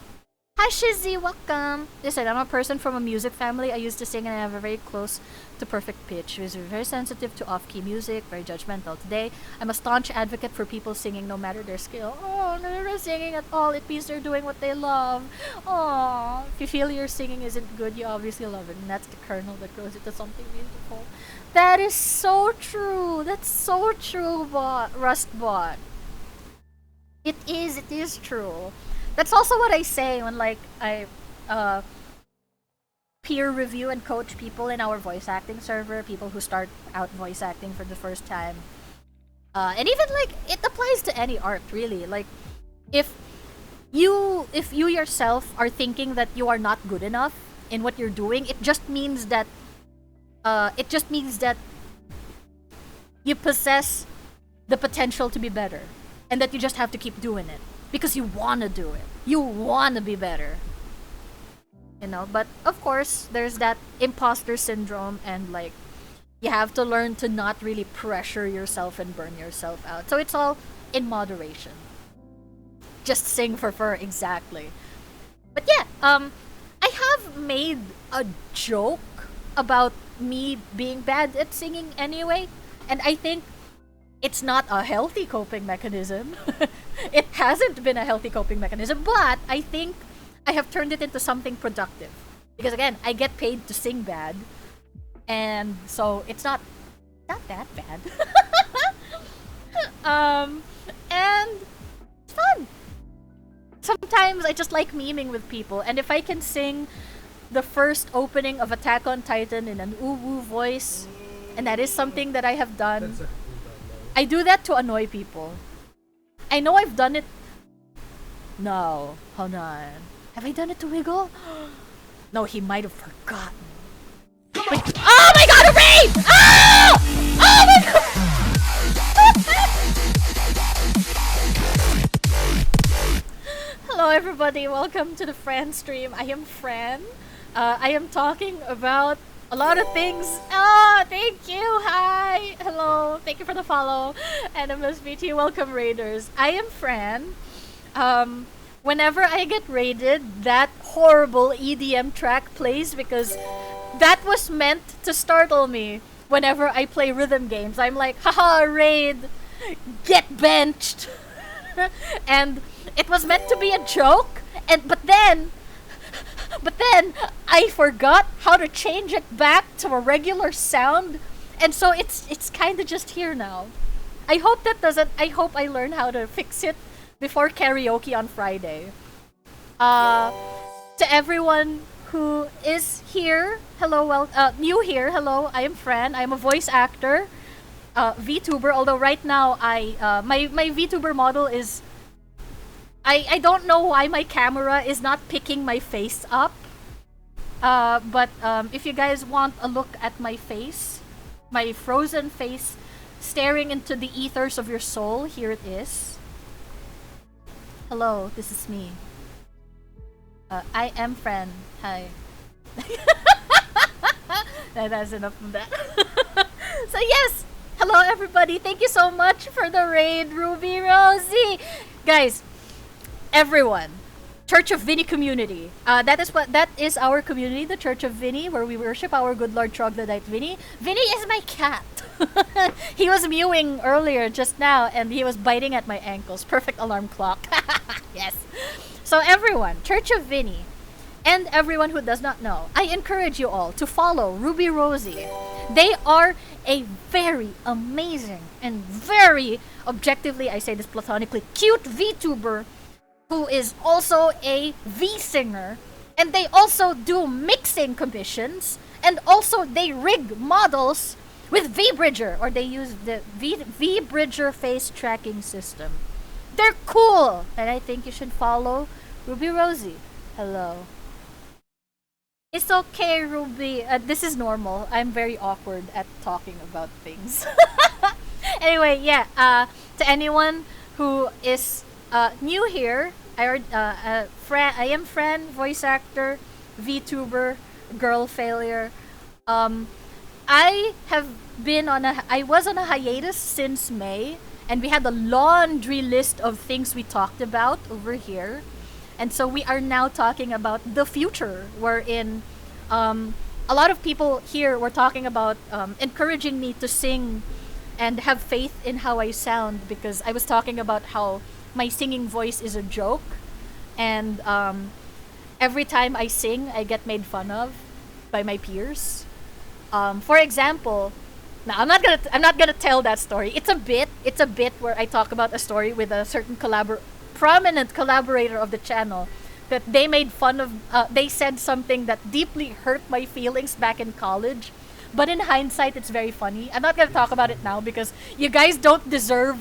Hi Shizzy, welcome! Listen, I'm a person from a music family. I used to sing and I have a very close to perfect pitch. I was very sensitive to off-key music, very judgmental. Today, I'm a staunch advocate for people singing no matter their skill. Oh, they're not singing at all. It means they're doing what they love. Oh, if you feel your singing isn't good, you obviously love it. And that's the kernel that grows into something beautiful. That is so true. That's so true, Rustbot. It is true. That's also what I say when like I peer review and coach people in our voice acting server, people who start out voice acting for the first time. And even like it applies to any art really. Like if you yourself are thinking that you are not good enough in what you're doing, it just means that you possess the potential to be better and that you just have to keep doing it. Because you wanna do it. You wanna be better. You know, but of course, there's that imposter syndrome and like, you have to learn to not really pressure yourself and burn yourself out. So it's all in moderation. Just sing for fur, exactly. But yeah, I have made a joke about me being bad at singing anyway. And I think it's not a healthy coping mechanism. It hasn't been a healthy coping mechanism, but I think I have turned it into something productive. Because again, I get paid to sing bad, and so it's not that bad. And it's fun. Sometimes I just like memeing with people, and if I can sing the first opening of Attack on Titan in an uwu voice, and that is something that I have done. I do that to annoy people. I know I've done it. No, hold on. Have I done it to Wiggle? No, he might have forgotten. Wait. Oh my god, a raid! Oh! Oh my god! Hello everybody, welcome to the Fran stream. I am Fran. I am talking about a lot of things. Oh, thank you. Hi. Hello. Thank you for the follow. And MSBT, welcome raiders. I am Fran. Whenever I get raided, that horrible EDM track plays because that was meant to startle me. Whenever I play rhythm games, I'm like, haha, raid, get benched. And it was meant to be a joke. But then I forgot how to change it back to a regular sound, and so it's kind of just here now. I hope I learn how to fix it before karaoke on Friday. To everyone who is here, hello, new here, hello, I am Fran. I am a voice actor, VTuber, although right now my VTuber model is I don't know why my camera is not picking my face up. But if you guys want a look at my face, my frozen face staring into the ethers of your soul, here it is. Hello, this is me. I am Fran. Hi. That's enough of that. So yes, hello everybody. Thank you so much for the raid, Ruby Rosie. Guys, everyone, Church of Vinny community. That is our community, the Church of Vinny, where we worship our good Lord Troglodyte Vinny. Vinny is my cat. He was mewing earlier just now and he was biting at my ankles. Perfect alarm clock. Yes. So everyone, Church of Vinny, and everyone who does not know, I encourage you all to follow Ruby Rosie. They are a very amazing and very, objectively, I say this platonically, cute VTuber who is also a V singer, and they also do mixing commissions, and also they rig models with VBridger, or they use the VBridger face tracking system. They're cool, and I think you should follow Ruby Rosie. Hello. It's okay, Ruby. This is normal. I'm very awkward at talking about things. Anyway, yeah. To anyone who is new here, I am Fran, voice actor, VTuber, girl failure. I was on a hiatus since May, and we had a laundry list of things we talked about over here. And so we are now talking about the future, wherein a lot of people here were talking about encouraging me to sing and have faith in how I sound, because I was talking about how my singing voice is a joke, and every time I sing, I get made fun of by my peers. For example, now I'm not gonna tell that story. It's a bit where I talk about a story with a certain prominent collaborator of the channel that they made fun of. They said something that deeply hurt my feelings back in college, but in hindsight it's very funny. I'm not gonna talk about it now because you guys don't deserve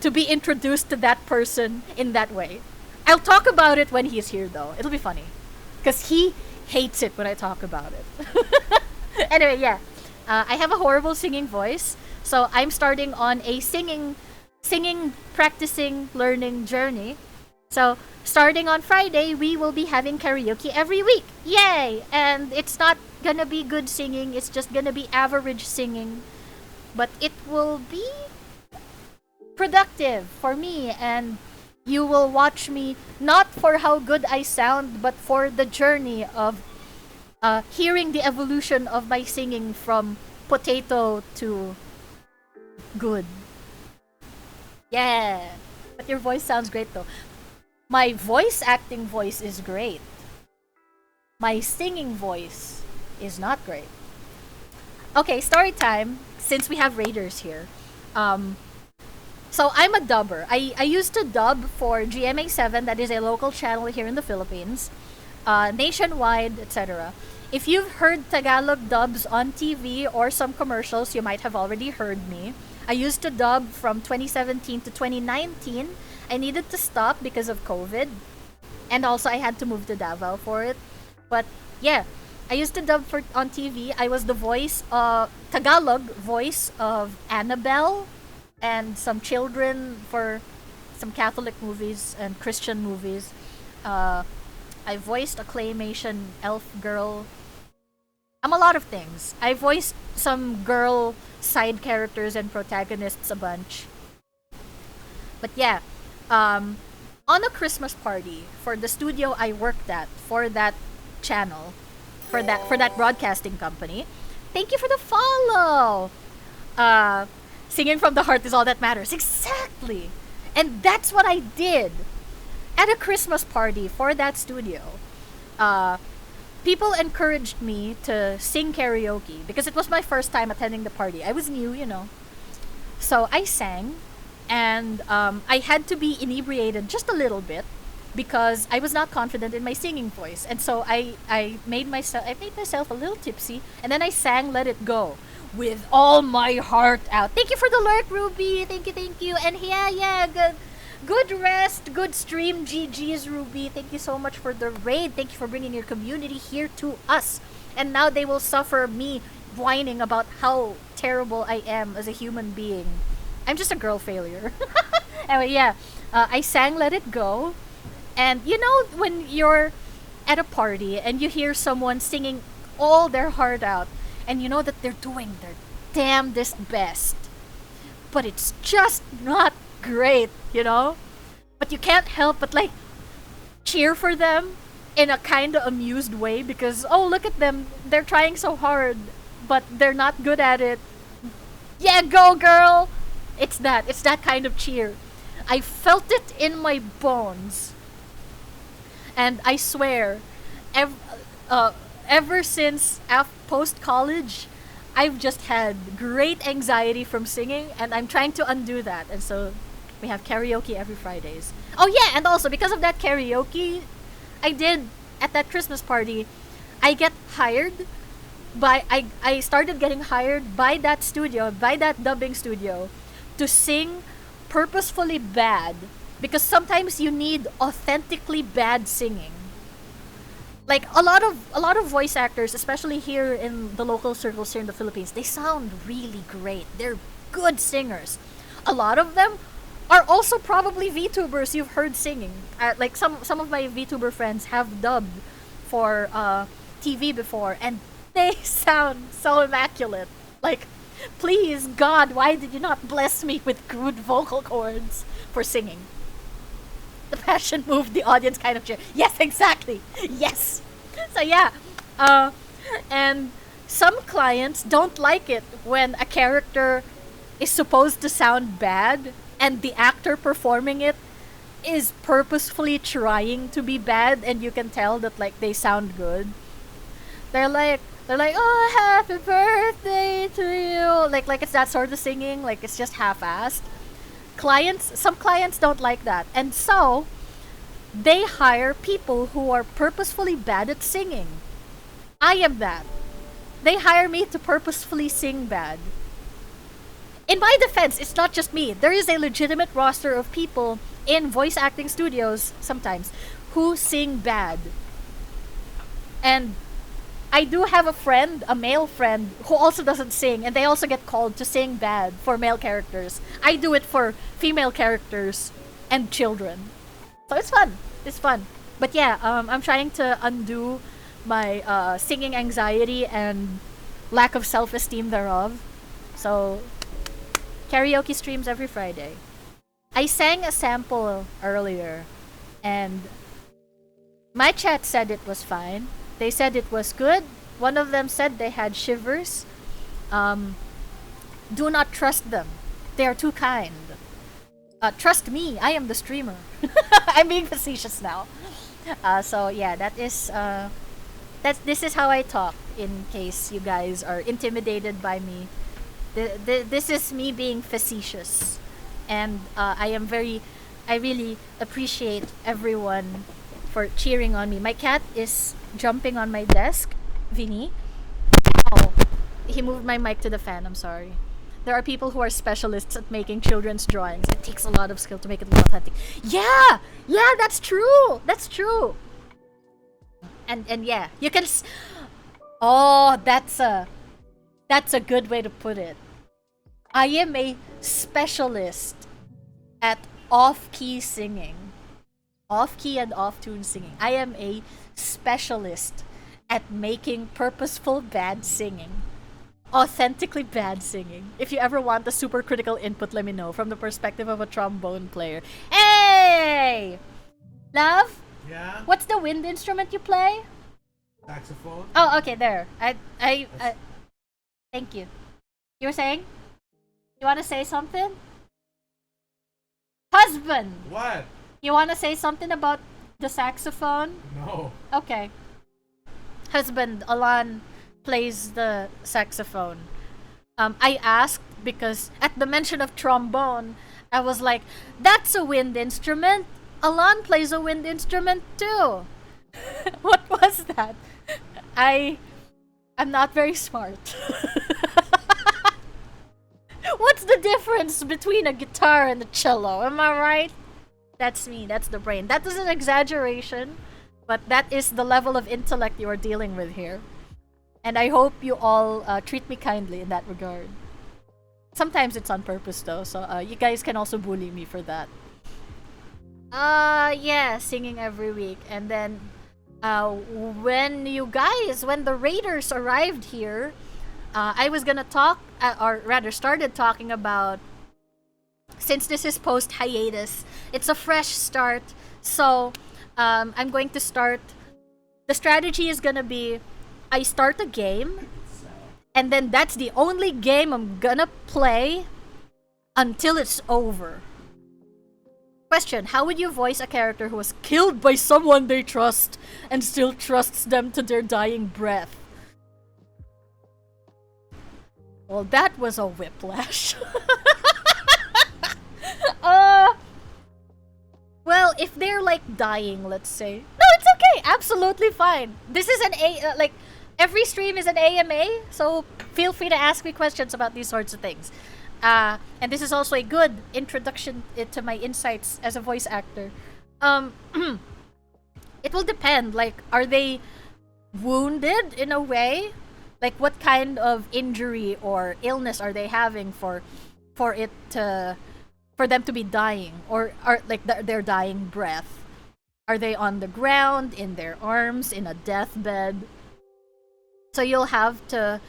to be introduced to that person in that way. I'll talk about it when he's here though. It'll be funny because he hates it when I talk about it. Anyway, yeah, I have a horrible singing voice, so I'm starting on a singing practicing learning journey. So starting on Friday, we will be having karaoke every week. Yay! And it's not gonna be good singing, it's just gonna be average singing, but it will be productive for me, and you will watch me not for how good I sound, but for the journey of hearing the evolution of my singing from potato to good. Yeah. But your voice sounds great though. My voice acting voice is great. My singing voice is not great. Okay, story time, since we have Raiders here. So I'm a dubber. I used to dub for GMA7, that is a local channel here in the Philippines, nationwide, etc. If you've heard Tagalog dubs on TV or some commercials, you might have already heard me. I used to dub from 2017 to 2019. I needed to stop because of COVID, and also I had to move to Davao for it. But yeah, I used to dub on TV. I was the Tagalog voice of Annabelle and some children for some Catholic movies and Christian movies. I voiced a claymation elf girl. I'm a lot of things. I voiced some girl side characters and protagonists a bunch. But yeah, on a Christmas party for the studio I worked at for that channel, for that broadcasting company. Thank you for the follow. Singing from the heart is all that matters. Exactly. And that's what I did at a Christmas party for that studio. People encouraged me to sing karaoke because it was my first time attending the party. I was new, you know. So I sang, and I had to be inebriated just a little bit because I was not confident in my singing voice. And so I made myself a little tipsy, and then I sang Let It Go with all my heart out. Thank you for the lurk, Ruby. Thank you. And yeah, good rest, good stream, GG's, Ruby. Thank you so much for the raid. Thank you for bringing your community here to us. And now they will suffer me whining about how terrible I am as a human being. I'm just a girl failure. Anyway, yeah, I sang Let It Go. And you know when you're at a party and you hear someone singing all their heart out, and you know that they're doing their damnedest best, but it's just not great, you know? But you can't help but like cheer for them in a kind of amused way because, oh, look at them, they're trying so hard, but they're not good at it. Yeah, go girl! It's that kind of cheer. I felt it in my bones. And I swear, ev- ever since post college, I've just had great anxiety from singing, and I'm trying to undo that. And so we have karaoke every Fridays. Oh yeah, and also because of that karaoke I did at that Christmas party, I get hired I started getting hired by that studio, by that dubbing studio, to sing purposefully bad because sometimes you need authentically bad singing. Like a lot of voice actors, especially here in the local circles here in the Philippines, they sound really great. They're good singers. A lot of them are also probably VTubers you've heard singing. Like some of my VTuber friends have dubbed for TV before, and they sound so immaculate. Like, please God, why did you not bless me with good vocal cords for singing? The passion moved the audience kind of cheer. Yes, exactly. Yes. So yeah, and some clients don't like it when a character is supposed to sound bad and the actor performing it is purposefully trying to be bad, and you can tell that like they sound good. They're like, oh, happy birthday to you. Like it's that sort of singing. Like it's just half-assed. Some clients don't like that, and so they hire people who are purposefully bad at singing. I am that. They hire me to purposefully sing bad. In my defense, it's not just me. There is a legitimate roster of people in voice acting studios sometimes who sing bad. And I do have a friend, a male friend, who also doesn't sing, and they also get called to sing bad for male characters. I do it for female characters and children. So it's fun. It's fun. But yeah, I'm trying to undo my singing anxiety and lack of self-esteem thereof. So, karaoke streams every Friday. I sang a sample earlier, and my chat said it was fine. They said it was good. One of them said they had shivers. Do not trust them. They are too kind. Trust me, I am the streamer. I'm being facetious now. So yeah, this is how I talk. In case you guys are intimidated by me, this is me being facetious, and I really appreciate everyone for cheering on me. My cat is jumping on my desk, Vinny. Oh, he moved my mic to the fan. I'm sorry. There are people who are specialists at making children's drawings. It takes a lot of skill to make it look authentic. Yeah, that's true. That's true. And yeah, you can. Oh, that's a good way to put it. I am a specialist at off-key singing. Off-key and off-tune singing. I am a specialist at making purposeful bad singing. Authentically bad singing. If you ever want a super critical input, let me know from the perspective of a trombone player. Hey! Love? Yeah? What's the wind instrument you play? Saxophone? Oh, okay, there. I thank you. You were saying? You want to say something? Husband! What? You want to say something about the saxophone? No. Okay. Husband, Alan plays the saxophone. I asked because at the mention of trombone, I was like, that's a wind instrument. Alan plays a wind instrument too. What was that? I'm not very smart. What's the difference between a guitar and a cello? Am I right? That's me. That's the brain. That is an exaggeration, but that is the level of intellect you are dealing with here. And I hope you all treat me kindly in that regard. Sometimes it's on purpose though, so you guys can also bully me for that. Yeah, singing every week. And then when the Raiders arrived here, I was gonna talk, or rather started talking about, since this is post-hiatus, it's a fresh start, so I'm going to start, the strategy is gonna be, I start a game, And then that's the only game I'm gonna play until it's over. Question: how would you voice a character who was killed by someone they trust and still trusts them to their dying breath? Well, that was a whiplash. Well, if they're like dying, let's say. No, it's okay. Absolutely fine. This is like every stream is an AMA, so feel free to ask me questions about these sorts of things. And this is also a good introduction to my insights as a voice actor. It will depend. Like, are they wounded in a way? Like, what kind of injury or illness are they having for them to be dying, or are like their dying breath? Are they on the ground, in their arms, in a deathbed? So you'll have to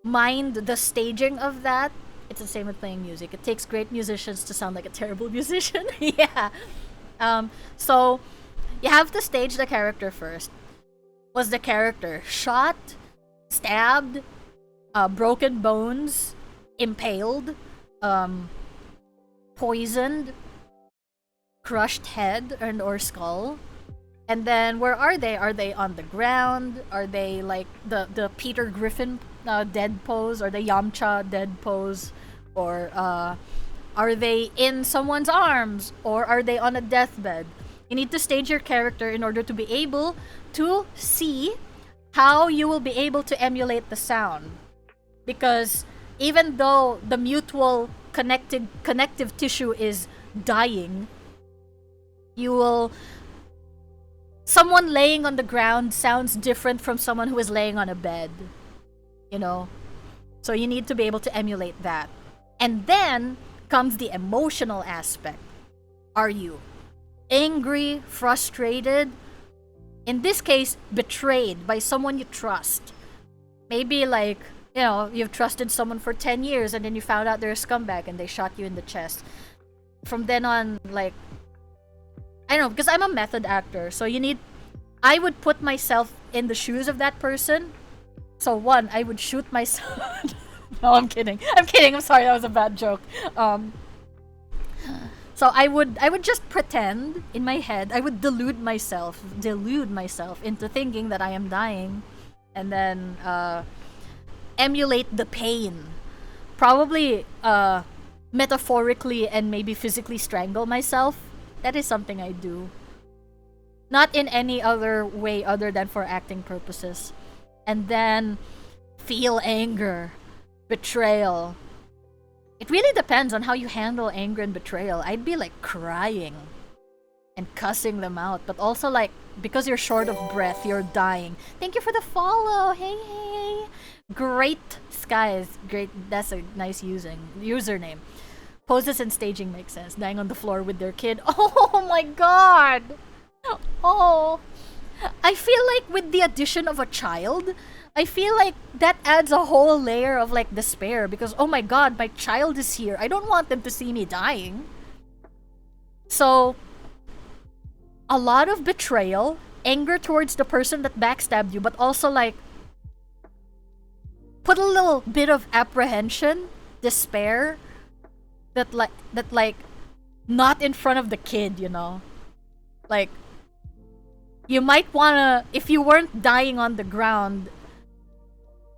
mind the staging of that. It's the same with playing music. It takes great musicians to sound like a terrible musician. Yeah. So you have to stage the character first. Was the character shot, stabbed, broken bones, impaled, poisoned, crushed head or skull? And then where are they? Are they on the ground? Are they like the Peter Griffin dead pose, or the Yamcha dead pose? Or are they in someone's arms? Or are they on a deathbed? You need to stage your character in order to be able to see how you will be able to emulate the sound. Because even though the mutual connective tissue is dying, someone laying on the ground sounds different from someone who is laying on a bed, you know? So you need to be able to emulate that. And then comes the emotional aspect. Are you angry, frustrated? In this case, betrayed by someone you trust. Maybe like, you know, you've trusted someone for 10 years and then you found out they're a scumbag and they shot you in the chest. From then on, like, I don't know, because I'm a method actor, so I would put myself in the shoes of that person. So one, I would shoot myself. No, I'm kidding. I'm sorry, that was a bad joke. So I would just pretend in my head. I would delude myself into thinking that I am dying, and then emulate the pain. Probably metaphorically and maybe physically strangle myself. That is something I do. Not in any other way other than for acting purposes. And then feel anger, betrayal. It really depends on how you handle anger and betrayal. I'd be like crying and cussing them out, but also like, because you're short of breath, you're dying. Thank you for the follow. Hey. Great skies. Great. That's a nice username. Poses and staging makes sense. Dying on the floor with their kid. Oh my god. Oh. I feel like with the addition of a child, I feel like that adds a whole layer of like despair, because oh my god, my child is here. I don't want them to see me dying. So a lot of betrayal, anger towards the person that backstabbed you, but also like put a little bit of apprehension, despair, that like not in front of the kid, you know? Like, you might wanna, if you weren't dying on the ground,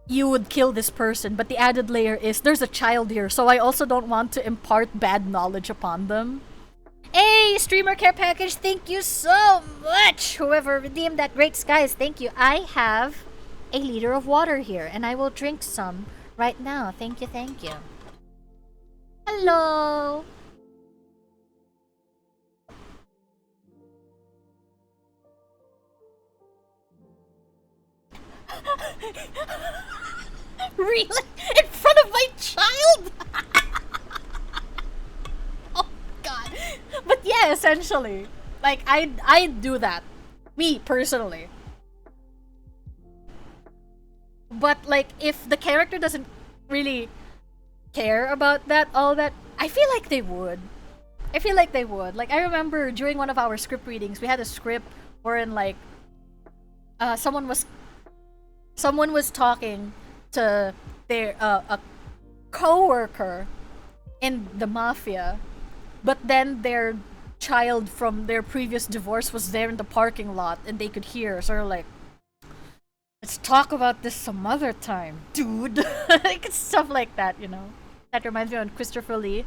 you would kill this person, but the added layer is there's a child here, so I also don't want to impart bad knowledge upon them. Hey, streamer care package, thank you so much! Whoever redeemed that, great skies, thank you. I have a liter of water here, and I will drink some right now. Thank you, thank you. Hello! Really? In front of my child? Oh god. But yeah, essentially. Like, I'd do that. Me, personally. But like, if the character doesn't really care about that, all that, I feel like they would. Like, I remember during one of our script readings, we had a script wherein like someone was talking to their a co-worker in the mafia, but then their child from their previous divorce was there in the parking lot and they could hear, sort of like, let's talk about this some other time, dude. Like stuff like that, you know. That reminds me when Christopher Lee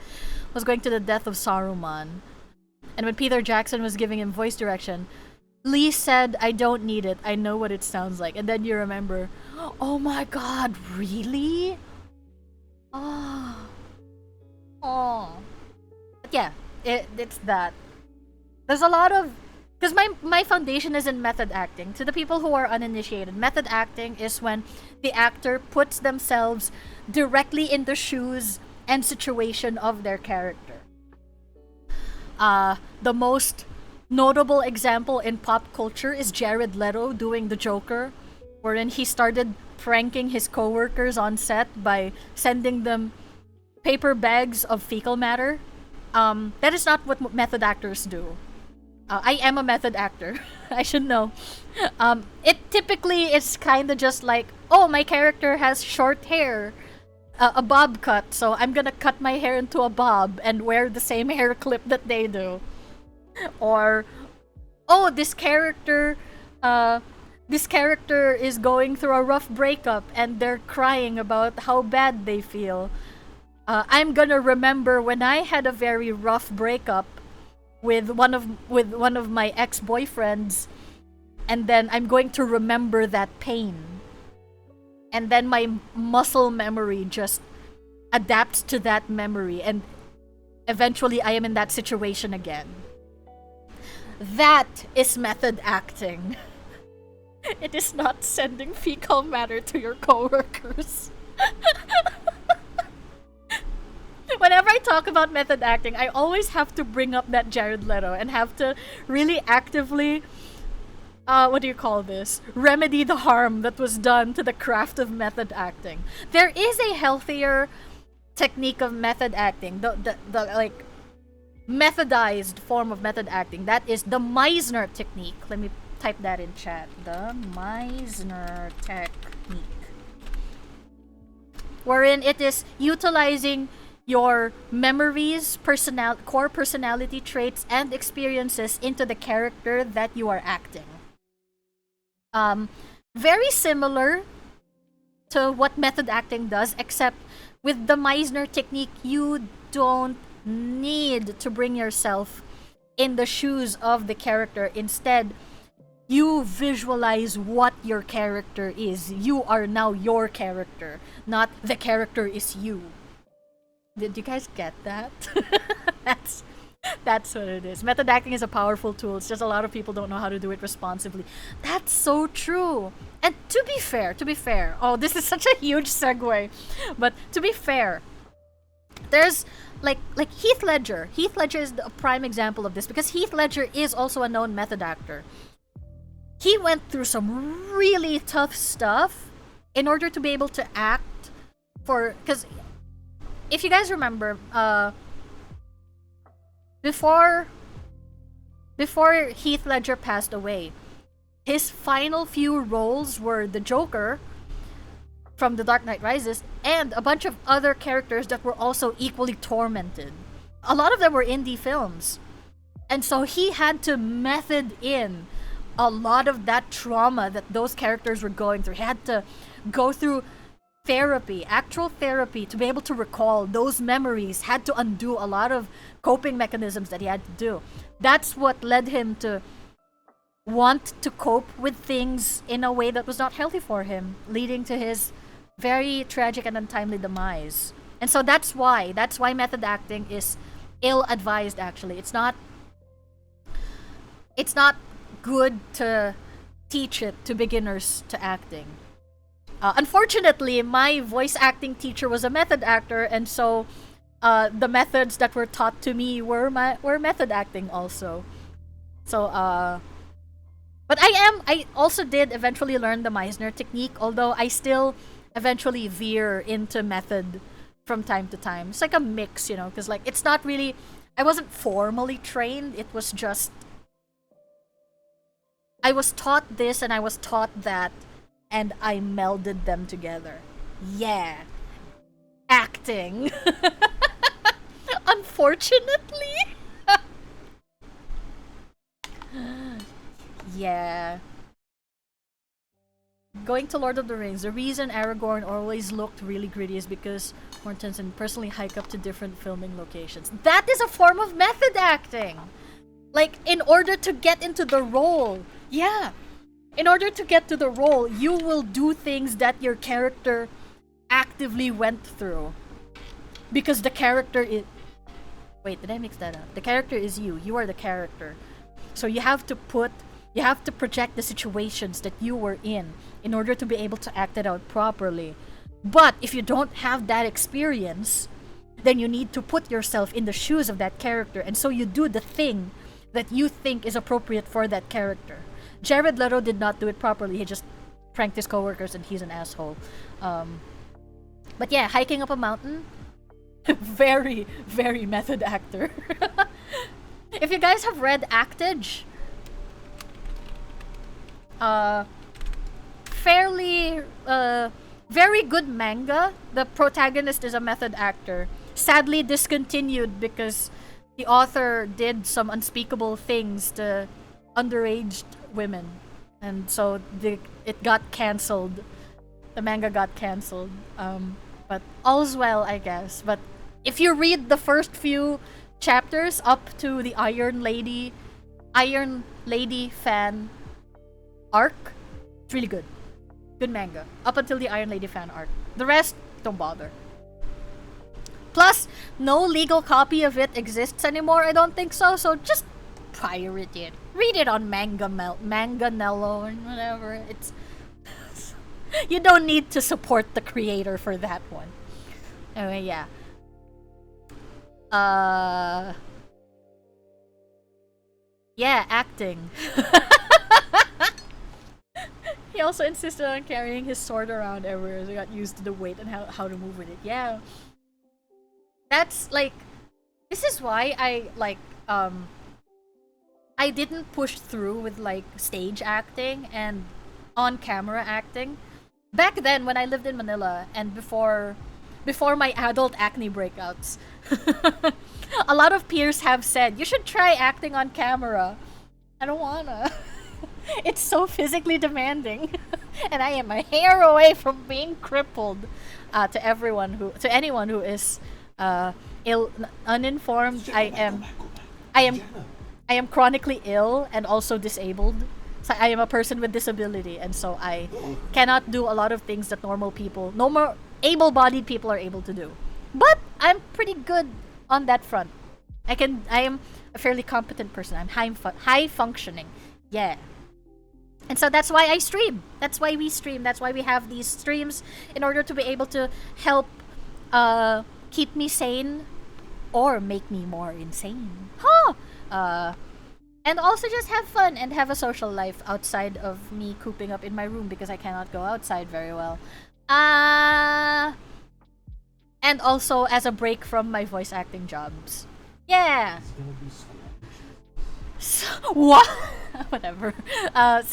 was going to the death of Saruman, and when Peter Jackson was giving him voice direction, Lee said, "I don't need it. I know what it sounds like." And then you remember, oh my god, really? Oh. Oh. But yeah, it's that. There's a lot of... Because my foundation is in method acting. To the people who are uninitiated, method acting is when the actor puts themselves directly in the shoes and situation of their character. The most notable example in pop culture is Jared Leto doing the Joker, wherein he started pranking his coworkers on set by sending them paper bags of fecal matter. That is not what method actors do. I am a method actor. I should know. It typically is kind of just like, oh, my character has short hair, a bob cut, so I'm gonna cut my hair into a bob and wear the same hair clip that they do. Or, oh, this character is going through a rough breakup and they're crying about how bad they feel. I'm gonna remember when I had a very rough breakup with one of my ex-boyfriends, and then I'm going to remember that pain. And then my muscle memory just adapts to that memory, and eventually I am in that situation again. That is method acting. It is not sending fecal matter to your coworkers. Whenever I talk about method acting, I always have to bring up that Jared Leto and have to really actively, what do you call this? Remedy the harm that was done to the craft of method acting. There is a healthier technique of method acting, the like methodized form of method acting. That is the Meisner technique. Let me type that in chat. The Meisner technique, wherein it is utilizing your memories, core personality traits, and experiences into the character that you are acting. Very similar to what method acting does, except with the Meisner technique, you don't need to bring yourself in the shoes of the character. Instead, you visualize what your character is. You are now your character, not the character is you. Did you guys get that? That's what it is. Method acting is a powerful tool. It's just a lot of people don't know how to do it responsibly. That's so true. And to be fair, oh, this is such a huge segue. But to be fair, there's like Heath Ledger. Heath Ledger is a prime example of this because Heath Ledger is also a known method actor. He went through some really tough stuff in order to be able to act because if you guys remember, before Heath Ledger passed away, his final few roles were the Joker from The Dark Knight Rises and a bunch of other characters that were also equally tormented. A lot of them were indie films. And so he had to method in a lot of that trauma that those characters were going through. He had to go through actual therapy to be able to recall those memories, had to undo a lot of coping mechanisms that he had to do. That's what led him to want to cope with things in a way that was not healthy for him, leading to his very tragic and untimely demise. And so that's why method acting is ill-advised, actually. It's not good to teach it to beginners to acting. Unfortunately, my voice acting teacher was a method actor, and so the methods that were taught to me were method acting also. So, but I also did eventually learn the Meisner technique, although I still eventually veer into method from time to time. It's like a mix, because like it's not really, I wasn't formally trained. It was just, I was taught this and I was taught that, and I melded them together. Yeah. Acting. Unfortunately. Yeah. Going to Lord of the Rings, the reason Aragorn always looked really gritty is because Mortensen personally hike up to different filming locations. That is a form of method acting! Like, in order to get into the role. Yeah. In order to get to the role, you will do things that your character actively went through. Because the character is... Wait, did I mix that up? The character is you. You are the character. So you have to project the situations that you were in order to be able to act it out properly. But if you don't have that experience, then you need to put yourself in the shoes of that character. And so you do the thing that you think is appropriate for that character. Jared Leto did not do it properly. He just pranked his coworkers and he's an asshole. But yeah, hiking up a mountain, very, very method actor. If you guys have read Actage, fairly, very good manga. The protagonist is a method actor. Sadly discontinued because the author did some unspeakable things to underage women. And so it got cancelled. The manga got cancelled. But all's well, I guess. But if you read the first few chapters up to the Iron Lady fan arc, it's really good. Good manga. Up until the Iron Lady fan arc. The rest, don't bother. Plus, no legal copy of it exists anymore, I don't think so, so just pirate it. Read it on Manganello or whatever. It's... You don't need to support the creator for that one. Anyway, yeah. Yeah, acting. He also insisted on carrying his sword around everywhere, so he got used to the weight and how to move with it. Yeah. That's like... This is why I didn't push through with like stage acting and on-camera acting. Back then, when I lived in Manila and before my adult acne breakouts, a lot of peers have said, you should try acting on camera. I don't wanna. It's so physically demanding. And I am a hair away from being crippled. To anyone who is uninformed, I am chronically ill and also disabled. So I am a person with disability, and so I cannot do a lot of things that normal able-bodied people are able to do. But I'm pretty good on that front. I am a fairly competent person. I'm high functioning. Yeah. And so that's why I stream. That's why we stream. That's why we have these streams, in order to be able to help keep me sane or make me more insane. Huh! And also just have fun and have a social life outside of me cooping up in my room because I cannot go outside very well. And also as a break from my voice acting jobs. Yeah! So, what? Whatever. I'm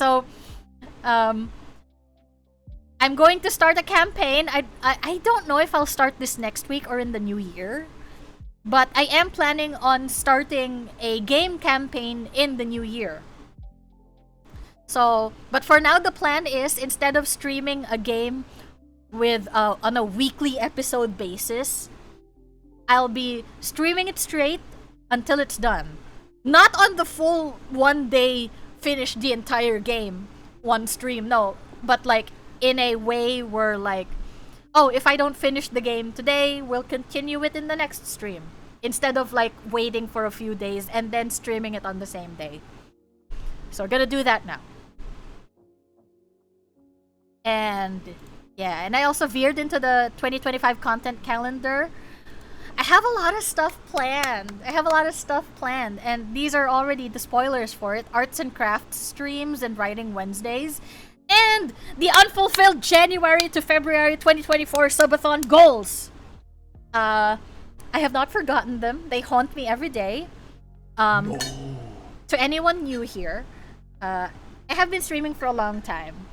going to start a campaign. I don't know if I'll start this next week or in the new year. But I am planning on starting a game campaign in the new year. So, but for now the plan is, instead of streaming a game with on a weekly episode basis, I'll be streaming it straight until it's done. Not on the full 1 day finish the entire game, one stream, no. But like in a way where like, oh, if I don't finish the game today, we'll continue it in the next stream. Instead of like waiting for a few days and then streaming it on the same day. So we're gonna do that now. And yeah, and I also veered into the 2025 content calendar. I have a lot of stuff planned. And these are already the spoilers for it. Arts and crafts streams and writing Wednesdays. And the unfulfilled January to February 2024 subathon goals. I have not forgotten them. They haunt me every day. To anyone new here, I have been streaming for a long time.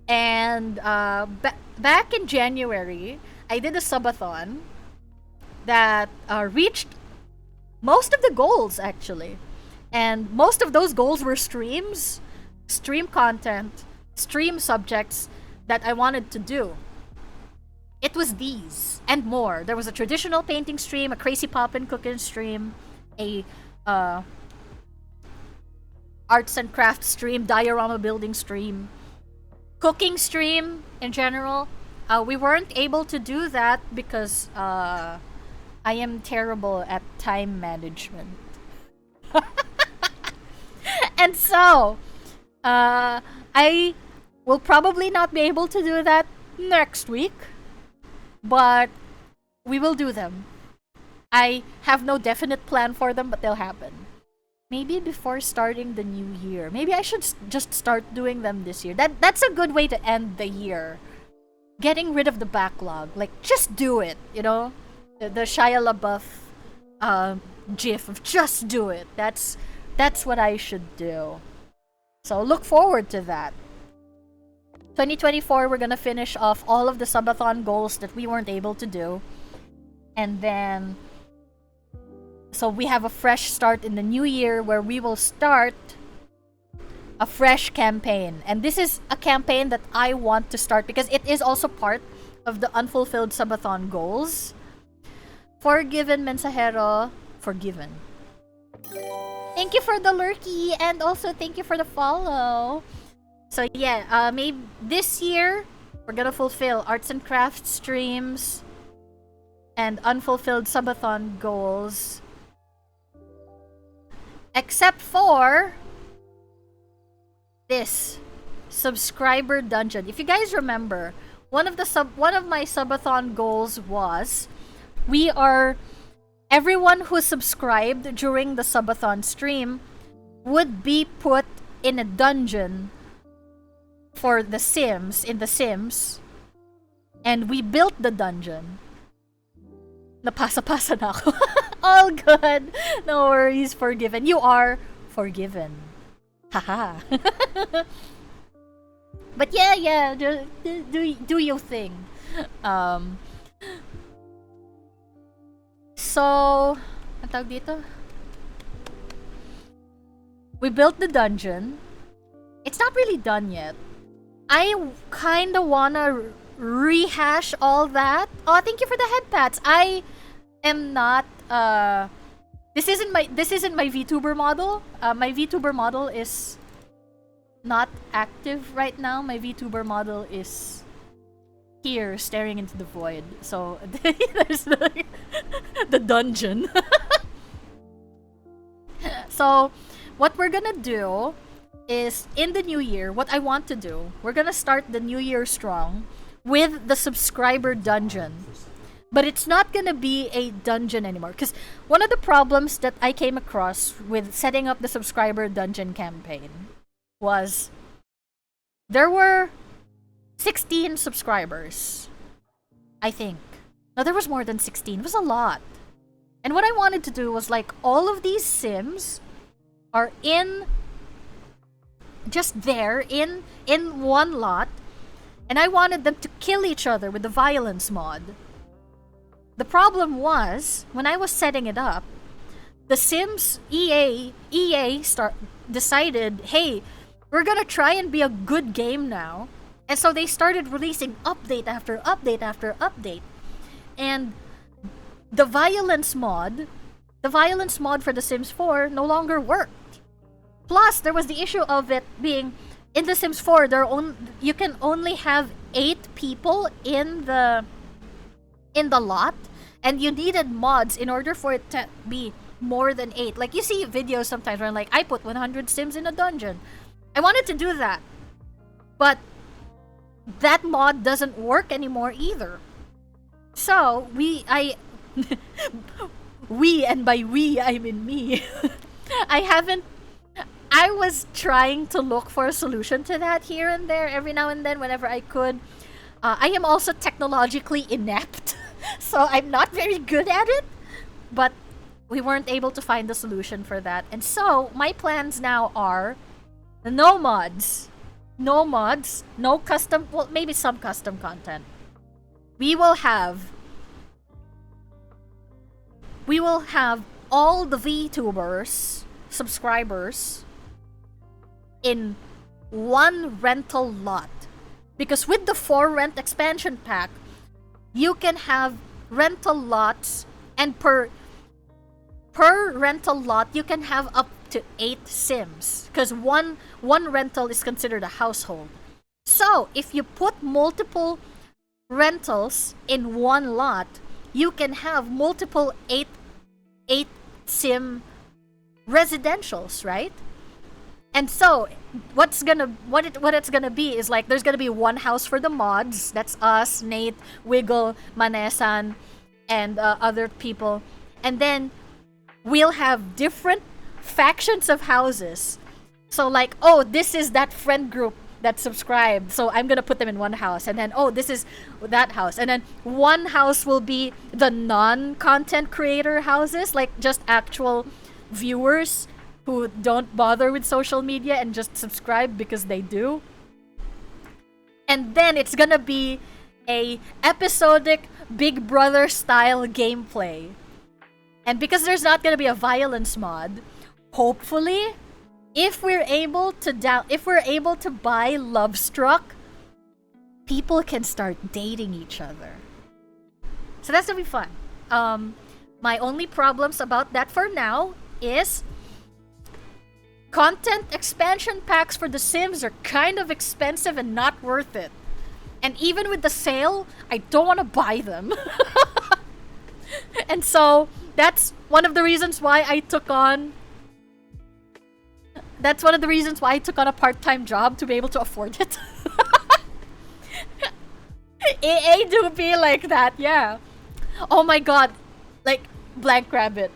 And back in January, I did a subathon that reached most of the goals, actually. And most of those goals were streams, stream content, stream subjects that I wanted to do. It was these and more. There was a traditional painting stream, a crazy poppin' cooking stream, a arts and crafts stream, diorama building stream, cooking stream in general. We weren't able to do that because I am terrible at time management. And so, I will probably not be able to do that next week, but we will do them. I have no definite plan for them, but they'll happen. Maybe before starting the new year. Maybe I should just start doing them this year. That's a good way to end the year. Getting rid of the backlog. Like, just do it, you know? The Shia LaBeouf gif of just do it. That's what I should do. So look forward to that. 2024, we're gonna finish off all of the subathon goals that we weren't able to do. And then, so we have a fresh start in the new year where we will start a fresh campaign. And this is a campaign that I want to start because it is also part of the unfulfilled subathon goals. Forgiven Mensahero, forgiven. Thank you for the lurky and also thank you for the follow. So yeah, maybe this year we're gonna fulfill arts and crafts streams and unfulfilled subathon goals. Except for this subscriber dungeon. If you guys remember, one of my subathon goals was everyone who subscribed during the subathon stream would be put in a dungeon for The Sims, in The Sims. And we built the dungeon. Napasa-pasa na ako. All good. No worries, forgiven. You are forgiven. Haha. But yeah, do your thing. So, ang tawag dito? We built the dungeon. It's not really done yet. I kinda wanna rehash all that. Oh, thank you for the head pats. I am not this isn't my VTuber model. My VTuber model is not active right now. My VTuber model is here staring into the void. So there's the dungeon. So what we're gonna do is in the new year, what I want to do, we're gonna start the new year strong with the subscriber dungeon. But it's not gonna be a dungeon anymore. Because one of the problems that I came across with setting up the subscriber dungeon campaign was there were 16 subscribers. I think. No, there was more than 16. It was a lot. And what I wanted to do was like all of these Sims are just there in one lot, and I wanted them to kill each other with the violence mod. The problem was when I was setting it up, the Sims EA decided, hey, we're gonna try and be a good game now, and so they started releasing update after update after update, and the violence mod for The Sims 4 no longer worked. Plus, there was the issue of it being in The Sims 4. You can only have 8 people in the lot, and you needed mods in order for it to be more than 8. Like you see videos sometimes where like I put 100 Sims in a dungeon. I wanted to do that, but that mod doesn't work anymore either. So we, and by we I mean me. I was trying to look for a solution to that here and there, every now and then, whenever I could. I am also technologically inept, so I'm not very good at it. But we weren't able to find a solution for that. And so, my plans now are no mods. no mods, no custom, well, maybe some custom content. We will have all the VTubers subscribers in one rental lot. Because with the 4 rent expansion pack, you can have rental lots, and per rental lot you can have up to 8 sims, because one rental is considered a household. So if you put multiple rentals in one lot, you can have multiple 8 sim residentials, right? And so what it's gonna be is like there's gonna be one house for the mods. That's us, Nate, Wiggle, Manesan, and other people. And then we'll have different factions of houses. So like, oh, this is that friend group that subscribed, so I'm gonna put them in one house. And then, oh, this is that house. And then one house will be the non-content creator houses, like just actual viewers who don't bother with social media and just subscribe because they do. And then it's gonna be a episodic Big Brother style gameplay. And because there's not gonna be a violence mod, hopefully, if we're able to buy Love Struck, people can start dating each other. So that's gonna be fun. My only problems about that for now is content expansion packs for The Sims are kind of expensive and not worth it. And even with the sale, I don't want to buy them. And so that's one of the reasons why I took on a part-time job, to be able to afford it. AA do be like that, yeah. Oh my god. Like, Blank Rabbit.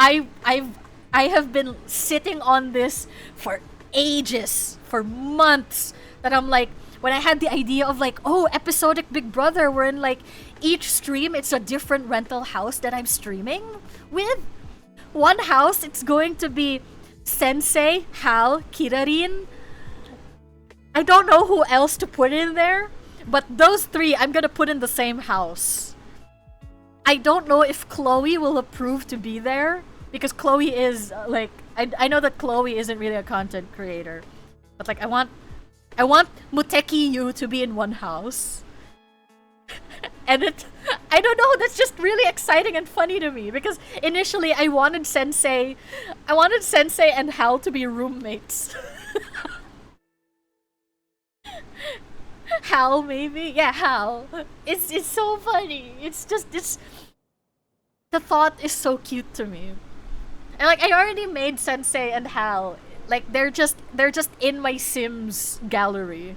I have been sitting on this for ages, for months, that I'm like, when I had the idea of like, oh, episodic Big Brother, wherein like each stream it's a different rental house that I'm streaming with. One house, it's going to be Sensei, Hal, Kirarin. I don't know who else to put in there, but those 3 I'm gonna put in the same house. I don't know if Chloe will approve to be there, because Chloe is like, I know that Chloe isn't really a content creator, but like I want Muteki Yu to be in one house. And I don't know, that's just really exciting and funny to me, because initially I wanted Sensei and Hal to be roommates. Hal, maybe? Yeah, Hal. It's so funny. It's the thought is so cute to me. And like, I already made Sensei and Hal. Like, they're just in my Sims gallery.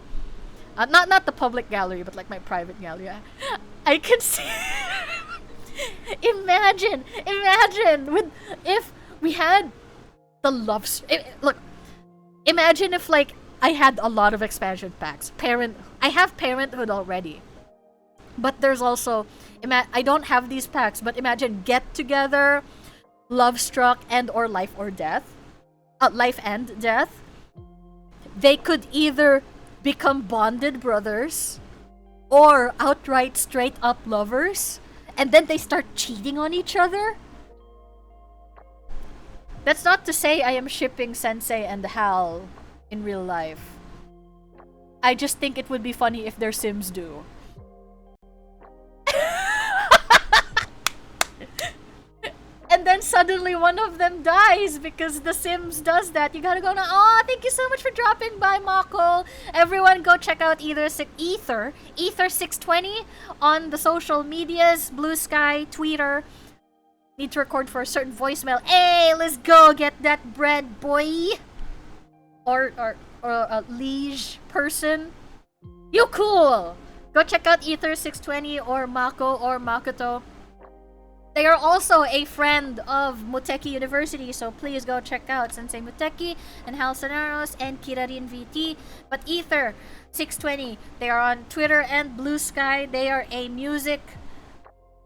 Not the public gallery, but like my private gallery. I can see. Imagine if we had the look. Imagine if like I had a lot of expansion packs. I have Parenthood already, but there's also I don't have these packs. But imagine Get Together, Love Struck, and or Life and Death. They could either become bonded brothers or outright straight up lovers, and then they start cheating on each other. That's not to say I am shipping Sensei and Hal in real life. I just think it would be funny if their Sims do. And then suddenly one of them dies because the Sims does that. You gotta go now. Oh, thank you so much for dropping by, Mako. Everyone go check out Ether620 on the social medias, Blue Sky, Twitter. Need to record for a certain voicemail. Hey, let's go get that bread, boy. Or a liege person. You cool. Go check out Ether620 or Mako or Makoto. They are also a friend of Muteki University, so please go check out Sensei Muteki and Hal Sonaros and Kirarin VT. But Ether620, they are on Twitter and Blue Sky. They are a music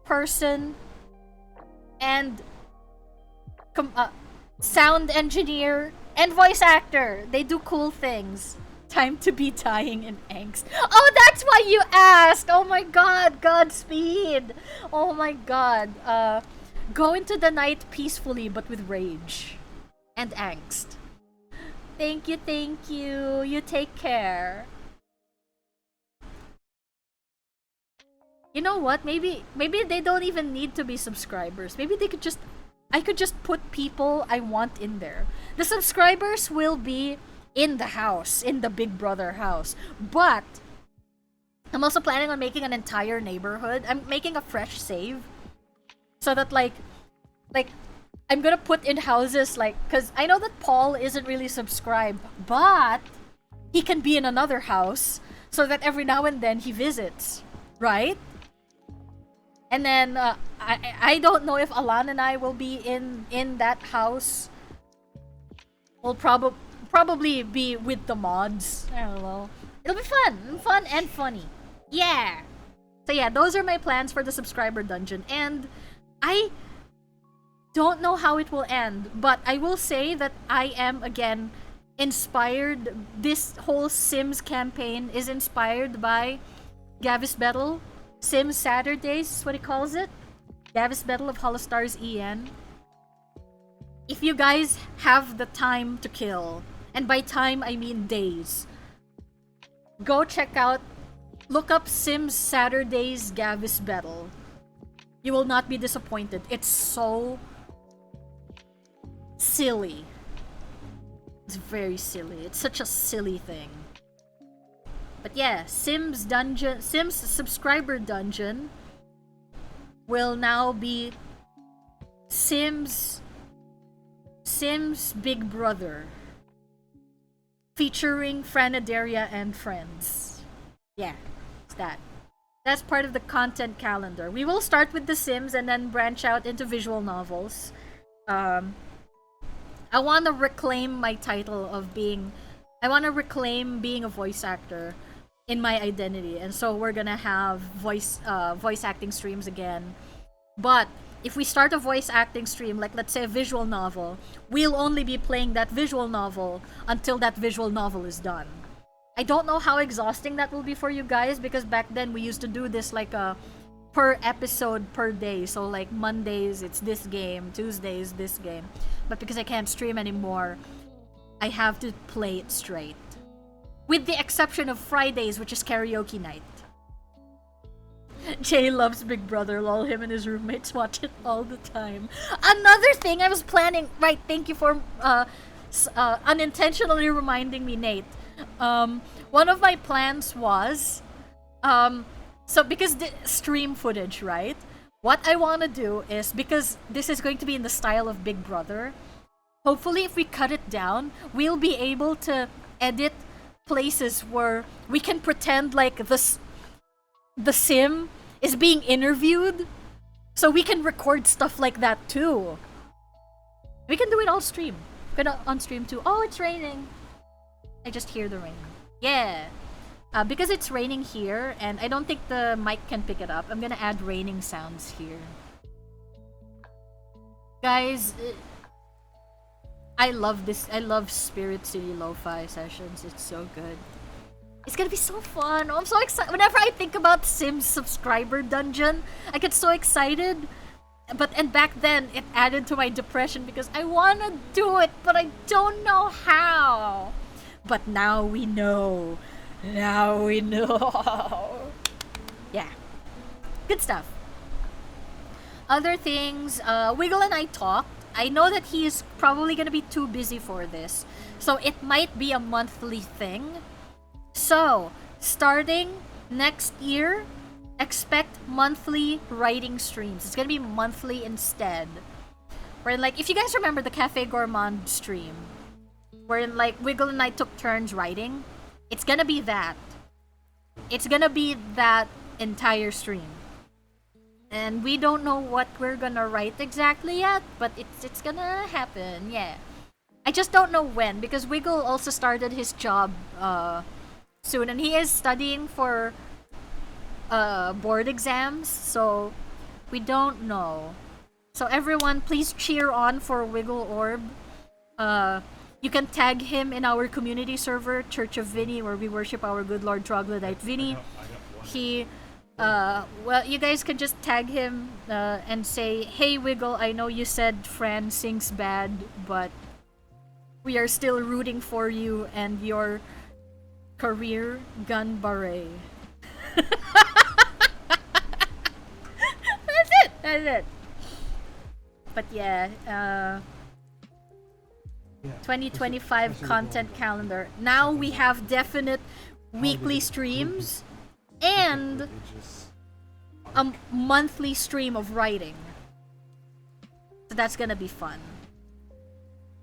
person and sound engineer And voice actor. They do cool things. Time to be dying in angst. Oh, that's why you asked. Oh my god, Godspeed. Oh my god. Go into the night peacefully but with rage and angst. Thank you, thank you. You take care. You know what? Maybe they don't even need to be subscribers. Maybe they could just I could just put people I want in there. The subscribers will be in the house, in the Big Brother house. But I'm also planning on making an entire neighborhood. I'm making a fresh save so that like I'm gonna put in houses like, because I know that Paul isn't really subscribed, but he can be in another house so that every now and then he visits, right? And then I don't know if Alan and I will be in that house. We'll probably be with the mods. I don't know. It'll be fun and funny. Yeah. So yeah, those are my plans for the subscriber dungeon, and I don't know how it will end, but I will say that I am again inspired. This whole Sims campaign is inspired by Gavis Battle. Sims Saturdays is what he calls it. Gavis Battle of Holostars EN. If you guys have the time to kill, and by time I mean days, go check out, look up Sims Saturdays Gavis Battle. You will not be disappointed. It's so silly. It's very silly. It's such a silly thing. But yeah, Sims subscriber dungeon will now be Sims Big Brother, featuring Franaderia and friends. Yeah, it's that. That's part of the content calendar. We will start with The Sims and then branch out into visual novels. I want to reclaim my title of being... I want to reclaim being a voice actor in my identity, and so we're gonna have voice acting streams again. But if we start a voice acting stream, like let's say a visual novel, we'll only be playing that visual novel until that visual novel is done. I don't know how exhausting that will be for you guys, because back then we used to do this like a per episode per day. So like Mondays it's this game, Tuesdays this game. But because I can't stream anymore, I have to play it straight. With the exception of Fridays, which is karaoke night. Jay loves Big Brother, lol. Him and his roommates watch it all the time. Another thing I was planning... Right, thank you for unintentionally reminding me, Nate. One of my plans was... so because the stream footage, right? What I want to do is, because this is going to be in the style of Big Brother, hopefully if we cut it down, we'll be able to edit places where we can pretend like the sim is being interviewed, so we can record stuff like that too. We can do it all stream. We're gonna on stream too. Oh, it's raining. I just hear the rain. Yeah. Because it's raining here, and I don't think the mic can pick it up, I'm gonna add raining sounds here. Guys, I love this. I love Spirit City Lo-Fi sessions. It's so good. It's gonna be so fun. Oh, I'm so excited. Whenever I think about Sims subscriber dungeon, I get so excited. And back then, it added to my depression because I wanna do it, but I don't know how. But now we know. Now we know. Yeah. Good stuff. Other things, Wiggle and I talked. I know that he is probably gonna be too busy for this, so it might be a monthly thing. So, starting next year, expect monthly writing streams. It's gonna be monthly instead. Where, like, if you guys remember the Cafe Gourmand stream, where, like, Wiggle and I took turns writing, it's gonna be that. It's gonna be that entire stream. And we don't know what we're gonna write exactly yet, but it's gonna happen, yeah. I just don't know when, because Wiggle also started his job soon, and he is studying for board exams, so we don't know. So everyone, please cheer on for Wiggle Orb. You can tag him in our community server, Church of Vinny, where we worship our good Lord Troglodyte Vinny. He, well, you guys can just tag him and say, "Hey Wiggle, I know you said Fran sings bad, but we are still rooting for you and your career gun beret." That's it. But yeah, 2025 content calendar. Now we have definite weekly streams and a monthly stream of writing. So that's gonna be fun.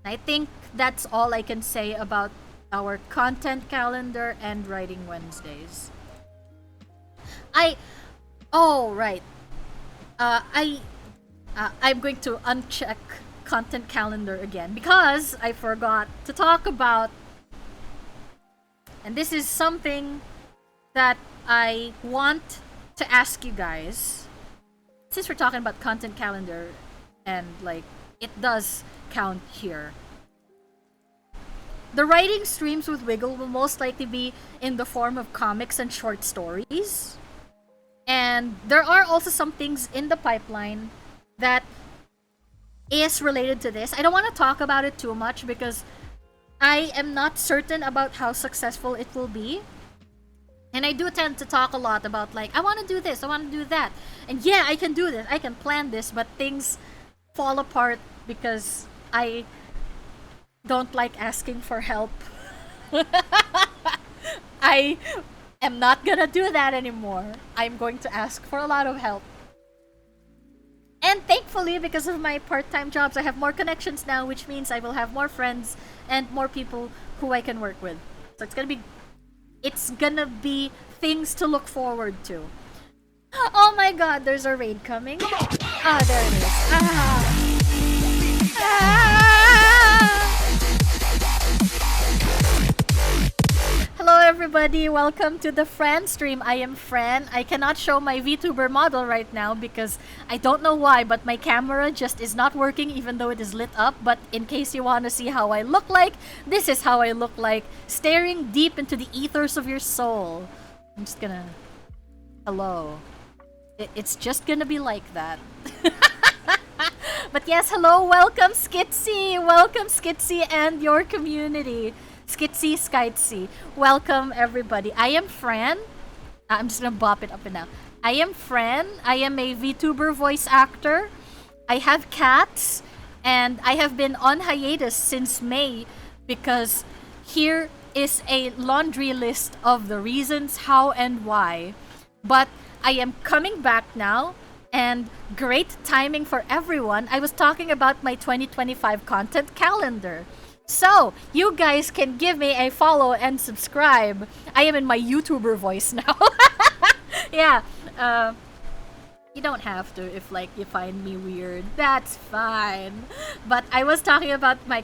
I think that's all I can say about our content calendar and writing Wednesdays. Oh right. I'm going to uncheck content calendar again because I forgot to talk about, and this is something that I want to ask you guys, since we're talking about content calendar and like it does count here. The writing streams with Wiggle will most likely be in the form of comics and short stories. And there are also some things in the pipeline that is related to this. I don't want to talk about it too much because I am not certain about how successful it will be. And I do tend to talk a lot about like, I want to do this, I want to do that. And yeah, I can do this, I can plan this, but things fall apart because I don't like asking for help. I am not gonna do that anymore. I'm going to ask for a lot of help. And thankfully, because of my part-time jobs, I have more connections now, which means I will have more friends and more people who I can work with. So it's gonna be things to look forward to. Oh my god, there's a raid coming. Ah, there it is. Hello everybody, welcome to the Fran stream. I am Fran. I cannot show my VTuber model right now because I don't know why, but my camera just is not working even though it is lit up. But in case you want to see how I look like, this is how I look like, staring deep into the ethers of your soul. I'm just gonna... Hello. It's just gonna be like that. But yes, hello, welcome Skitsy! Welcome Skitsy and your community. Skitsy, Skitsy. Welcome everybody. I am Fran. I'm just gonna bop it up and down. I am Fran. I am a VTuber voice actor. I have cats. And I have been on hiatus since May because here is a laundry list of the reasons how and why. But I am coming back now. And great timing for everyone. I was talking about my 2025 content calendar. So, you guys can give me a follow and subscribe. I am in my YouTuber voice now. Yeah, you don't have to if like you find me weird. That's fine. But I was talking about my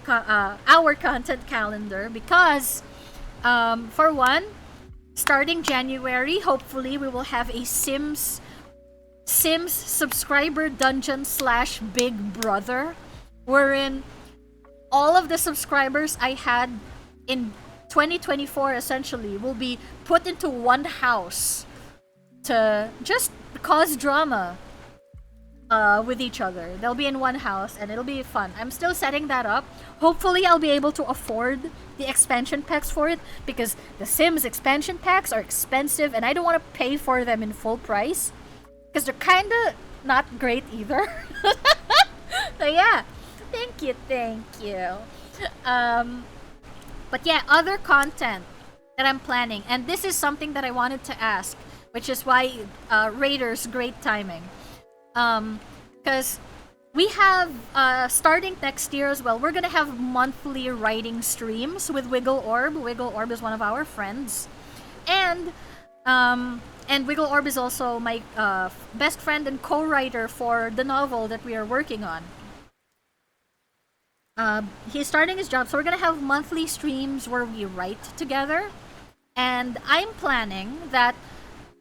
our content calendar because, for one, starting January, hopefully we will have a Sims subscriber dungeon / Big Brother, wherein all of the subscribers I had in 2024 essentially will be put into one house to just cause drama with each other. They'll be in one house and it'll be fun. I'm still setting that up. Hopefully I'll be able to afford the expansion packs for it because the Sims expansion packs are expensive and I don't want to pay for them in full price because they're kinda not great either. So yeah. Thank you. But yeah, other content that I'm planning, and this is something that I wanted to ask, which is why Raiders, great timing. Because we have, starting next year as well, we're gonna have monthly writing streams with Wiggle Orb. Wiggle Orb is one of our friends. And Wiggle Orb is also my best friend and co-writer for the novel that we are working on. He's starting his job, so we're gonna have monthly streams where we write together. And I'm planning that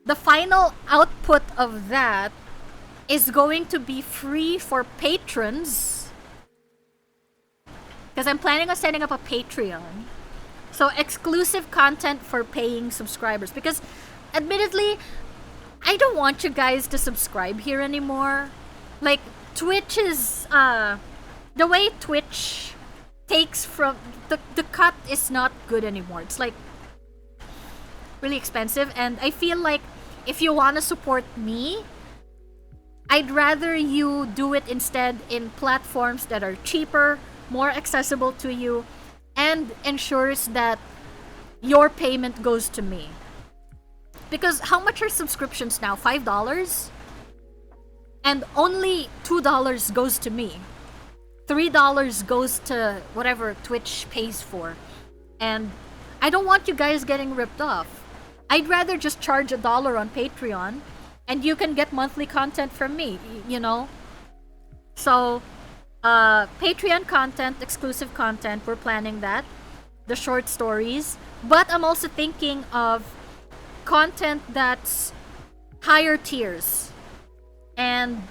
the final output of that is going to be free for patrons. because I'm planning on setting up a Patreon. So exclusive content for paying subscribers. Because admittedly, I don't want you guys to subscribe here anymore. Like, Twitch is, the way Twitch takes from, the cut is not good anymore. It's like, really expensive. And I feel like, if you want to support me, I'd rather you do it instead in platforms that are cheaper, more accessible to you, and ensures that your payment goes to me. Because how much are subscriptions now? $5? And only $2 goes to me. $3 goes to whatever Twitch pays for. And I don't want you guys getting ripped off. I'd rather just charge $1 on Patreon and you can get monthly content from me, you know? So, Patreon content, exclusive content, we're planning that. The short stories. But I'm also thinking of content that's higher tiers. And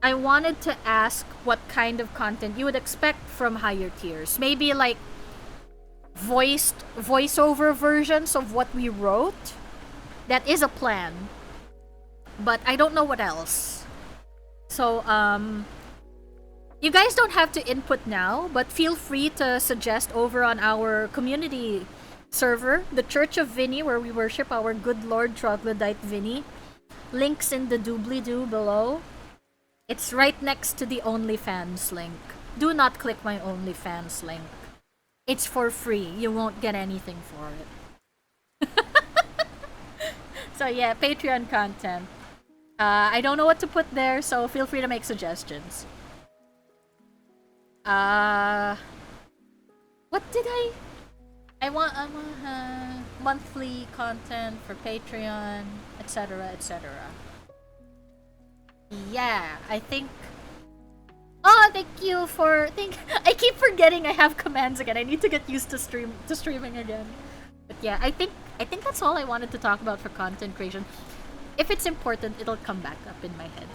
I wanted to ask what kind of content you would expect from higher tiers. Maybe like voiceover versions of what we wrote. That is a plan. But I don't know what else. So, you guys don't have to input now, but feel free to suggest over on our community server, the Church of Vinny, where we worship our good Lord Troglodyte Vinny. Links in the doobly-doo below. It's right next to the OnlyFans link. Do not click my OnlyFans link. It's for free. You won't get anything for it. So yeah, Patreon content. I don't know what to put there, so feel free to make suggestions. What did I want monthly content for Patreon, etc., etc. Yeah, I think. Oh, thank you for I keep forgetting I have commands again. I need to get used to streaming again. But yeah, I think that's all I wanted to talk about for content creation. If it's important, it'll come back up in my head.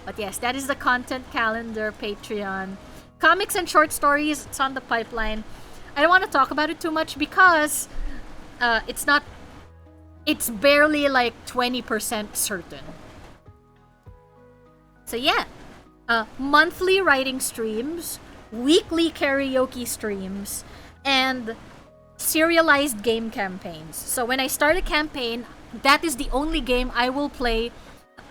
But yes, that is the content calendar, Patreon. Comics and short stories, it's on the pipeline. I don't want to talk about it too much because it's barely like 20% certain. So yeah, monthly writing streams, weekly karaoke streams, and serialized game campaigns. So when I start a campaign, that is the only game I will play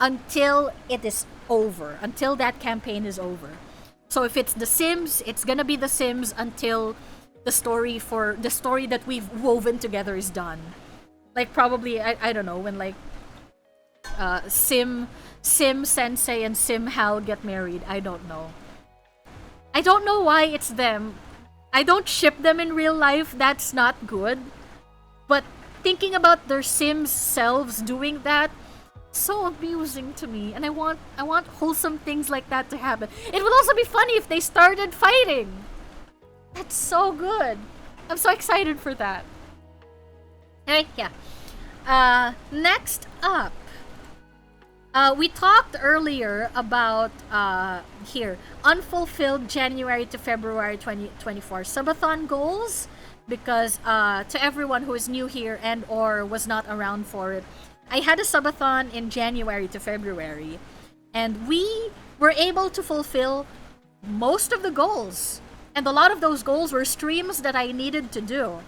until it is over, until that campaign is over. So if it's The Sims, it's gonna be The Sims until the story that we've woven together is done. Like probably I don't know when like Sim Sensei and Sim Hal get married. I don't know. I don't know why it's them. I don't ship them in real life. That's not good. But thinking about their Sims selves doing that, so amusing to me, and I want wholesome things like that to happen. It would also be funny if they started fighting. That's so good. I'm so excited for that. Alright, yeah. Next up, we talked earlier about unfulfilled January to February 2024 subathon goals, because to everyone who is new here and or was not around for it, I had a subathon in January to February, and we were able to fulfill most of the goals. And a lot of those goals were streams that I needed to do.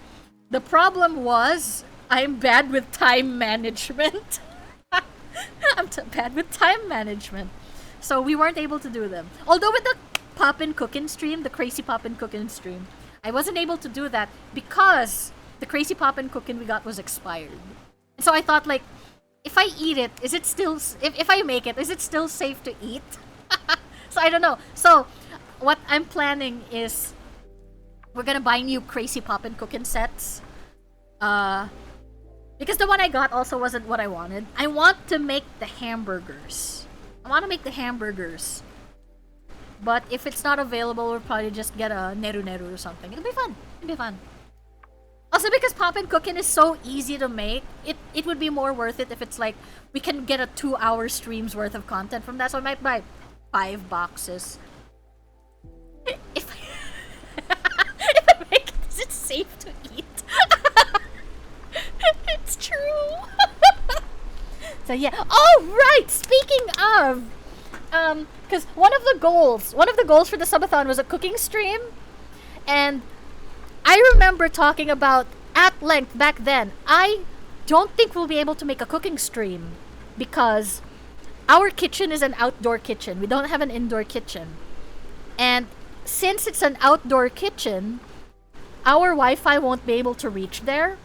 The problem was, I'm bad with time management. Bad with time management. So we weren't able to do them. Although with the Poppin' Cookin' stream, the Crazy Poppin' Cookin' stream, I wasn't able to do that because the Crazy Poppin' Cookin' we got was expired. And so I thought, like, if I eat it, is it still, if I make it, is it still safe to eat? So I don't know. So what I'm planning is we're gonna buy new Crazy Poppin' Cookin' sets. Because the one I got also wasn't what I wanted. I want to make the hamburgers. But if it's not available, we'll probably just get a Neru Neru or something. It'll be fun. Also, because Poppin' Cookin' is so easy to make, it would be more worth it if it's like, we can get a 2-hour stream's worth of content from that. So I might buy 5 boxes. If I So yeah. Oh right. Speaking of, because one of the goals for the subathon was a cooking stream, and I remember talking about at length back then. I don't think we'll be able to make a cooking stream because our kitchen is an outdoor kitchen. We don't have an indoor kitchen, and since it's an outdoor kitchen, our Wi-Fi won't be able to reach there.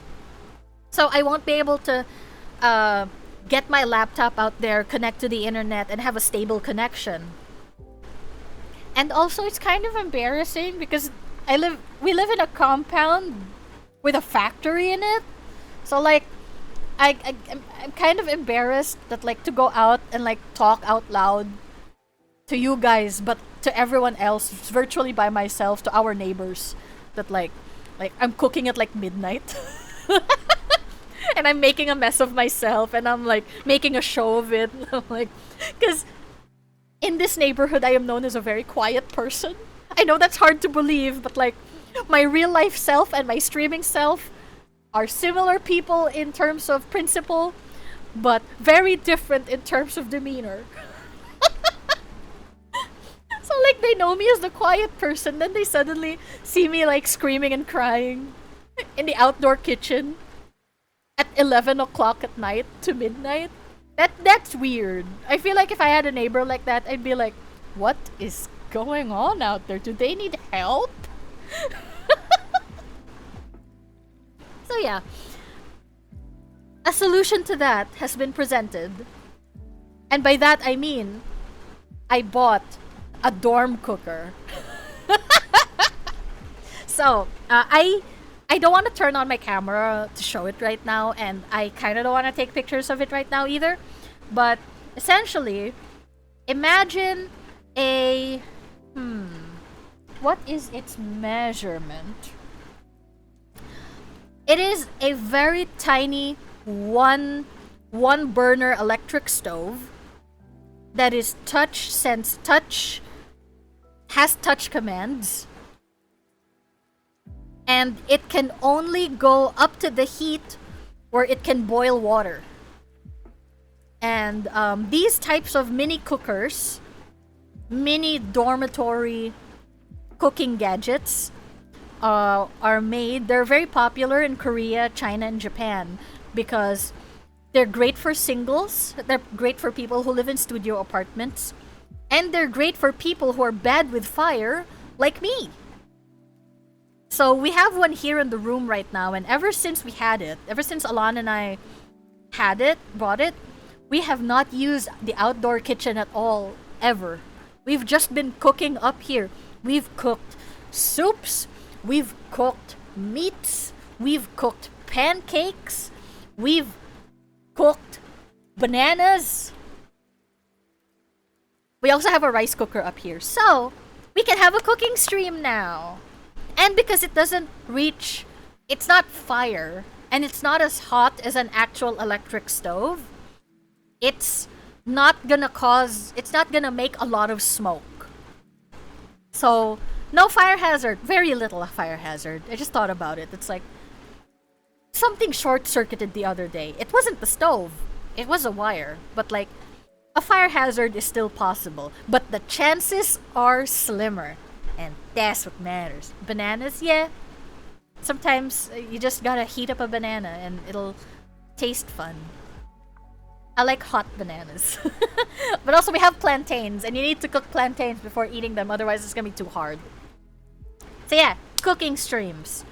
So I won't be able to get my laptop out there, connect to the internet, and have a stable connection. And also, it's kind of embarrassing because we live in a compound with a factory in it. So like, I'm kind of embarrassed that like to go out and like talk out loud to you guys, but to everyone else, virtually by myself, to our neighbors, that like I'm cooking at like midnight. And I'm making a mess of myself, and I'm like making a show of it. I'm like, because in this neighborhood, I am known as a very quiet person. I know that's hard to believe, but like my real life self and my streaming self are similar people in terms of principle, but very different in terms of demeanor. So like they know me as the quiet person, then they suddenly see me like screaming and crying in the outdoor kitchen at 11 o'clock at night to midnight. That's weird. I feel like if I had a neighbor like that, I'd be like, what is going on out there? Do they need help? So yeah, a solution to that has been presented. And by that I mean, I bought a dorm cooker. So, I don't want to turn on my camera to show it right now, and I kind of don't want to take pictures of it right now either. But essentially, imagine a what is its measurement? It is a very tiny one burner electric stove that is has touch commands, and it can only go up to the heat where it can boil water. And these types of mini cookers, mini dormitory cooking gadgets, are made. They're very popular in Korea, China, and Japan because they're great for singles, they're great for people who live in studio apartments, and they're great for people who are bad with fire, like me. So we have one here in the room right now, and ever since Alana and I bought it, we have not used the outdoor kitchen at all, ever. We've just been cooking up here. We've cooked soups, we've cooked meats, we've cooked pancakes, we've cooked bananas. We also have a rice cooker up here, so we can have a cooking stream now. And because it doesn't reach, it's not fire, and it's not as hot as an actual electric stove, it's not gonna make a lot of smoke. So, no fire hazard, very little fire hazard. I just thought about it. It's like, something short-circuited the other day. It wasn't the stove, it was a wire, but like, a fire hazard is still possible, but the chances are slimmer. And that's what matters. Bananas, yeah. Sometimes you just gotta heat up a banana and it'll taste fun. I like hot bananas. But also we have plantains, and you need to cook plantains before eating them, otherwise it's gonna be too hard. So yeah, cooking streams.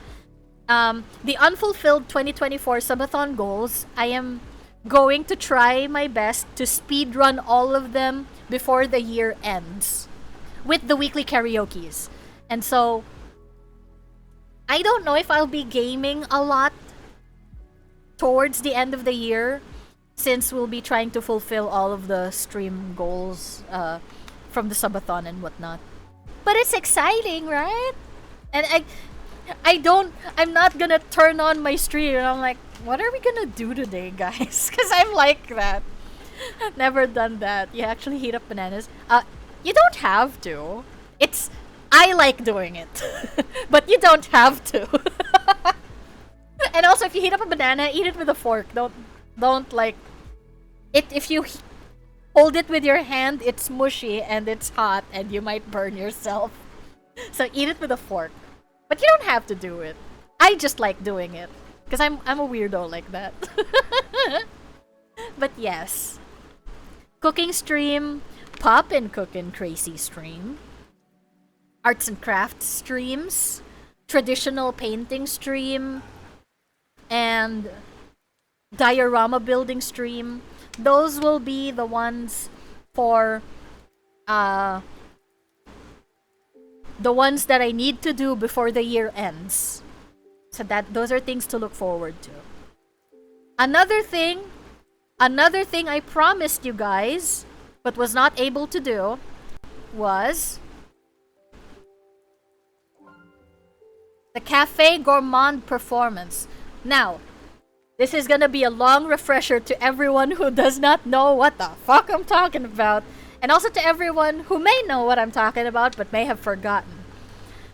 The unfulfilled 2024 subathon goals, I am going to try my best to speedrun all of them before the year ends, with the weekly karaokes. And so, I don't know if I'll be gaming a lot towards the end of the year, since we'll be trying to fulfill all of the stream goals from the subathon and whatnot. But it's exciting, right? And I'm not gonna turn on my stream and I'm like, what are we gonna do today, guys? Because I'm like that. Never done that. You actually heat up bananas. You don't have to. I like doing it. But you don't have to. And also, if you heat up a banana, eat it with a fork. Don't like if you hold it with your hand, it's mushy and it's hot and you might burn yourself. So eat it with a fork. But you don't have to do it. I just like doing it because I'm a weirdo like that. But yes. Cooking stream, pop and cookin' crazy stream. Arts and crafts streams, traditional painting stream, and diorama building stream. Those will be the ones for the ones that I need to do before the year ends. So that those are things to look forward to. Another thing I promised you guys but was not able to do was the Cafe Gourmand performance. Now, this is gonna be a long refresher to everyone who does not know what the fuck I'm talking about, and also to everyone who may know what I'm talking about but may have forgotten.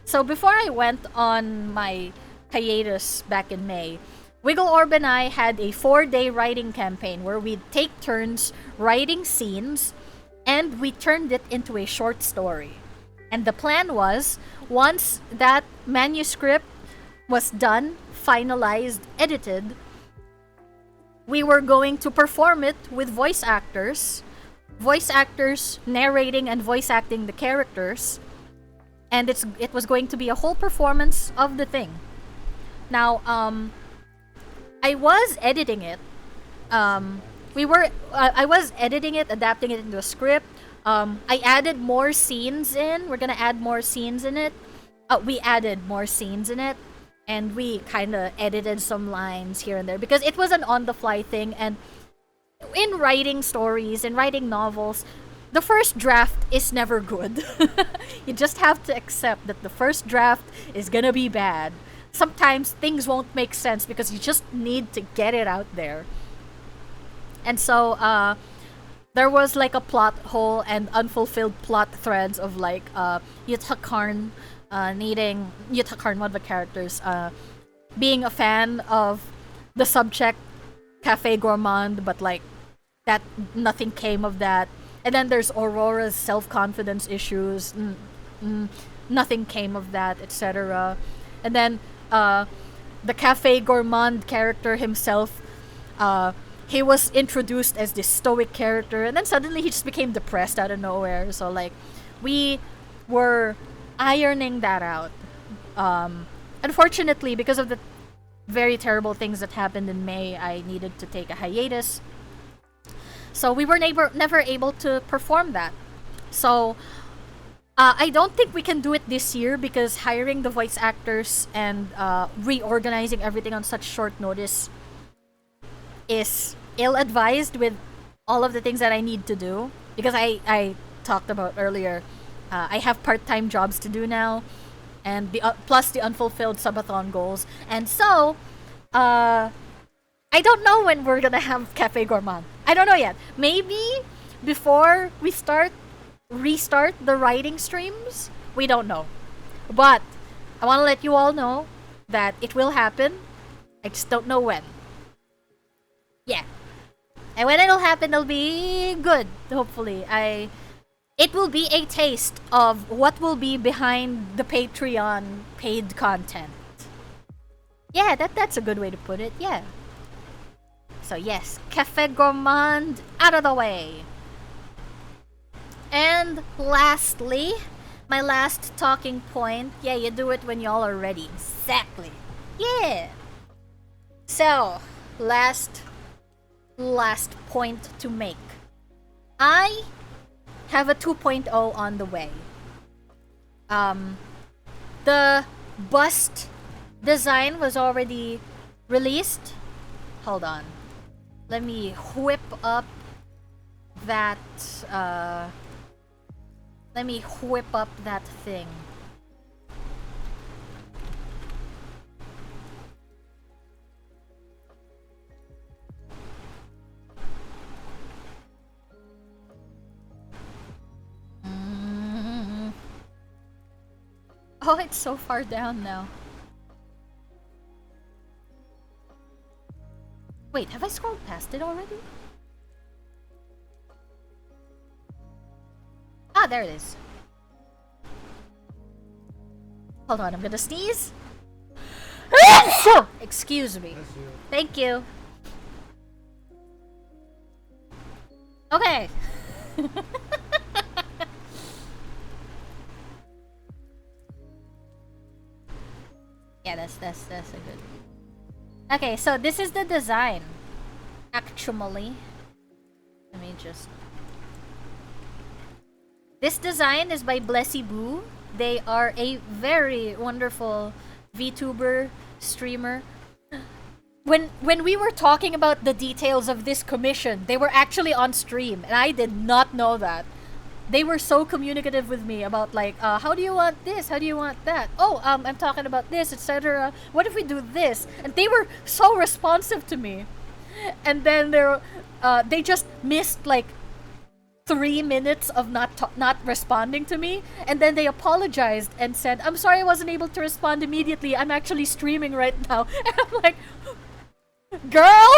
So before I went on my hiatus back in May, Wiggle Orb and I had a 4-day writing campaign where we'd take turns writing scenes and we turned it into a short story. And the plan was, once that manuscript was done, finalized, edited, we were going to perform it with voice actors narrating and voice acting the characters, and it was going to be a whole performance of the thing. Now, I was editing it. I was editing it, adapting it into a script. I added more scenes in. We're gonna add more scenes in it. We added more scenes in it, and we kind of edited some lines here and there because it was an on-the-fly thing. And in writing stories, in writing novels, the first draft is never good. You just have to accept that the first draft is gonna be bad. Sometimes things won't make sense because you just need to get it out there. And so, there was like a plot hole and unfulfilled plot threads of like Yuta Karn, one of the characters, being a fan of the subject Cafe Gourmand, but like that nothing came of that. And then there's Aurora's self-confidence issues, nothing came of that, etc. And then the Cafe Gourmand character himself, he was introduced as this stoic character, and then suddenly he just became depressed out of nowhere. So like, we were ironing that out. Unfortunately, because of the very terrible things that happened in May, I needed to take a hiatus. So we were never able to perform that. So I don't think we can do it this year because hiring the voice actors and reorganizing everything on such short notice is ill-advised with all of the things that I need to do. Because I talked about earlier, I have part-time jobs to do now, and plus the unfulfilled subathon goals. And so, I don't know when we're gonna have Cafe Gourmand. I don't know yet. Maybe before we restart the writing streams? We don't know. But I want to let you all know that it will happen. I just don't know when. Yeah. And when it'll happen, it'll be good, hopefully. It will be a taste of what will be behind the Patreon paid content. Yeah, that's a good way to put it, yeah. So yes, Cafe Gourmand out of the way. And lastly, my last talking point. Yeah, you do it when y'all are ready. Exactly. Yeah. So, last point to make. I have a 2.0 on the way. The bust design was already released. Hold on. Let me whip up that thing. Oh, it's so far down now. Wait, have I scrolled past it already? there it is. Hold on, I'm gonna sneeze. Excuse me. That's you. Thank you. Okay. Yeah, that's a good. Okay, so this is the design. Actually, let me just. This design is by Blessy Boo. They are a very wonderful VTuber streamer. When we were talking about the details of this commission, they were actually on stream, and I did not know that. They were so communicative with me about like, how do you want this? How do you want that? Oh, I'm talking about this, etc. What if we do this? And they were so responsive to me. And then they just missed like 3 minutes of not responding to me, and then they apologized and said, "I'm sorry I wasn't able to respond immediately. I'm actually streaming right now." And I'm like, girl.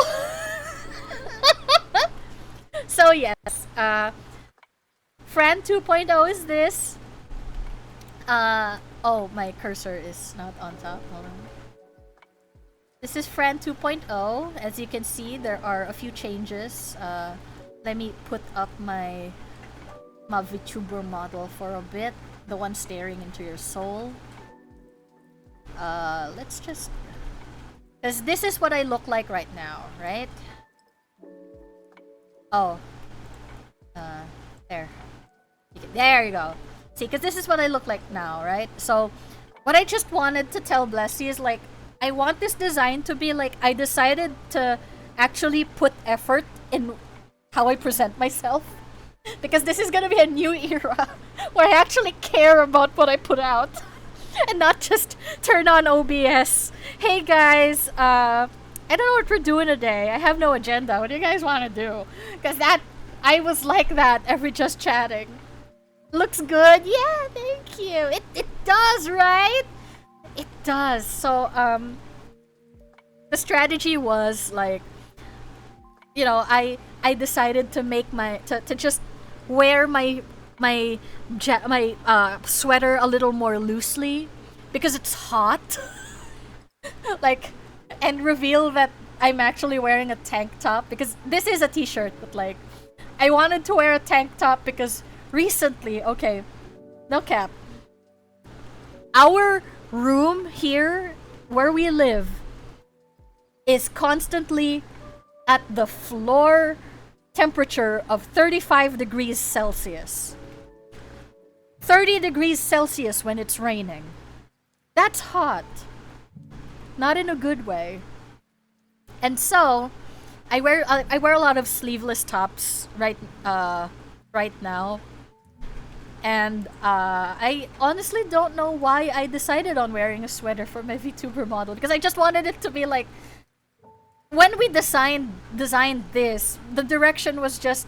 So yes, Fran 2.0 is this. Oh, my cursor is not on top. Hold on. This is Fran 2.0. As you can see, there are a few changes. Let me put up my VTuber model for a bit. The one staring into your soul. Let's just... Because this is what I look like right now, right? Oh. There. There you go. See, because this is what I look like now, right? So, what I just wanted to tell Blessy is like, I want this design to be like, I decided to actually put effort in how I present myself. Because this is gonna be a new era where I actually care about what I put out. And not just turn on OBS. Hey guys, I don't know what we're doing today. I have no agenda. What do you guys want to do? Because I was like that every just chatting. Looks good. Yeah, thank you. It does, right? It does. So, the strategy was like, you know, I decided to make to just wear my sweater a little more loosely because it's hot. Like, and reveal that I'm actually wearing a tank top because this is a t-shirt, but like, I wanted to wear a tank top because recently, okay, no cap, our room here where we live is constantly at the floor temperature of 35 degrees Celsius. 30 degrees Celsius when it's raining. That's hot. Not in a good way. And so, I wear a lot of sleeveless tops right now. And I honestly don't know why I decided on wearing a sweater for my VTuber model because I just wanted it to be like, when we designed this, the direction was just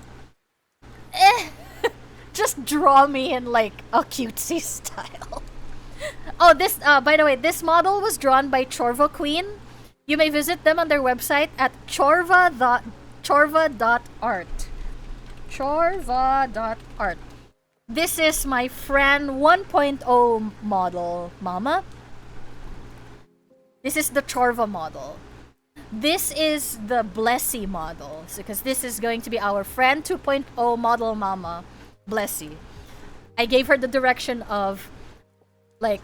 just draw me in like a cutesy style. Oh, this by the way, this model was drawn by Chorva Queen. You may visit them on their website at chorva.art. Chorva.art. This is my Fran 1.0 model, mama. This is the Chorva model. This is the Blessy model, because this is going to be our Fran 2.0 model, mama, Blessy. I gave her the direction of, like,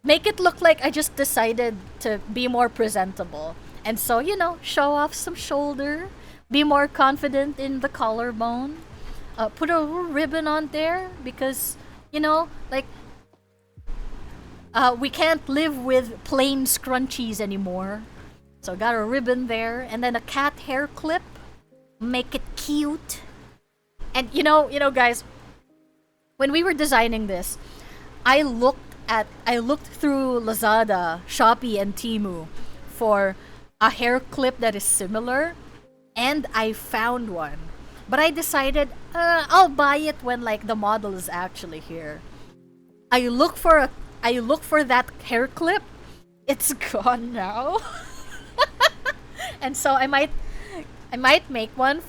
make it look like I just decided to be more presentable. And so, you know, show off some shoulder, be more confident in the collarbone, put a little ribbon on there, because, you know, like, we can't live with plain scrunchies anymore. So got a ribbon there, and then a cat hair clip, make it cute. And you know, guys, when we were designing this, I looked through Lazada, Shopee, and Temu for a hair clip that is similar, and I found one. But I decided I'll buy it when like the model is actually here. I look for that hair clip. It's gone now. And so I might make one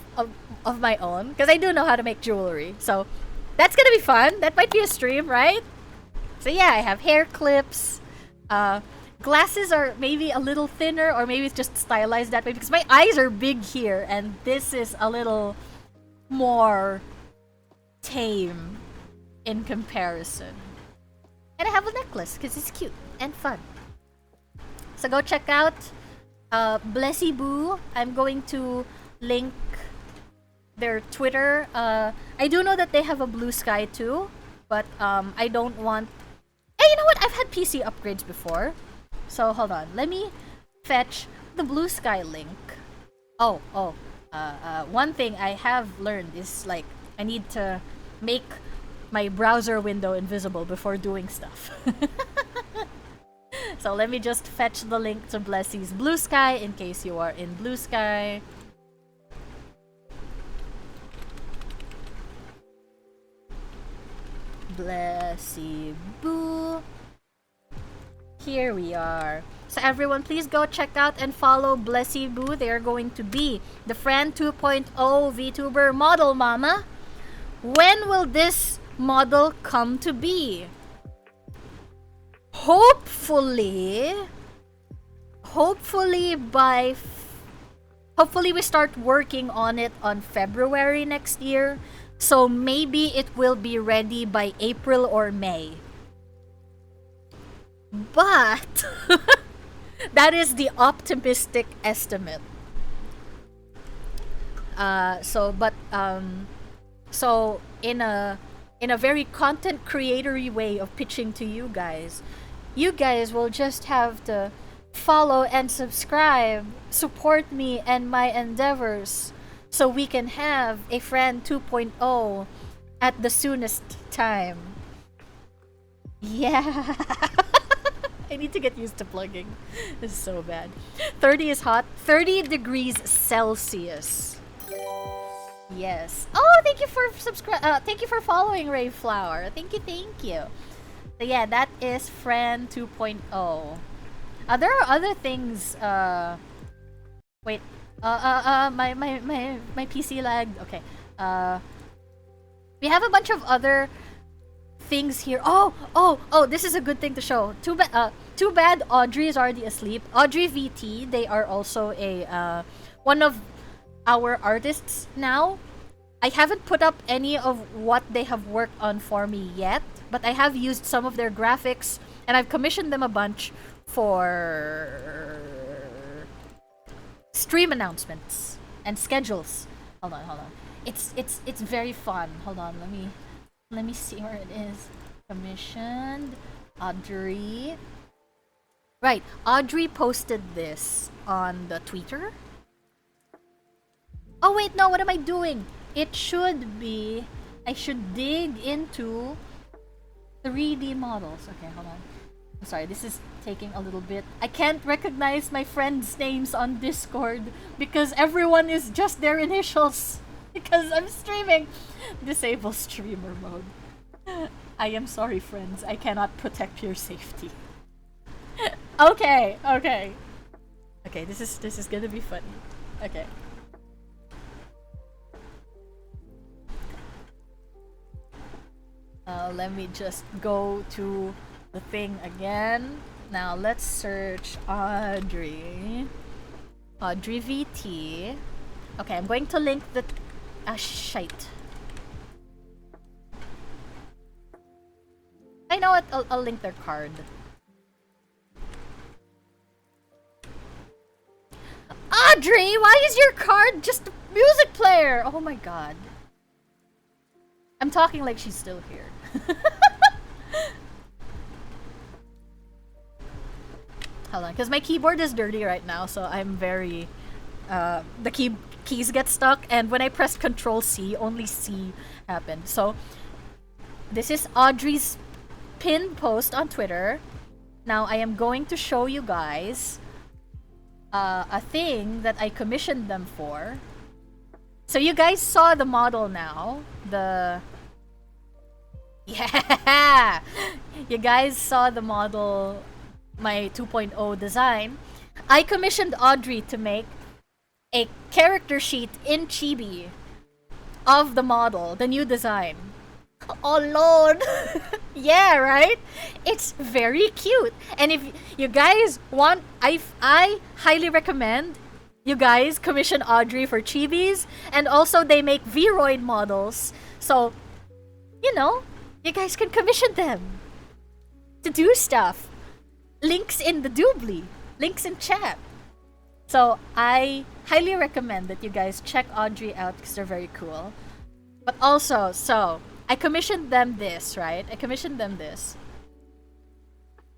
of my own, because I do know how to make jewelry. So that's gonna be fun. That might be a stream, right? So yeah, I have hair clips. Glasses are maybe a little thinner, or maybe it's just stylized that way because my eyes are big here, and this is a little more tame in comparison. And I have a necklace because it's cute and fun. So go check out Blessy Boo. I'm going to link their Twitter. I do know that they have a Blue Sky too, but I don't want... Hey, you know what? I've had PC upgrades before. So hold on. Let me fetch the Blue Sky link. One thing I have learned is like I need to make my browser window invisible before doing stuff. So let me just fetch the link to Blessy's Blue Sky in case you are in Blue Sky. Blessy Boo. Here we are. So everyone, please go check out and follow Blessy Boo. They are going to be the Fran 2.0 VTuber model mama. When will this model come to be? Hopefully we start working on it on February next year. So maybe it will be ready by April or May. But that is the optimistic estimate. So in a very content creatory way of pitching to you guys will just have to follow and subscribe, support me and my endeavors, so we can have a Fran 2.0 at the soonest time. Yeah. I need to get used to plugging. This is so bad. 30 is hot. 30 degrees Celsius. Yes. Oh, thank you for thank you for following Rayflower. Thank you. So yeah, that is Fran 2.0. There are other things. Wait. My PC lagged. Okay. We have a bunch of other things here. Oh, this is a good thing to show. Too bad Audrey is already asleep. Audrey VT, they are also a one of our artists now. I haven't put up any of what they have worked on for me yet, but I have used some of their graphics and I've commissioned them a bunch for stream announcements and schedules. Hold on. It's very fun. Hold on, let me see where it is. Commissioned Audrey. Right, Audrey posted this on the Twitter. Oh wait, no, what am I doing? It should be... I should dig into 3D models. Okay, hold on. I'm sorry, this is taking a little bit. I can't recognize my friends' names on Discord because everyone is just their initials. Because I'm streaming. Disable streamer mode. I am sorry, friends. I cannot protect your safety. Okay. Okay, this is gonna be funny. Okay. Let me just go to the thing again. Now let's search Audrey VT. Okay, I'm going to link the... shite. I know what, I'll link their card. Audrey, why is your card just a music player? Oh my god. I'm talking like she's still here. Hold on, because my keyboard is dirty right now, so I'm very... the keys get stuck, and when I press Control-C, only C happened. So, this is Audrey's pinned post on Twitter. Now, I am going to show you guys a thing that I commissioned them for. So you guys saw the model now. Yeah! You guys saw the model, my 2.0 design. I commissioned Audrey to make a character sheet in Chibi of the model, the new design. Oh lord. Yeah, right? It's very cute. And if you guys want, I highly recommend you guys commission Audrey for chibis, and also they make Vroid models. So, you know, you guys can commission them to do stuff. Links in the doobly, links in chat. So I highly recommend that you guys check Audrey out because they're very cool. But also, so I commissioned them this, right? I commissioned them this.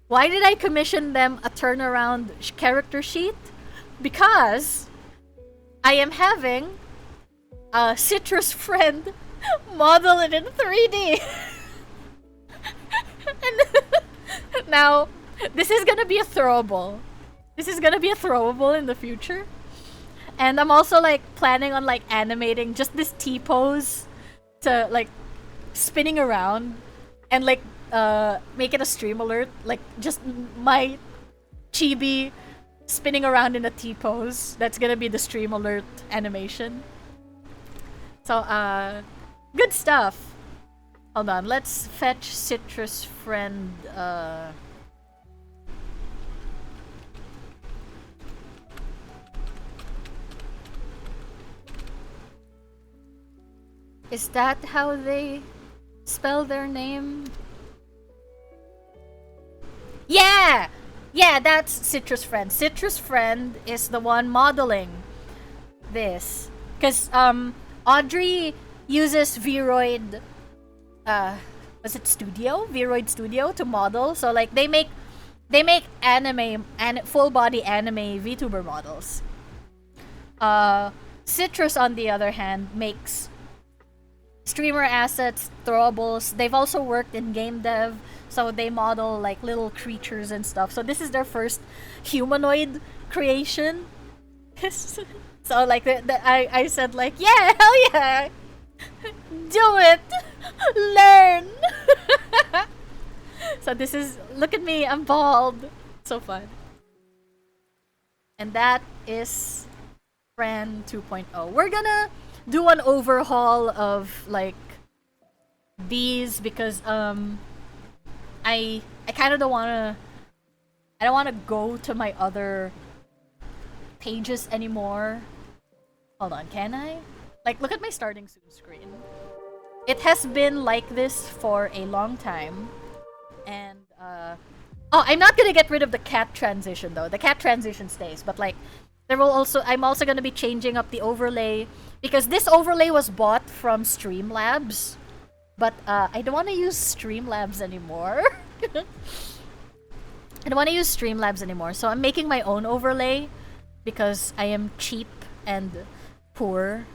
Why did I commission them a turnaround character sheet? Because I am having a citrus friend model it in 3D. And now, this is gonna be a throwable. This is gonna be a throwable in the future. And I'm also like planning on like animating just this T-pose to like spinning around and like make it a stream alert. Like just my chibi spinning around in a T-pose. That's gonna be the stream alert animation. So good stuff. Hold on, let's fetch citrus friend Is that how they spell their name? Yeah! Yeah, that's Citrus Friend. Citrus Friend is the one modeling this. Because, Audrey uses Vroid, was it Studio? Vroid Studio to model. So, like, they make anime, and full-body anime VTuber models. Citrus, on the other hand, makes streamer assets, throwables. They've also worked in game dev, so they model like little creatures and stuff. So this is their first humanoid creation. So like I said like, yeah, hell yeah, do it, learn. So this is, look at me, I'm bald. So fun. And that is Fran 2.0. We're gonna do an overhaul of like these because I kind of don't want to go to my other pages anymore. Hold on, can I? Like, look at my starting soon screen. It has been like this for a long time. And oh, I'm not gonna get rid of the cat transition though. The cat transition stays, but like I'm also gonna be changing up the overlay because this overlay was bought from Streamlabs, but I don't want to use Streamlabs anymore. I don't want to use Streamlabs anymore, so I'm making my own overlay because I am cheap and poor,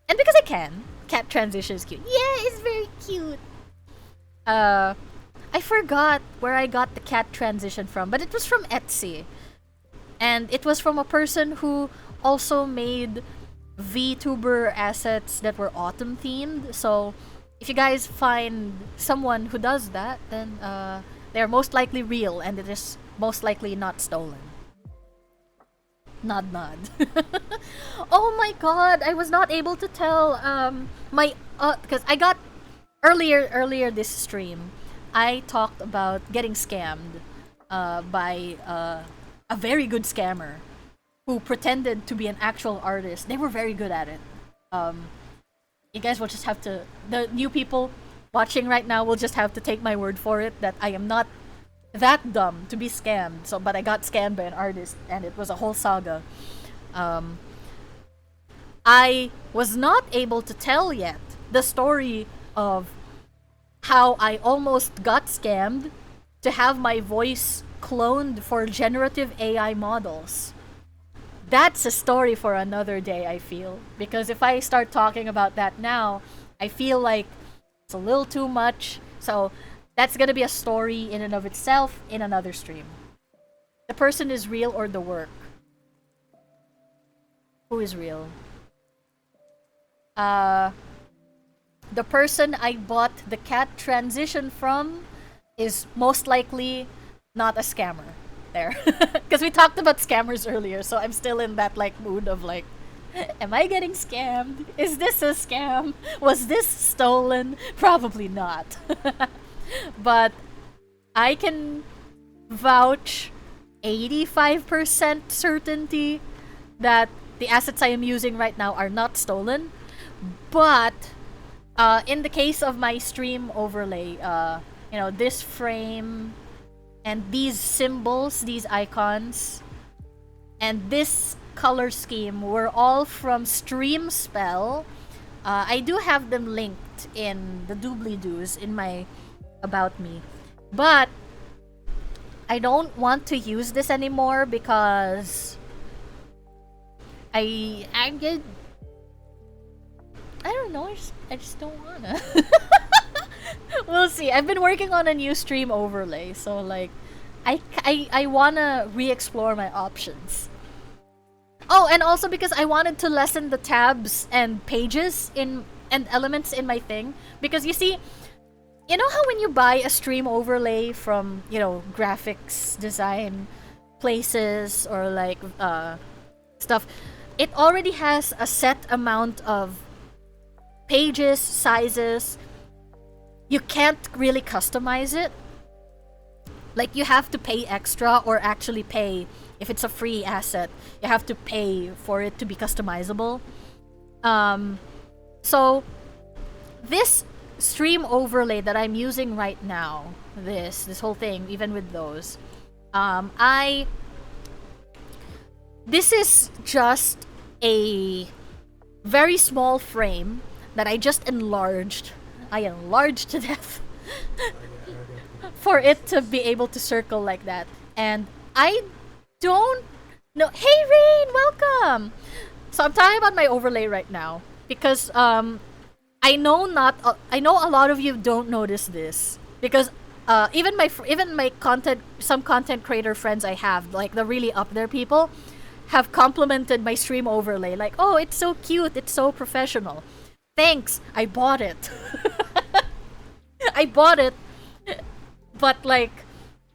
and because I can. Cat transition is cute. Yeah, it's very cute. I forgot where I got the cat transition from, but it was from Etsy. And it was from a person who also made VTuber assets that were autumn themed. So if you guys find someone who does that, then they're most likely real and it is most likely not stolen. Nod nod. Oh my god, I was not able to tell because I got earlier this stream, I talked about getting scammed by a very good scammer who pretended to be an actual artist. They were very good at it. You guys will just have to, the new people watching right now will just have to take my word for it that I am not that dumb to be scammed. So, but I got scammed by an artist and it was a whole saga. I was not able to tell yet the story of how I almost got scammed to have my voice cloned for generative AI models. That's a story for another day, I feel. Because if I start talking about that now, I feel like it's a little too much. So that's gonna be a story in and of itself in another stream. The person is real or the work? Who is real? The person I bought the cat transition from is most likely not a scammer. There. Because we talked about scammers earlier, so I'm still in that like mood of like, Am I getting scammed? Is this a scam? Was this stolen? Probably not. But I can vouch 85% certainty that the assets I am using right now are not stolen. But in the case of my stream overlay, this frame and these symbols, these icons, and this color scheme were all from Stream Spell. I do have them linked in the doobly-doos in my About Me. But I don't want to use this anymore because I don't know, I just don't wanna. We'll see. I've been working on a new stream overlay, so like I wanna re-explore my options. Oh, and also because I wanted to lessen the tabs and pages and elements in my thing. Because you see, you know how when you buy a stream overlay from, graphics design places or like stuff, it already has a set amount of pages, sizes. You can't really customize it. Like, you have to pay extra, or actually pay, if it's a free asset, you have to pay for it to be customizable. So this stream overlay that I'm using right now, this whole thing, even with those, this is just a very small frame that I just enlarged. I enlarged to death for it to be able to circle like that. And I don't know. Hey Rain, welcome. So I'm talking about my overlay right now because I know a lot of you don't notice this because even my some content creator friends I have, like the really up there people, have complimented my stream overlay, like, oh, it's so cute, it's so professional. Thanks, I bought it. I bought it, but like,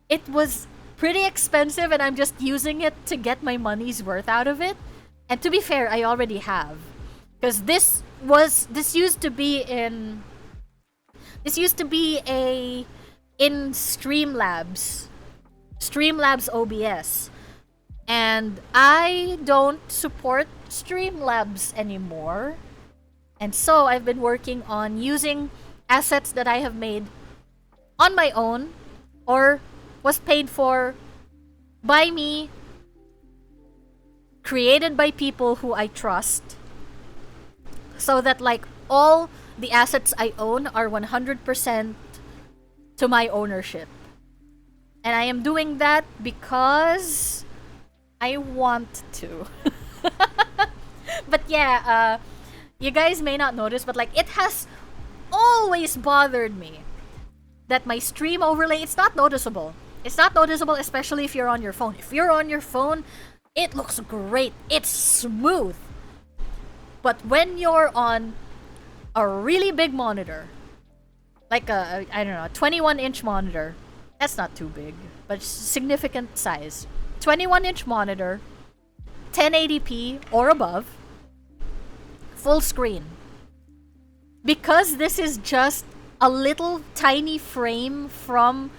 it was pretty expensive and I'm just using it to get my money's worth out of it. And to be fair, I already have. Because this used to be in Streamlabs OBS. And I don't support Streamlabs anymore. And so I've been working on using assets that I have made on my own or was paid for by me, created by people who I trust, so that like all the assets I own are 100% to my ownership. And I am doing that because I want to. But yeah, you guys may not notice, but like, it has always bothered me that my stream overlay, it's not noticeable. It's not noticeable, especially if you're on your phone. If you're on your phone, it looks great. It's smooth. But when you're on a really big monitor, like a 21-inch monitor, that's not too big, but significant size. 21-inch monitor, 1080p or above, full screen. Because this is just a little tiny frame from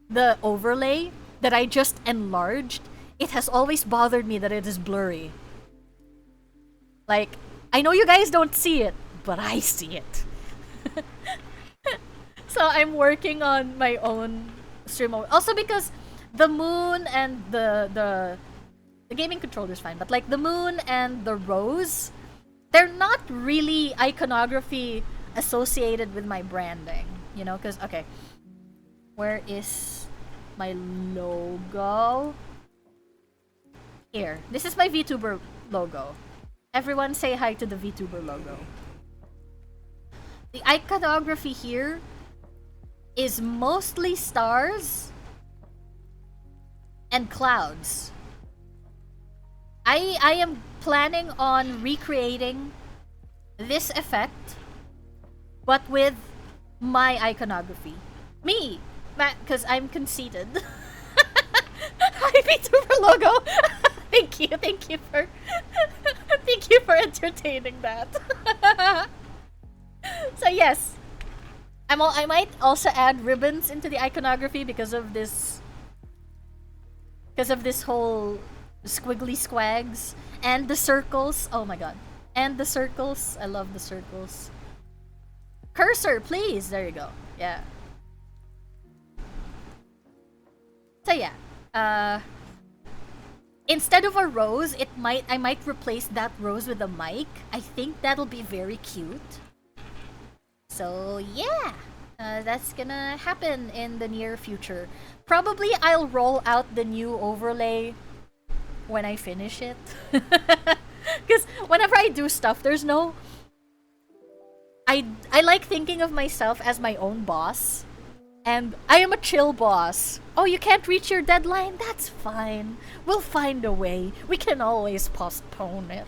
the overlay that I just enlarged, it has always bothered me that it is blurry. Like, I know you guys don't see it, but I see it. So I'm working on my own stream. Also because the moon and the gaming controller is fine, but like the moon and the rose, they're not really iconography associated with my branding, because, okay, where is my logo? Here. This is my VTuber logo. Everyone say hi to the VTuber logo. The iconography here is mostly stars and clouds. I am planning on recreating this effect, but with my iconography. Me! Because I'm conceited. Hi, VTuber logo! Thank you for Thank you for entertaining that. So yes, I might also add ribbons into the iconography because of this whole squiggly squags and the circles. Oh my god. And the circles. I love the circles. Cursor, please. There you go. Yeah. So yeah. Instead of a rose, I might replace that rose with a mic. I think that'll be very cute. So yeah, that's gonna happen in the near future. Probably I'll roll out the new overlay when I finish it. Because whenever I do stuff, there's no... I like thinking of myself as my own boss. And I am a chill boss. Oh, you can't reach your deadline? That's fine. We'll find a way. We can always postpone it.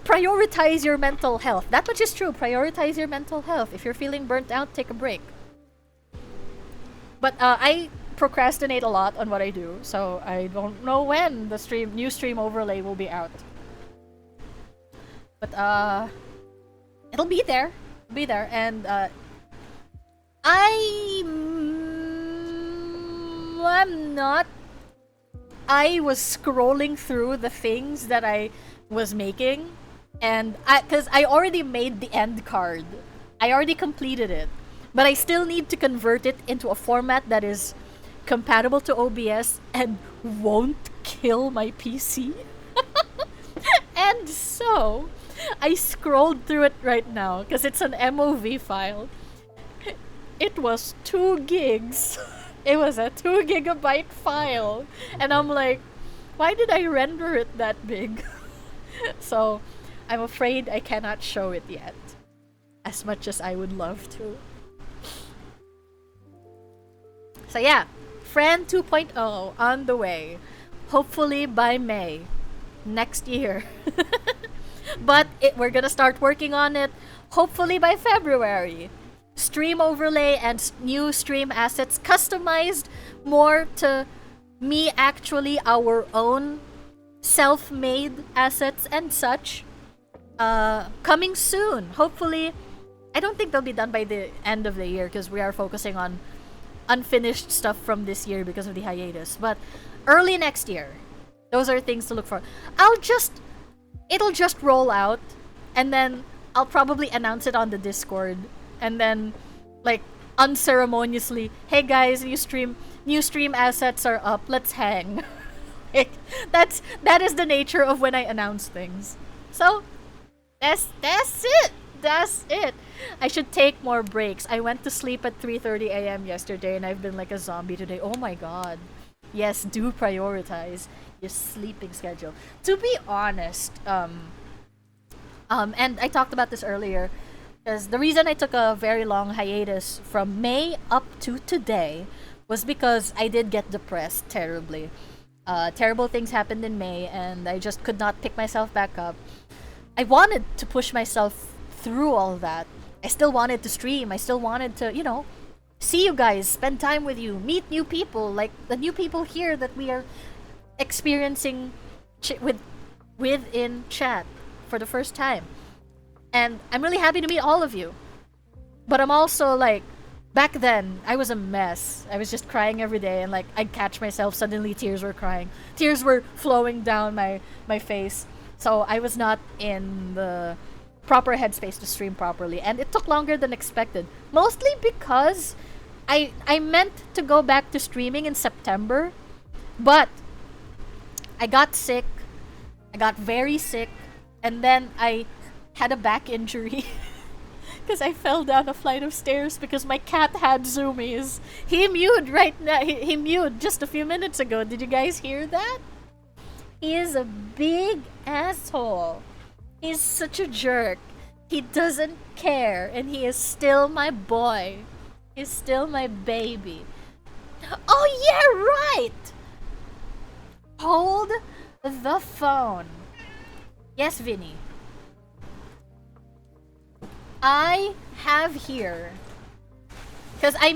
Prioritize your mental health. That much is true. Prioritize your mental health. If you're feeling burnt out, take a break. But I procrastinate a lot on what I do, so I don't know when the new stream overlay will be out. But it'll be there. It'll be there, and I'm not. I was scrolling through the things that I was making, and because I already made the end card. I already completed it, but I still need to convert it into a format that is compatible to OBS and won't kill my PC. And so, I scrolled through it right now because it's an MOV file. It was 2 gigs. It was a 2 gigabyte file. And I'm like, why did I render it that big? So, I'm afraid I cannot show it yet. As much as I would love to. So yeah, Fran 2.0 on the way. Hopefully by May. Next year. But we're gonna start working on it hopefully by February. Stream overlay and new stream assets customized more to me, actually our own self-made assets and such. Coming soon. Hopefully, I don't think they'll be done by the end of the year because we are focusing on unfinished stuff from this year because of the hiatus. But early next year, those are things to look for. It'll just roll out, and then I'll probably announce it on the Discord, and then like unceremoniously, hey guys, new stream assets are up, let's hang. That is the nature of when I announce things. So that's it. I should take more breaks. I went to sleep at 3:30 a.m. yesterday, and I've been like a zombie today. Oh my god. Yes, do prioritize your sleeping schedule. To be honest, and I talked about this earlier, because the reason I took a very long hiatus from May up to today was because I did get depressed terribly. Terrible things happened in May, and I just could not pick myself back up. I wanted to push myself through all that. I still wanted to stream. I still wanted to, see you guys, spend time with you, meet new people, like the new people here that we are experiencing with in chat for the first time. And I'm really happy to meet all of you. But I'm also like, back then, I was a mess. I was just crying every day, and like I'd catch myself, suddenly tears were flowing down my face. So I was not in the proper headspace to stream properly, and it took longer than expected. Mostly because I meant to go back to streaming in September, but I got sick. I got very sick, and then I had a back injury because I fell down a flight of stairs because my cat had zoomies. He mewed right now. He mewed just a few minutes ago. Did you guys hear that? He is a big asshole. He's such a jerk. He doesn't care, and he is still my boy. He's still my baby. Oh yeah, right! Hold the phone. Yes, Vinny. I have here, because I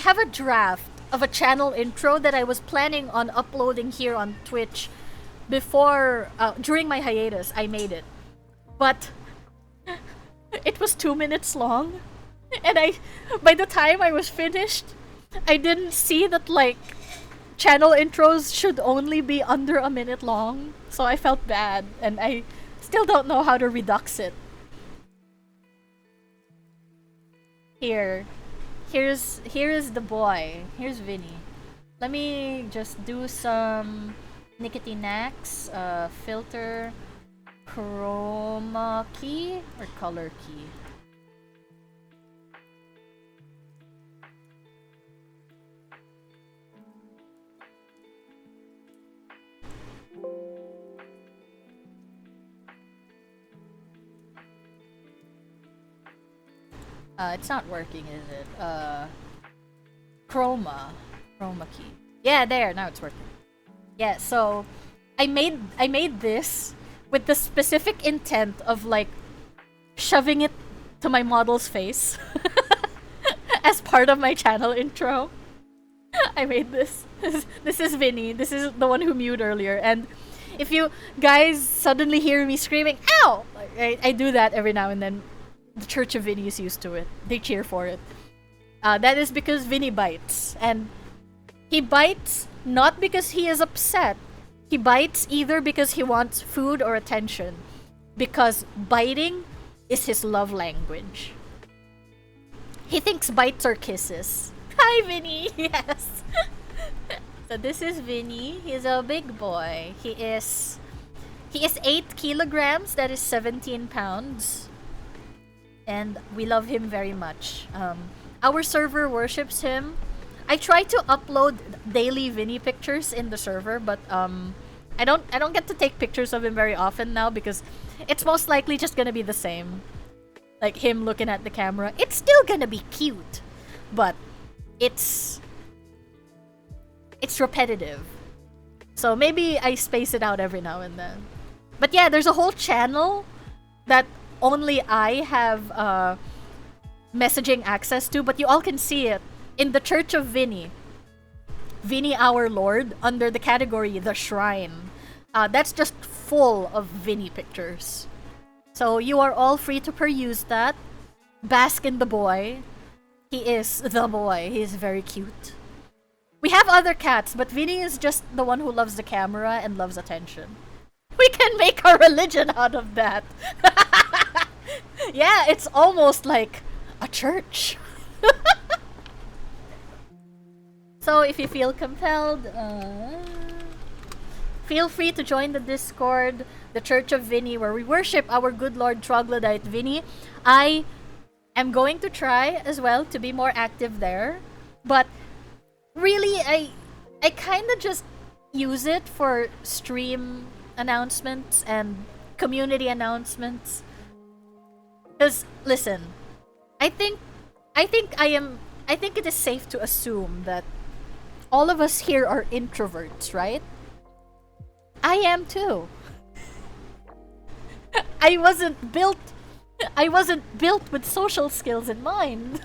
have a draft of a channel intro that I was planning on uploading here on Twitch before during my hiatus. I made it, but it was 2 minutes long, and by the time I was finished, I didn't see that like channel intros should only be under a minute long, so I felt bad, and I still don't know how to redux it. Here's the boy. Here's Vinny. Let me just do some Nicotinax, filter, chroma key, or color key. It's not working, is it? Chroma key. Yeah, there, now it's working. Yeah, so I made this with the specific intent of like shoving it to my model's face as part of my channel intro. I made this. This is Vinny. This is the one who mewed earlier. And if you guys suddenly hear me screaming, "Ow!" I do that every now and then. The Church of Vinny is used to it. They cheer for it. That is because Vinny bites. And he bites not because he is upset. He bites either because he wants food or attention. Because biting is his love language. He thinks bites are kisses. Hi, Vinny! Yes! So this is Vinny. He's a big boy. He is 8 kilograms. That is 17 pounds. And we love him very much. Our server worships him. I try to upload daily Vinny pictures in the server, but I don't get to take pictures of him very often now because it's most likely just gonna be the same. Like him looking at the camera. It's still gonna be cute, but it's repetitive. So maybe I space it out every now and then. But yeah, there's a whole channel that only I have messaging access to, but you all can see it in the Church of Vinny. Vinny our Lord, under the category The Shrine. That's just full of Vinny pictures. So you are all free to peruse that. Bask in the boy. He is the boy. He is very cute. We have other cats, but Vinny is just the one who loves the camera and loves attention. We can make a religion out of that. Yeah, it's almost like a church. So if you feel compelled, feel free to join the Discord, the Church of Vinny, where we worship our good Lord Troglodyte Vinny. I am going to try as well to be more active there, but really I kind of just use it for stream announcements and community announcements. Because listen, I think it is safe to assume that all of us here are introverts, right? I am too. I wasn't built with social skills in mind.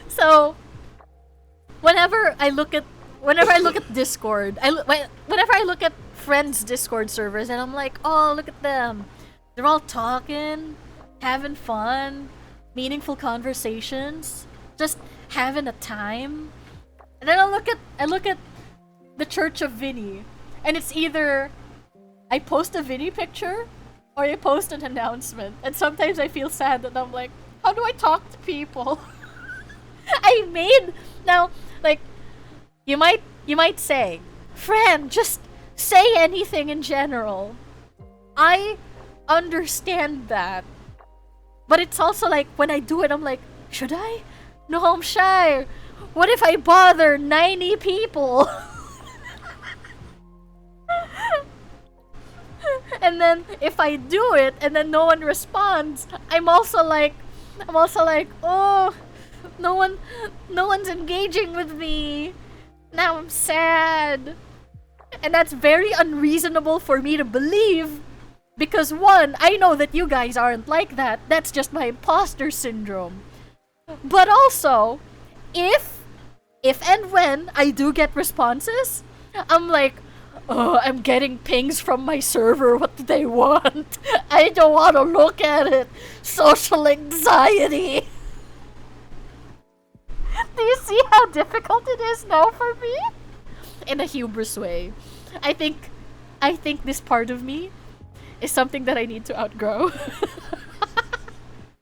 So whenever I look at Discord, whenever I look at friends' Discord servers, and I'm like, oh, look at them. They're all talking, having fun, meaningful conversations, just having a time. And then I look at the Church of Vinny, and it's either I post a Vinny picture or I post an announcement. And sometimes I feel sad that I'm like, how do I talk to people? Now, like, you might say, Fran, just say anything in general. I understand that. But it's also like, when I do it, I'm like, should I? No, I'm shy. What if I bother 90 people? And then if I do it and then no one responds, I'm also like, oh, no one's engaging with me. Now I'm sad. And that's very unreasonable for me to believe. Because one, I know that you guys aren't like that. That's just my imposter syndrome. But also, if and when I do get responses, I'm like, oh, I'm getting pings from my server. What do they want? I don't want to look at it. Social anxiety. Do you see how difficult it is now for me? In a hubris way. I think this part of me is something that I need to outgrow.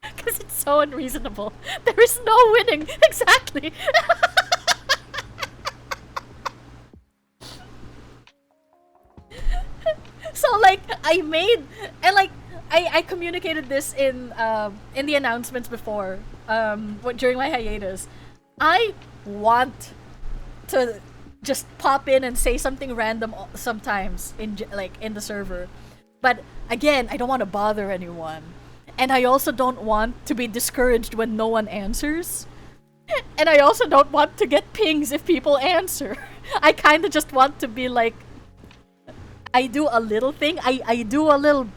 Because it's so unreasonable. There is no winning. Exactly. So like I communicated this in the announcements before during my hiatus. I want to just pop in and say something random sometimes in the server, but again, I don't want to bother anyone, and I also don't want to be discouraged when no one answers, and I also don't want to get pings if people answer. I kind of just want to be like, I do a little thing, I do a little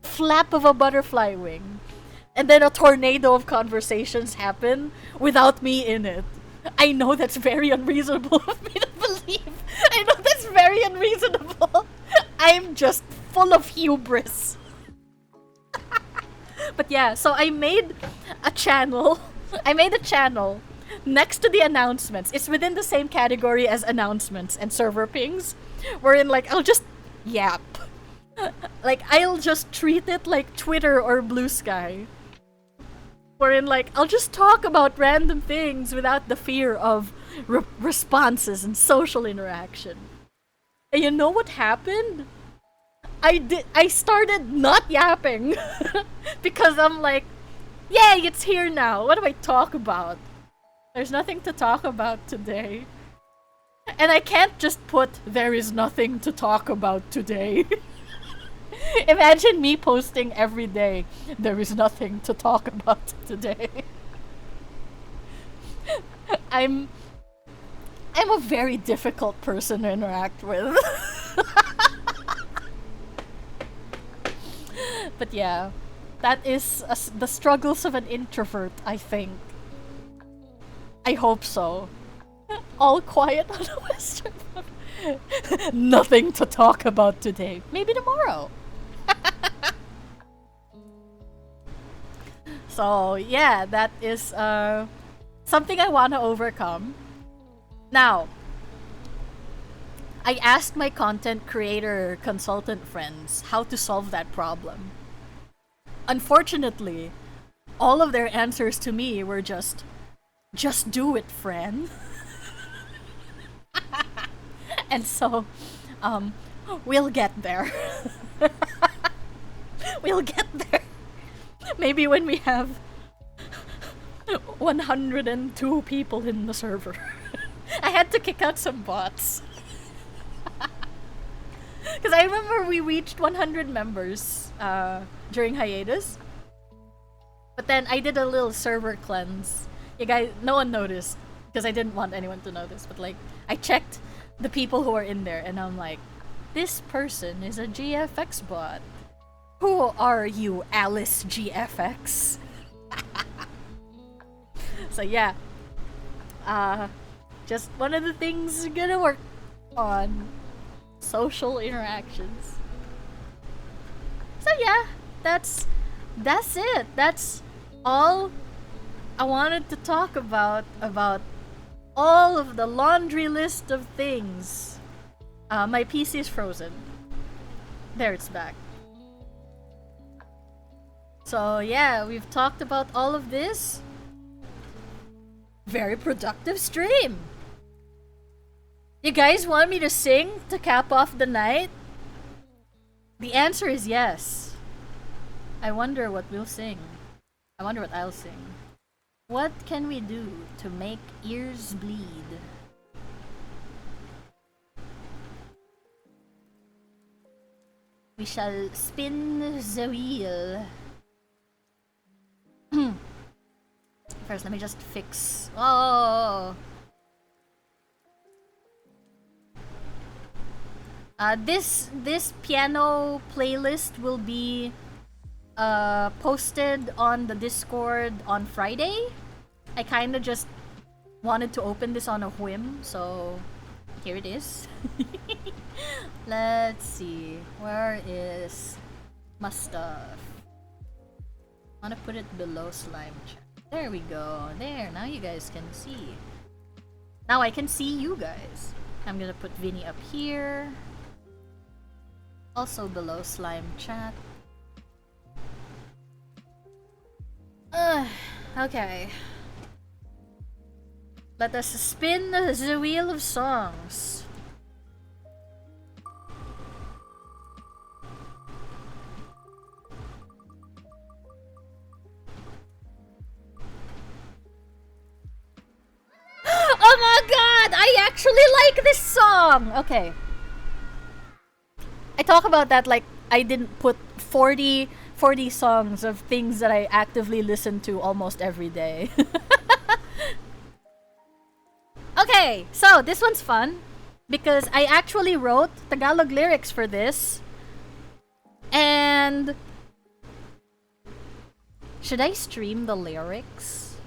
flap of a butterfly wing, and then a tornado of conversations happen without me in it. I know that's very unreasonable of me to believe. I know that's very unreasonable. I'm just full of hubris. But yeah, so I made a channel. I made a channel next to the announcements. It's within the same category as announcements and server pings. Wherein like I'll just yap. Like I'll just treat it like Twitter or Blue Sky. Wherein like I'll just talk about random things without the fear of responses and social interaction. And you know what happened? I started not yapping because I'm like, yay, it's here now. What do I talk about? There's nothing to talk about today. And I can't just put there is nothing to talk about today. Imagine me posting every day, there is nothing to talk about today. I'm a very difficult person to interact with. But yeah, that is the struggles of an introvert, I think. I hope so. All quiet on the Western Front. Nothing to talk about today. Maybe tomorrow. So yeah, that is something I want to overcome. Now, I asked my content creator consultant friends how to solve that problem. Unfortunately, all of their answers to me were just do it, Fran. And so, we'll get there. We'll get there. Maybe when we have 102 people in the server. I had to kick out some bots. Because I remember we reached 100 members during hiatus. But then I did a little server cleanse. You guys, no one noticed because I didn't want anyone to notice. But like, I checked the people who are in there and I'm like, this person is a GFX bot. Who are you, Alice GFX? So yeah, just one of the things we're gonna work on, social interactions. So yeah, that's it. That's all I wanted to talk about all of the laundry list of things. My PC is frozen. There, it's back. So yeah, we've talked about all of this. Very productive stream. You guys want me to sing to cap off the night? The answer is yes. I wonder what we'll sing. I wonder what I'll sing. What can we do to make ears bleed? We shall spin the wheel. First, let me just fix. Oh. This piano playlist will be posted on the Discord on Friday. I kind of just wanted to open this on a whim, so here it is. Let's see. Where is my stuff? I want to put it below slime chat. There we go. There, now you guys can see. Now I can see you guys. I'm gonna put Vinny up here. Also below slime chat. Okay. Let us spin the wheel of songs. Oh my god! I actually like this song! Okay. I talk about that like I didn't put 40 songs of things that I actively listen to almost every day. Okay, so this one's fun because I actually wrote Tagalog lyrics for this. And should I stream the lyrics?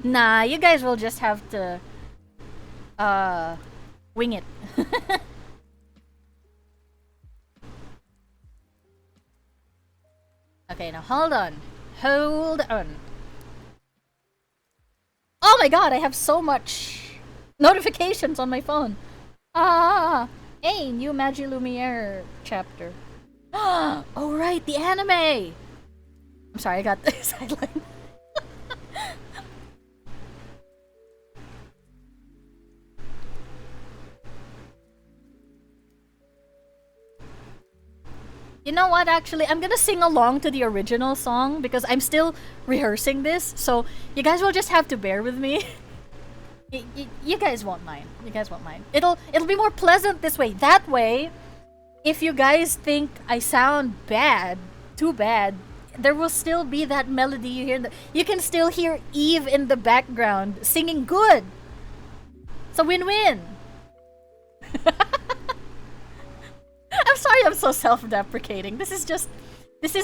Nah, you guys will just have to wing it. Okay, now hold on. Hold on. Oh my god, I have so much notifications on my phone. Hey, new Magi Lumiere chapter. Oh right, the anime! I'm sorry, I got sidelined. You know what, actually, I'm gonna sing along to the original song because I'm still rehearsing this, so you guys will just have to bear with me. You guys won't mind. You guys won't mind. It'll be more pleasant this way. That way, if you guys think I sound bad, too bad, there will still be that melody you hear. You can still hear Eve in the background singing good. It's a win-win. I'm sorry I'm so self-deprecating. This is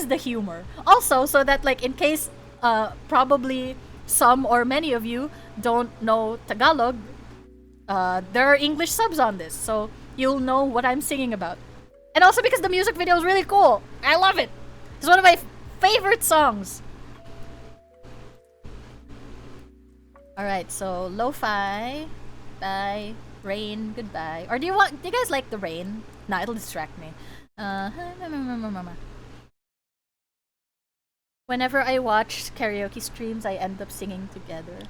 the humor. Also, so that like in case probably some or many of you don't know Tagalog, there are English subs on this, so you'll know what I'm singing about. And also because the music video is really cool. I love it. It's one of my favorite songs. Alright, so lo-fi, bye, rain, goodbye. Or do you guys like the rain? Nah, it'll distract me. Whenever I watch karaoke streams, I end up singing together.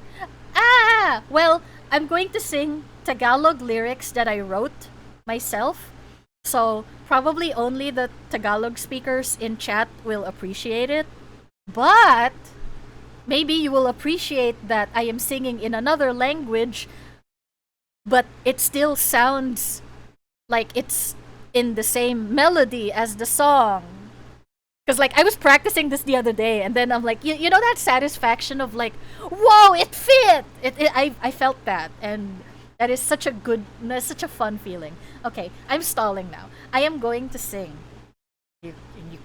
Well, I'm going to sing Tagalog lyrics that I wrote myself. So, probably only the Tagalog speakers in chat will appreciate it. But, maybe you will appreciate that I am singing in another language, but it still sounds like it's in the same melody as the song. Because, like, I was practicing this the other day, and then I'm like, you know that satisfaction of, like, whoa, it fit! I felt that, and that is such a fun feeling. Okay, I'm stalling now. I am going to sing. You're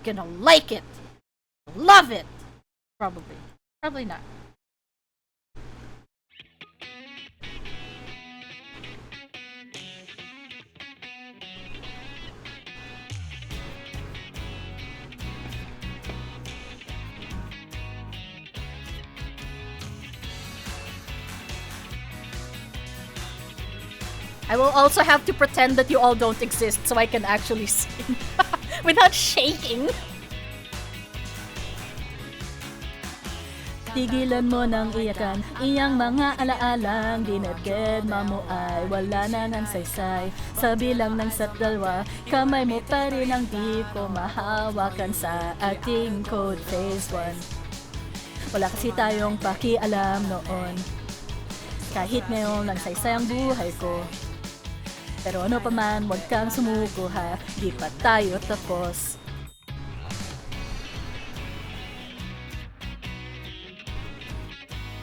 gonna like it! Love it! Probably. Probably not. I will also have to pretend that you all don't exist so I can actually sing without shaking. Tigilan mo nang iyakan, iyang mga alaalang dinadged mamo ay wala na ngang saysay. Sa bilang ng sa't dalawa, kamay mo pa rin ang di ko mahawakan sa ating code phase 1. Wala kasi tayong pakialam noon, kahit ngayon lang saysay ang buhay ko. Pero ano pa man, huwag kang sumuko ha, di pa tayo tapos.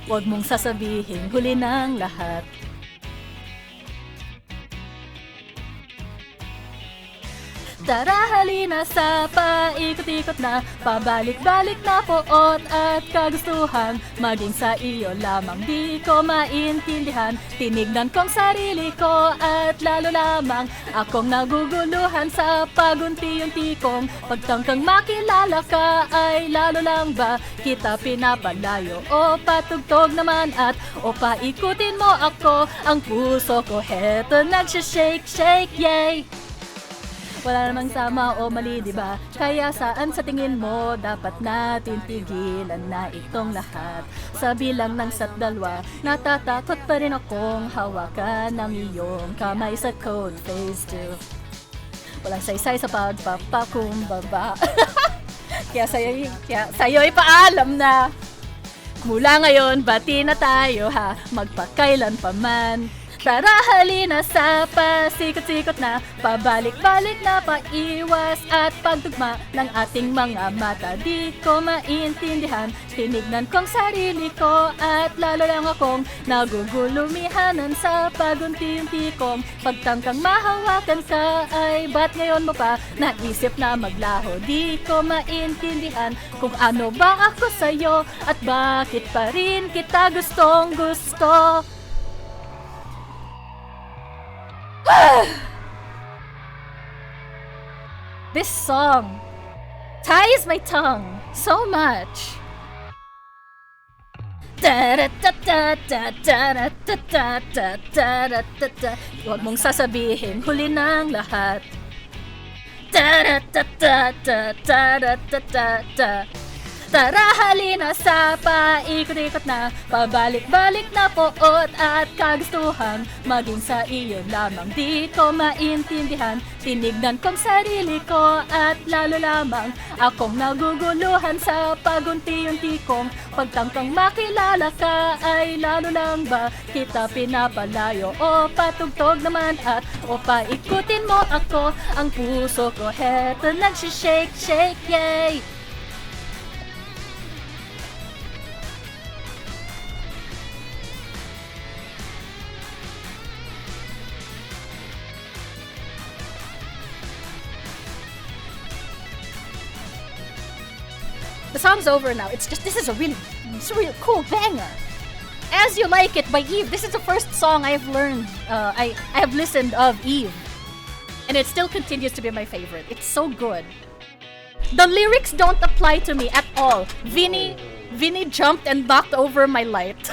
Huwag mong sasabihin huli ng lahat. Tara halina sa paikot-ikot na, pabalik-balik na poot at kagustuhan. Maging sa iyo lamang di ko maintindihan, tinignan kong sarili ko at lalo lamang akong naguguluhan sa pagunti-unti kong pagtangkang makilala ka. Ay lalo lang ba kita pinapalayo o patugtog naman at o paikutin mo ako? Ang puso ko heto nagsha-shake-shake, yay! Wala namang sama o mali, diba? Kaya saan sa tingin mo dapat natin tigilan na itong lahat? Sa bilang ng 1 at 2, natatakot pa rin akong hawakan ng iyong kamay sa code phase 2. Walang saysay sa pagpapakumbaba. Kaya sa'yo'y paalam na. Mula ngayon, bati na tayo ha, magpakailan pa man. Tara halina sa pasikot-sikot na, pabalik-balik na, paiwas at pagtugma ng ating mga mata. Di ko maintindihan, tinignan kong sarili ko at lalo lang akong nagugulumihanan sa pagunti-unti kong pagtangkang mahawakan ka. Ay ba't ngayon mo pa naisip na maglaho? Di ko maintindihan kung ano ba ako sa'yo at bakit pa rin kita gustong gusto. This song ties my tongue so much. Huwag mong sasabihin huli ng lahat. Tara halina sa paikot-ikot na, pabalik-balik na poot at kagustuhan. Maging sa iyo lamang di ko maintindihan, tinignan kong sarili ko at lalo lamang akong naguguluhan sa pagunti-unti kong pagtangkang makilala ka. Ay lalo lang ba kita pinapalayo o patugtog naman at o paikutin mo ako? Ang puso ko heto nagsha-shake-shake, yay! The song's over now. It's just, this is a really cool banger. As You Like It by Eve. This is the first song I've learned, I have listened of Eve. And it still continues to be my favorite. It's so good. The lyrics don't apply to me at all. Vinny jumped and knocked over my light.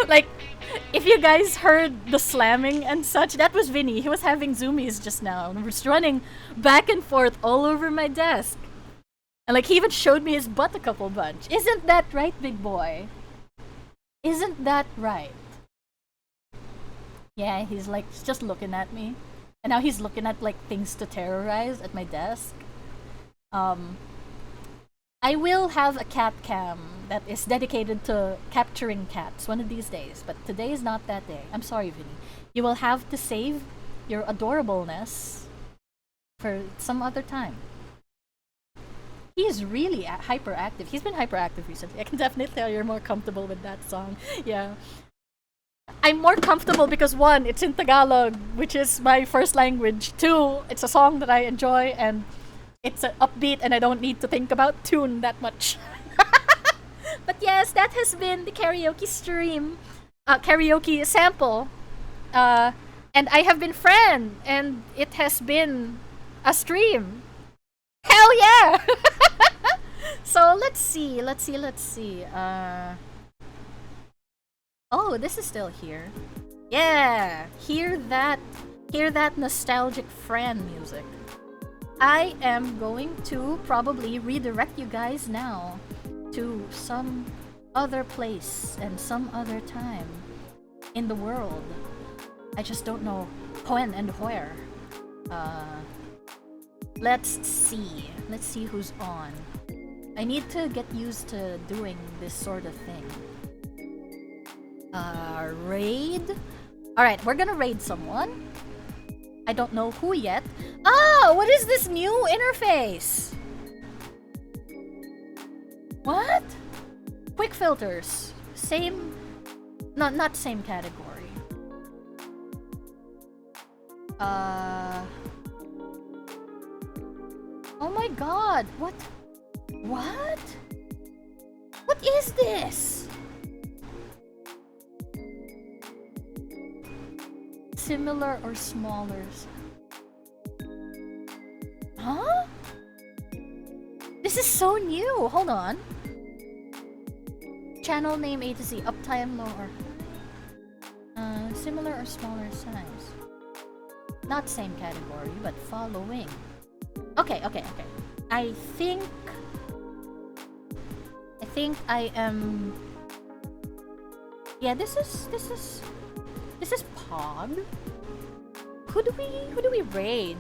Like, if you guys heard the slamming and such, that was Vinny. He was having zoomies just now and was running back and forth all over my desk. And like, he even showed me his butt a couple bunch. Isn't that right, big boy? Isn't that right? Yeah, he's like just looking at me. And now he's looking at like things to terrorize at my desk. I will have a cat cam that is dedicated to capturing cats one of these days. But today is not that day. I'm sorry, Vinny. You will have to save your adorableness for some other time. He is really hyperactive. He's been hyperactive recently. I can definitely tell you're more comfortable with that song. Yeah. I'm more comfortable because 1, it's in Tagalog, which is my first language. 2, it's a song that I enjoy and it's upbeat and I don't need to think about tune that much. But yes, that has been the karaoke stream. Karaoke sample. And I have been Fran and it has been a stream. Hell yeah! So let's see. Oh, this is still here. Yeah, hear that nostalgic Fran music. I am going to probably redirect you guys now to some other place and some other time in the world. I just don't know when and where. Let's see who's on. I need to get used to doing this sort of thing. Raid? Alright, we're gonna raid someone. I don't know who yet. Ah, what is this new interface? What? Quick filters. Same... Not same category. Oh my god, what? What? What is this? Similar or smaller? Huh? This is so new. Hold on. Channel name A to Z. Uptime lower. Similar or smaller size. Not same category, but following. Okay. I think I am. Yeah, this is Pog. Who do we raid?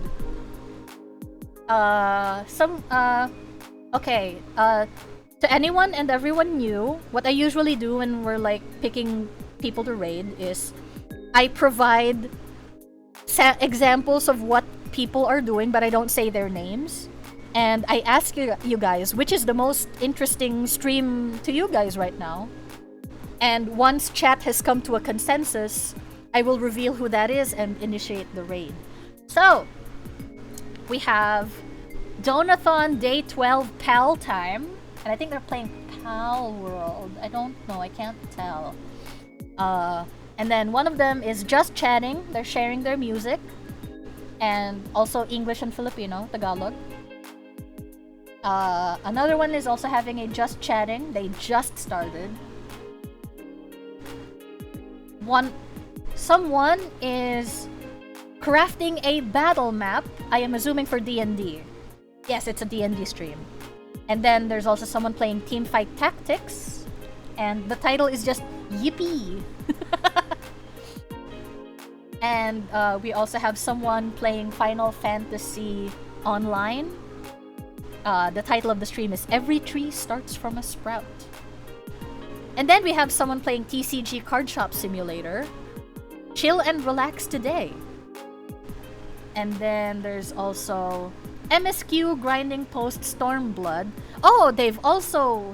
Okay. To anyone and everyone new, what I usually do when we're like picking people to raid is I provide examples of what people are doing, but I don't say their names. And I ask you guys, which is the most interesting stream to you guys right now? And once chat has come to a consensus, I will reveal who that is and initiate the raid. So, we have Donathon Day 12 Pal Time. And I think they're playing Pal World. I don't know, I can't tell. And then one of them is Just Chatting. They're sharing their music. And also English and Filipino, Tagalog. Another one is also having a Just Chatting. They just started. Someone is crafting a battle map. I am assuming for D&D. Yes, it's a D&D stream. And then there's also someone playing Teamfight Tactics. And the title is just Yippee! And we also have someone playing Final Fantasy Online. The title of the stream is Every Tree Starts from a Sprout. And then we have someone playing TCG Card Shop Simulator. Chill and Relax Today. And then there's also MSQ Grinding Post Stormblood. Oh, they've also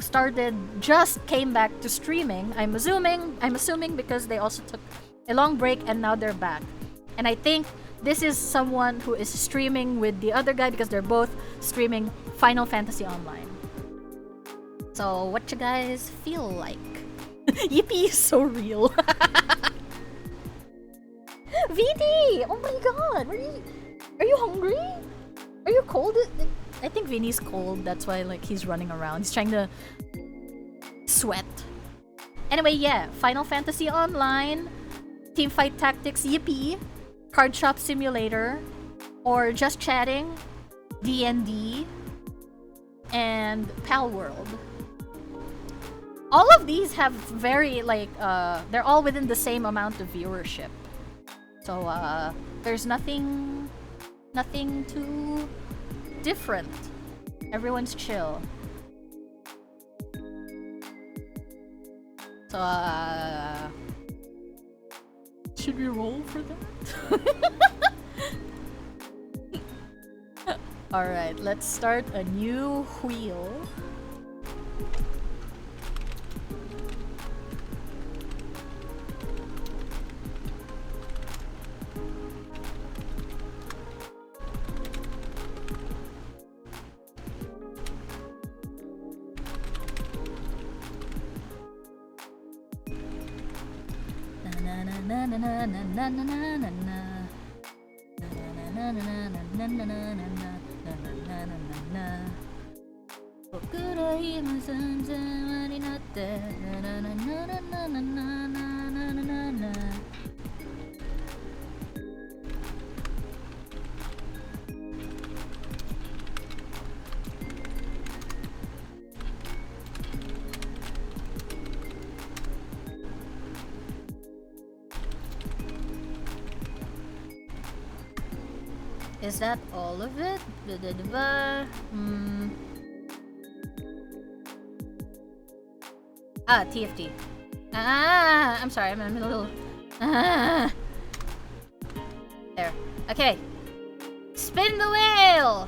just came back to streaming. I'm assuming because they also took a long break and now they're back. And I think this is someone who is streaming with the other guy because they're both streaming Final Fantasy Online. So, what you guys feel like? Yippee is so real. VD! Oh my god! Are you hungry? Are you cold? I think Vinny's cold. That's why like he's running around. He's trying to sweat. Anyway, yeah. Final Fantasy Online, Teamfight Tactics, Yippee, Card Shop Simulator, or Just Chatting, D&D, and Pal World. All of these have very like they're all within the same amount of viewership. So there's nothing too different. Everyone's chill. So should we roll for that? Alright, let's start a new wheel. Is that all of it? TFT. I'm sorry, I'm a little... There. Okay. Spin the wheel!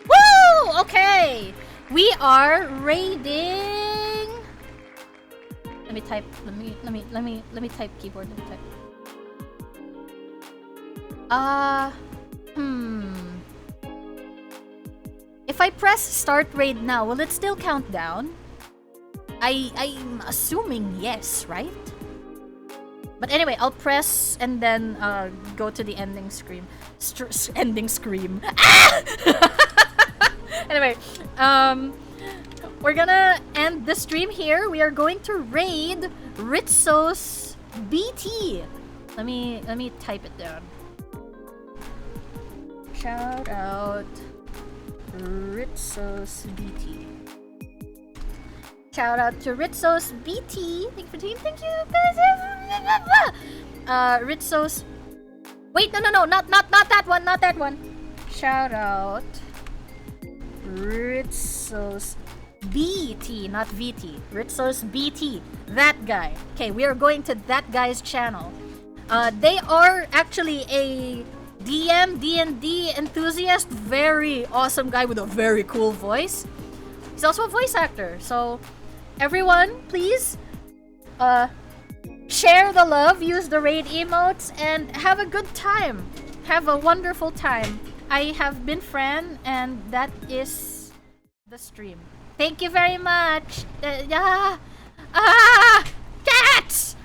Woo! Okay! We are raiding Let me type. Let me type keyboard. Let me type. If I press start raid now, will it still count down? I'm assuming yes, right? But anyway, I'll press and then go to the ending scream. Ending scream. Ah! Anyway, we're gonna end the stream here. We are going to raid Ritsos BT. Let me type it down. Shout out Ritsos BT. Shout out to Ritsos BT. Thank you for taking. Thank you. Ritsos. Wait, no, not that one. Not that one. Shout out Ritsos BT, not VT. Ritsos BT. That guy. Okay, we are going to that guy's channel. They are actually a D&D enthusiast. Very awesome guy with a very cool voice. He's also a voice actor. So, everyone, please share the love, use the raid emotes, and have a good time. Have a wonderful time. I have been Fran, and that is the stream. Thank you very much. Cats!